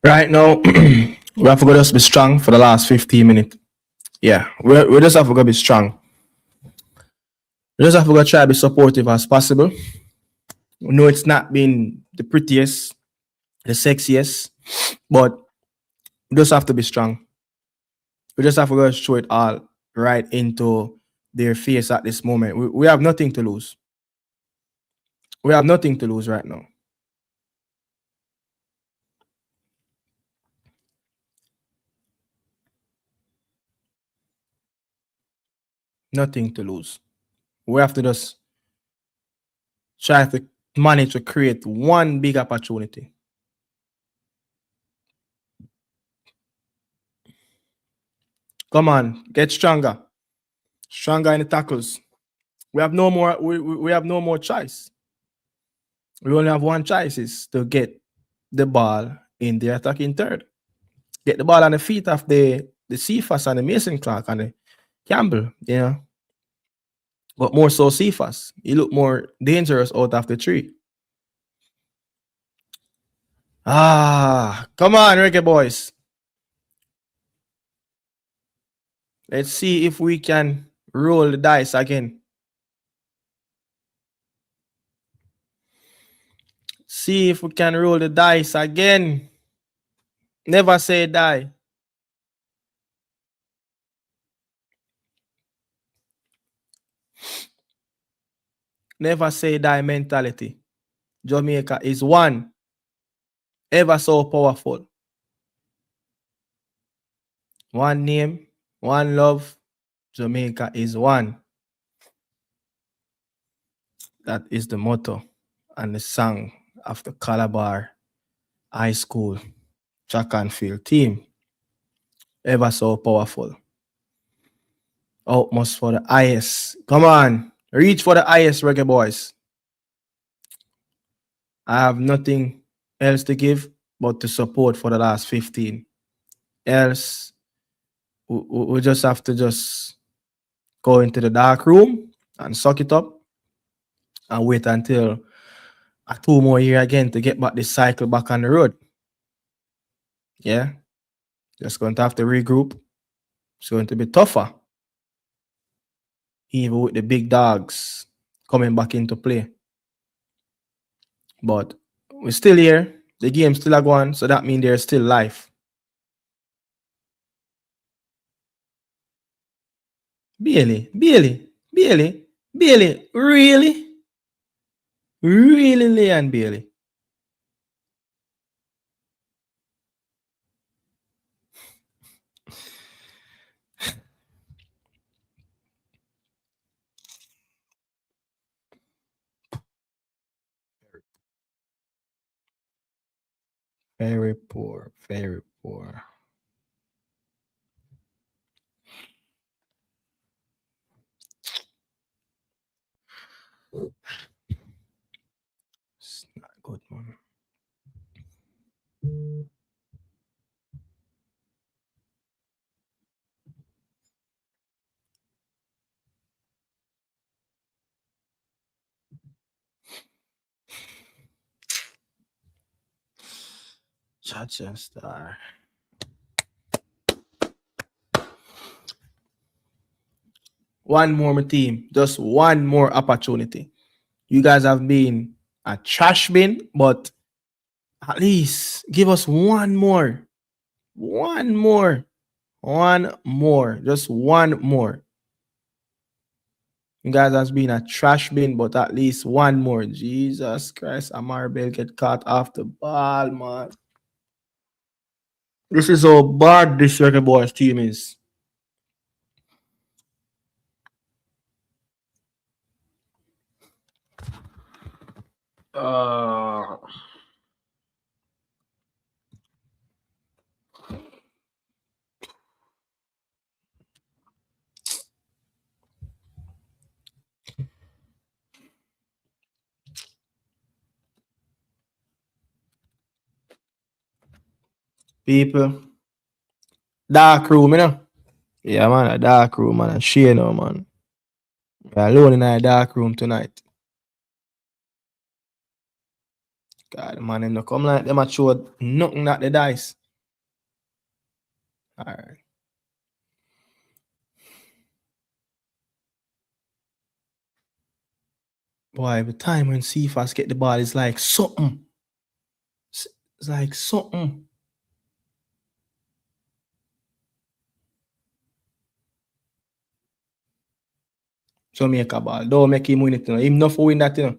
Right now, we have to go just be strong for the last 15 minutes. Yeah, we just have to go be strong. We just have to go try to be supportive as possible. We know it's not been the prettiest, the sexiest, but we just have to be strong. We just have to go show it all right into their face at this moment. We have nothing to lose. We have nothing to lose right now. Nothing to lose. We have to just try to manage to create one big opportunity. Come on, get stronger. Stronger in the tackles. We have no more. We have no more choice. We only have one choice: is to get the ball in the attacking third. Get the ball on the feet of the Cephas and the Mason Clark and the Campbell. You know, but more so Cephas. He looked more dangerous out of the tree. Come on, Reggae boys. Let's see if we can roll the dice again. See if we can roll the dice again. Never say die. Never say die mentality. Jamaica is one. Ever so powerful. One name, one love. Jamaica is one. That is the motto and the song of the Calabar High School track and field team. Ever so powerful. Utmost for the highest. Come on. Reach for the highest, Reggae boys. I have nothing else to give but to support for the last 15. Else, we just have to just go into the dark room and suck it up and wait until a 2 more year again to get back this cycle back on the road. Yeah. Just going to have to regroup. It's going to be tougher. Even with the big dogs coming back into play. But we're still here. The game's still going, so that means there's still life. Bailey, really? Really, Leon Bailey? Very poor, very poor. It's not good, man. Chacha Star. One more, my team. Just one more opportunity. You guys have been a trash bin, but at least give us one more. One more. One more. Just one more. You guys has been a trash bin, but at least one more. Jesus Christ, Amar Bell get caught off the ball, man. This is how bad this Reggae Boys team is. People. Dark room, you know. Yeah, man, a dark room, man, and she know, man. We're alone in a dark room tonight. God, man, them no come like them a show nothing at the dice. Alright. Boy, every time when CFAS get the ball, it's like something. It's like something. Jamaica ball. Don't make him win it, you know. Him not for win that, you know.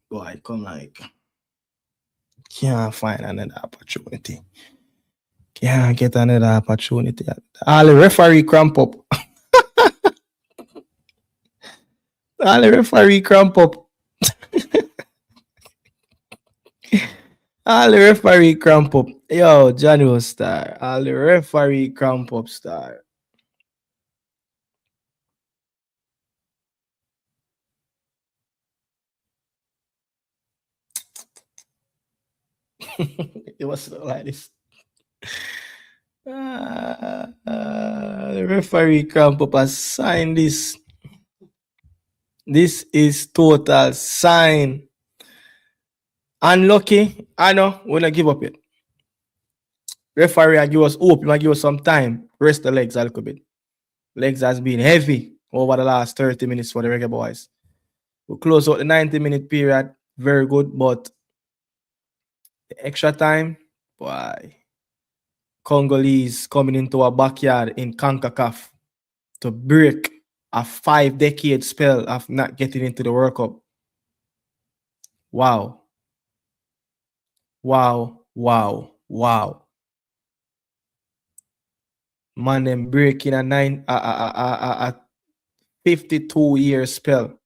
Boy, come like can't find another opportunity. Can't get another opportunity. All the referee cramp up. All the referee cramp up. All the referee cramp up. Yo, Johnny was star. All the referee cramp up star. It was like this. The referee cramp up has signed this. This is total sign. Unlucky. I know. We're not give up yet. Referee, I give us hope. He might give us some time. Rest the legs a little bit. Legs has been heavy over the last 30 minutes for the Reggae boys. We close out the 90-minute period. Very good, but the extra time, boy. Congolese coming into our backyard in CONCACAF to break a 5-decade spell of not getting into the World Cup. Wow. Wow. Wow. Wow. Man, them breaking a 52-year spell.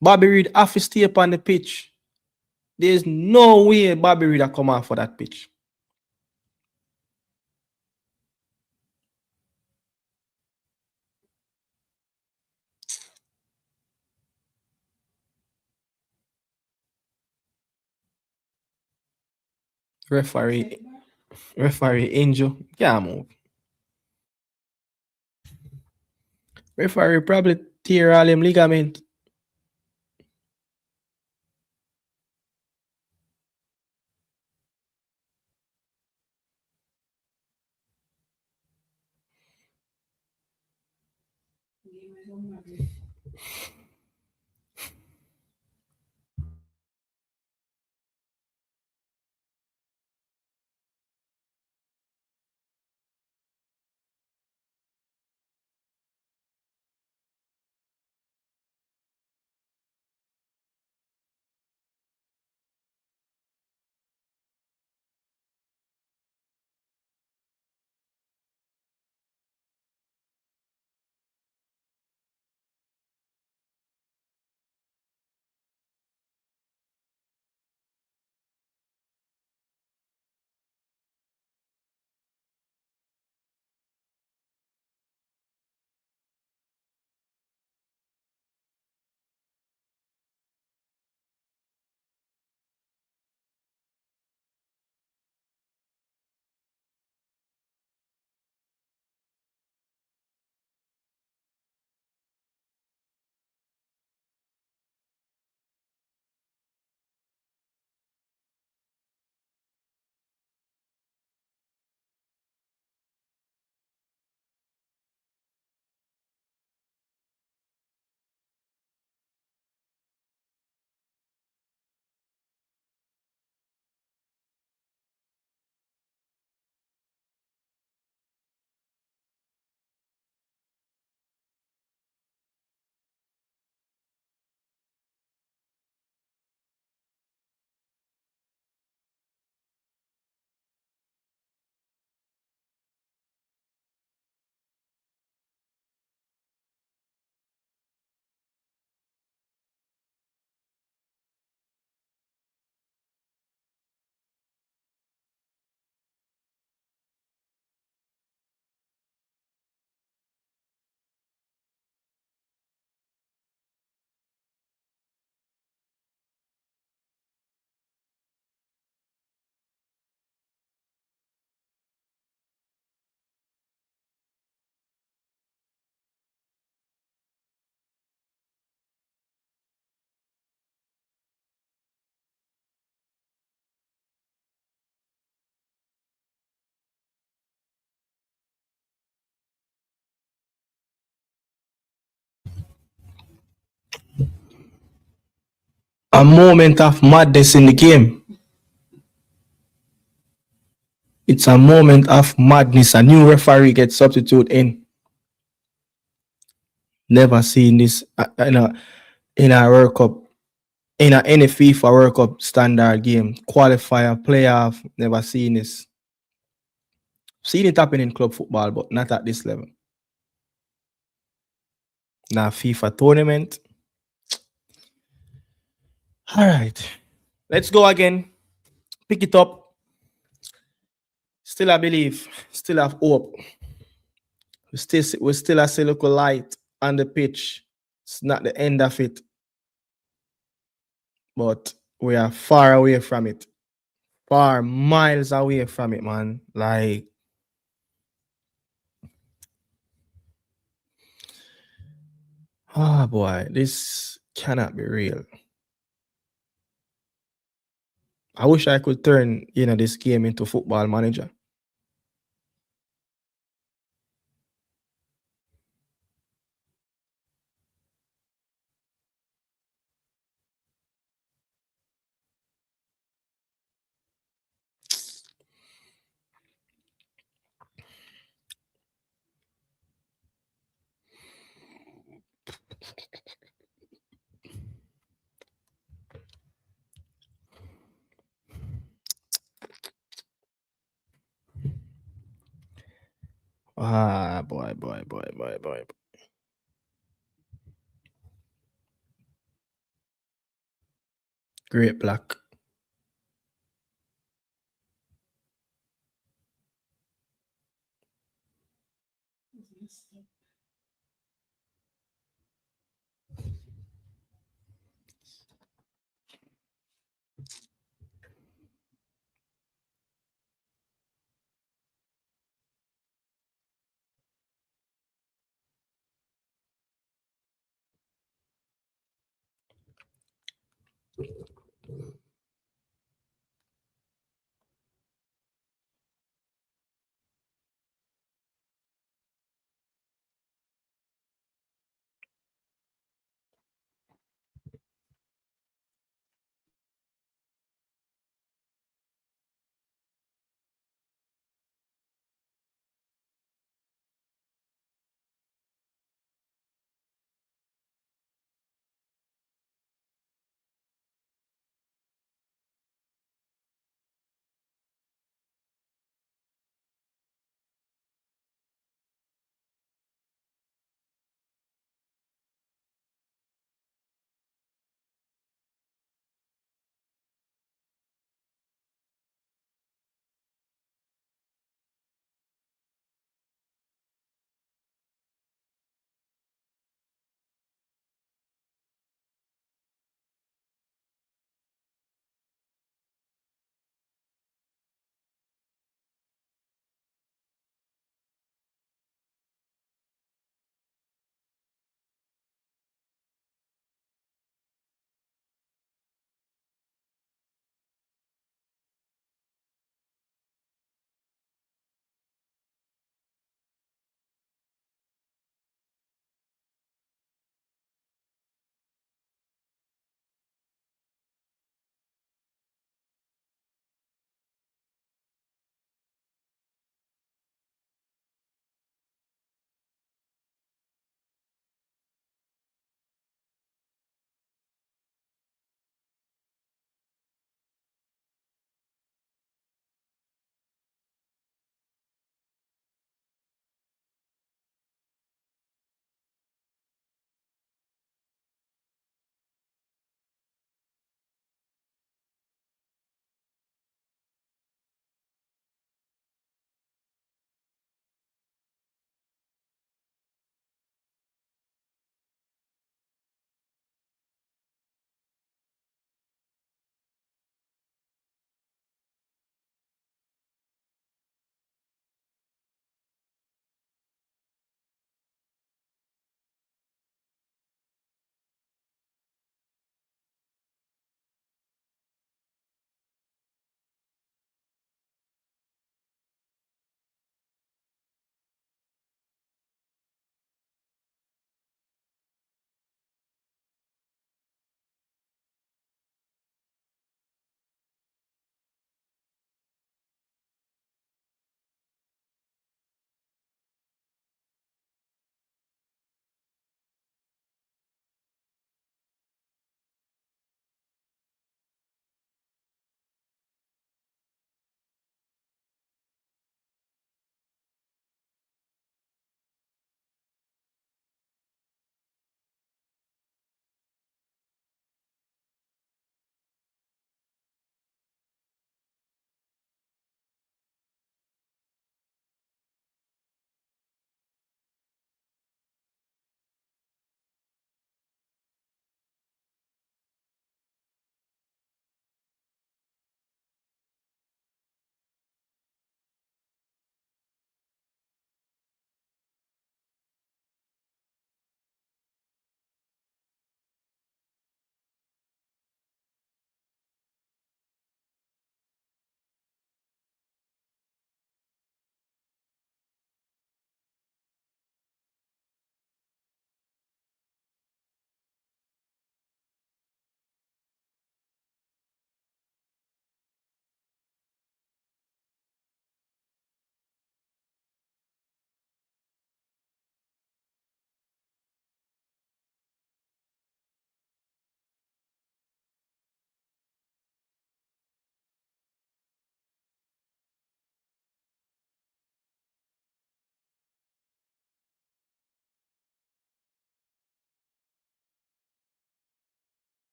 Bobby Reid have to stay up on the pitch. There's no way Bobby Reid come off for that pitch. Referee Angel can't move. Referee probably tear all them ligament. a moment of madness in the game. It's a moment of madness. A new referee gets substituted in. Never seen this in a World Cup, in any FIFA World Cup standard game, qualifier, playoff. Never seen this. Seen it happen in club football, but not at this level. Now FIFA tournament. All right, let's go again. Pick it up. Still, I believe. Still have hope. We still a local light on the pitch. It's not the end of it, but we are far away from it. Far miles away from it, man. Like, oh boy, this cannot be real. I wish I could turn this game into Football Manager. Ah, boy. Great Black.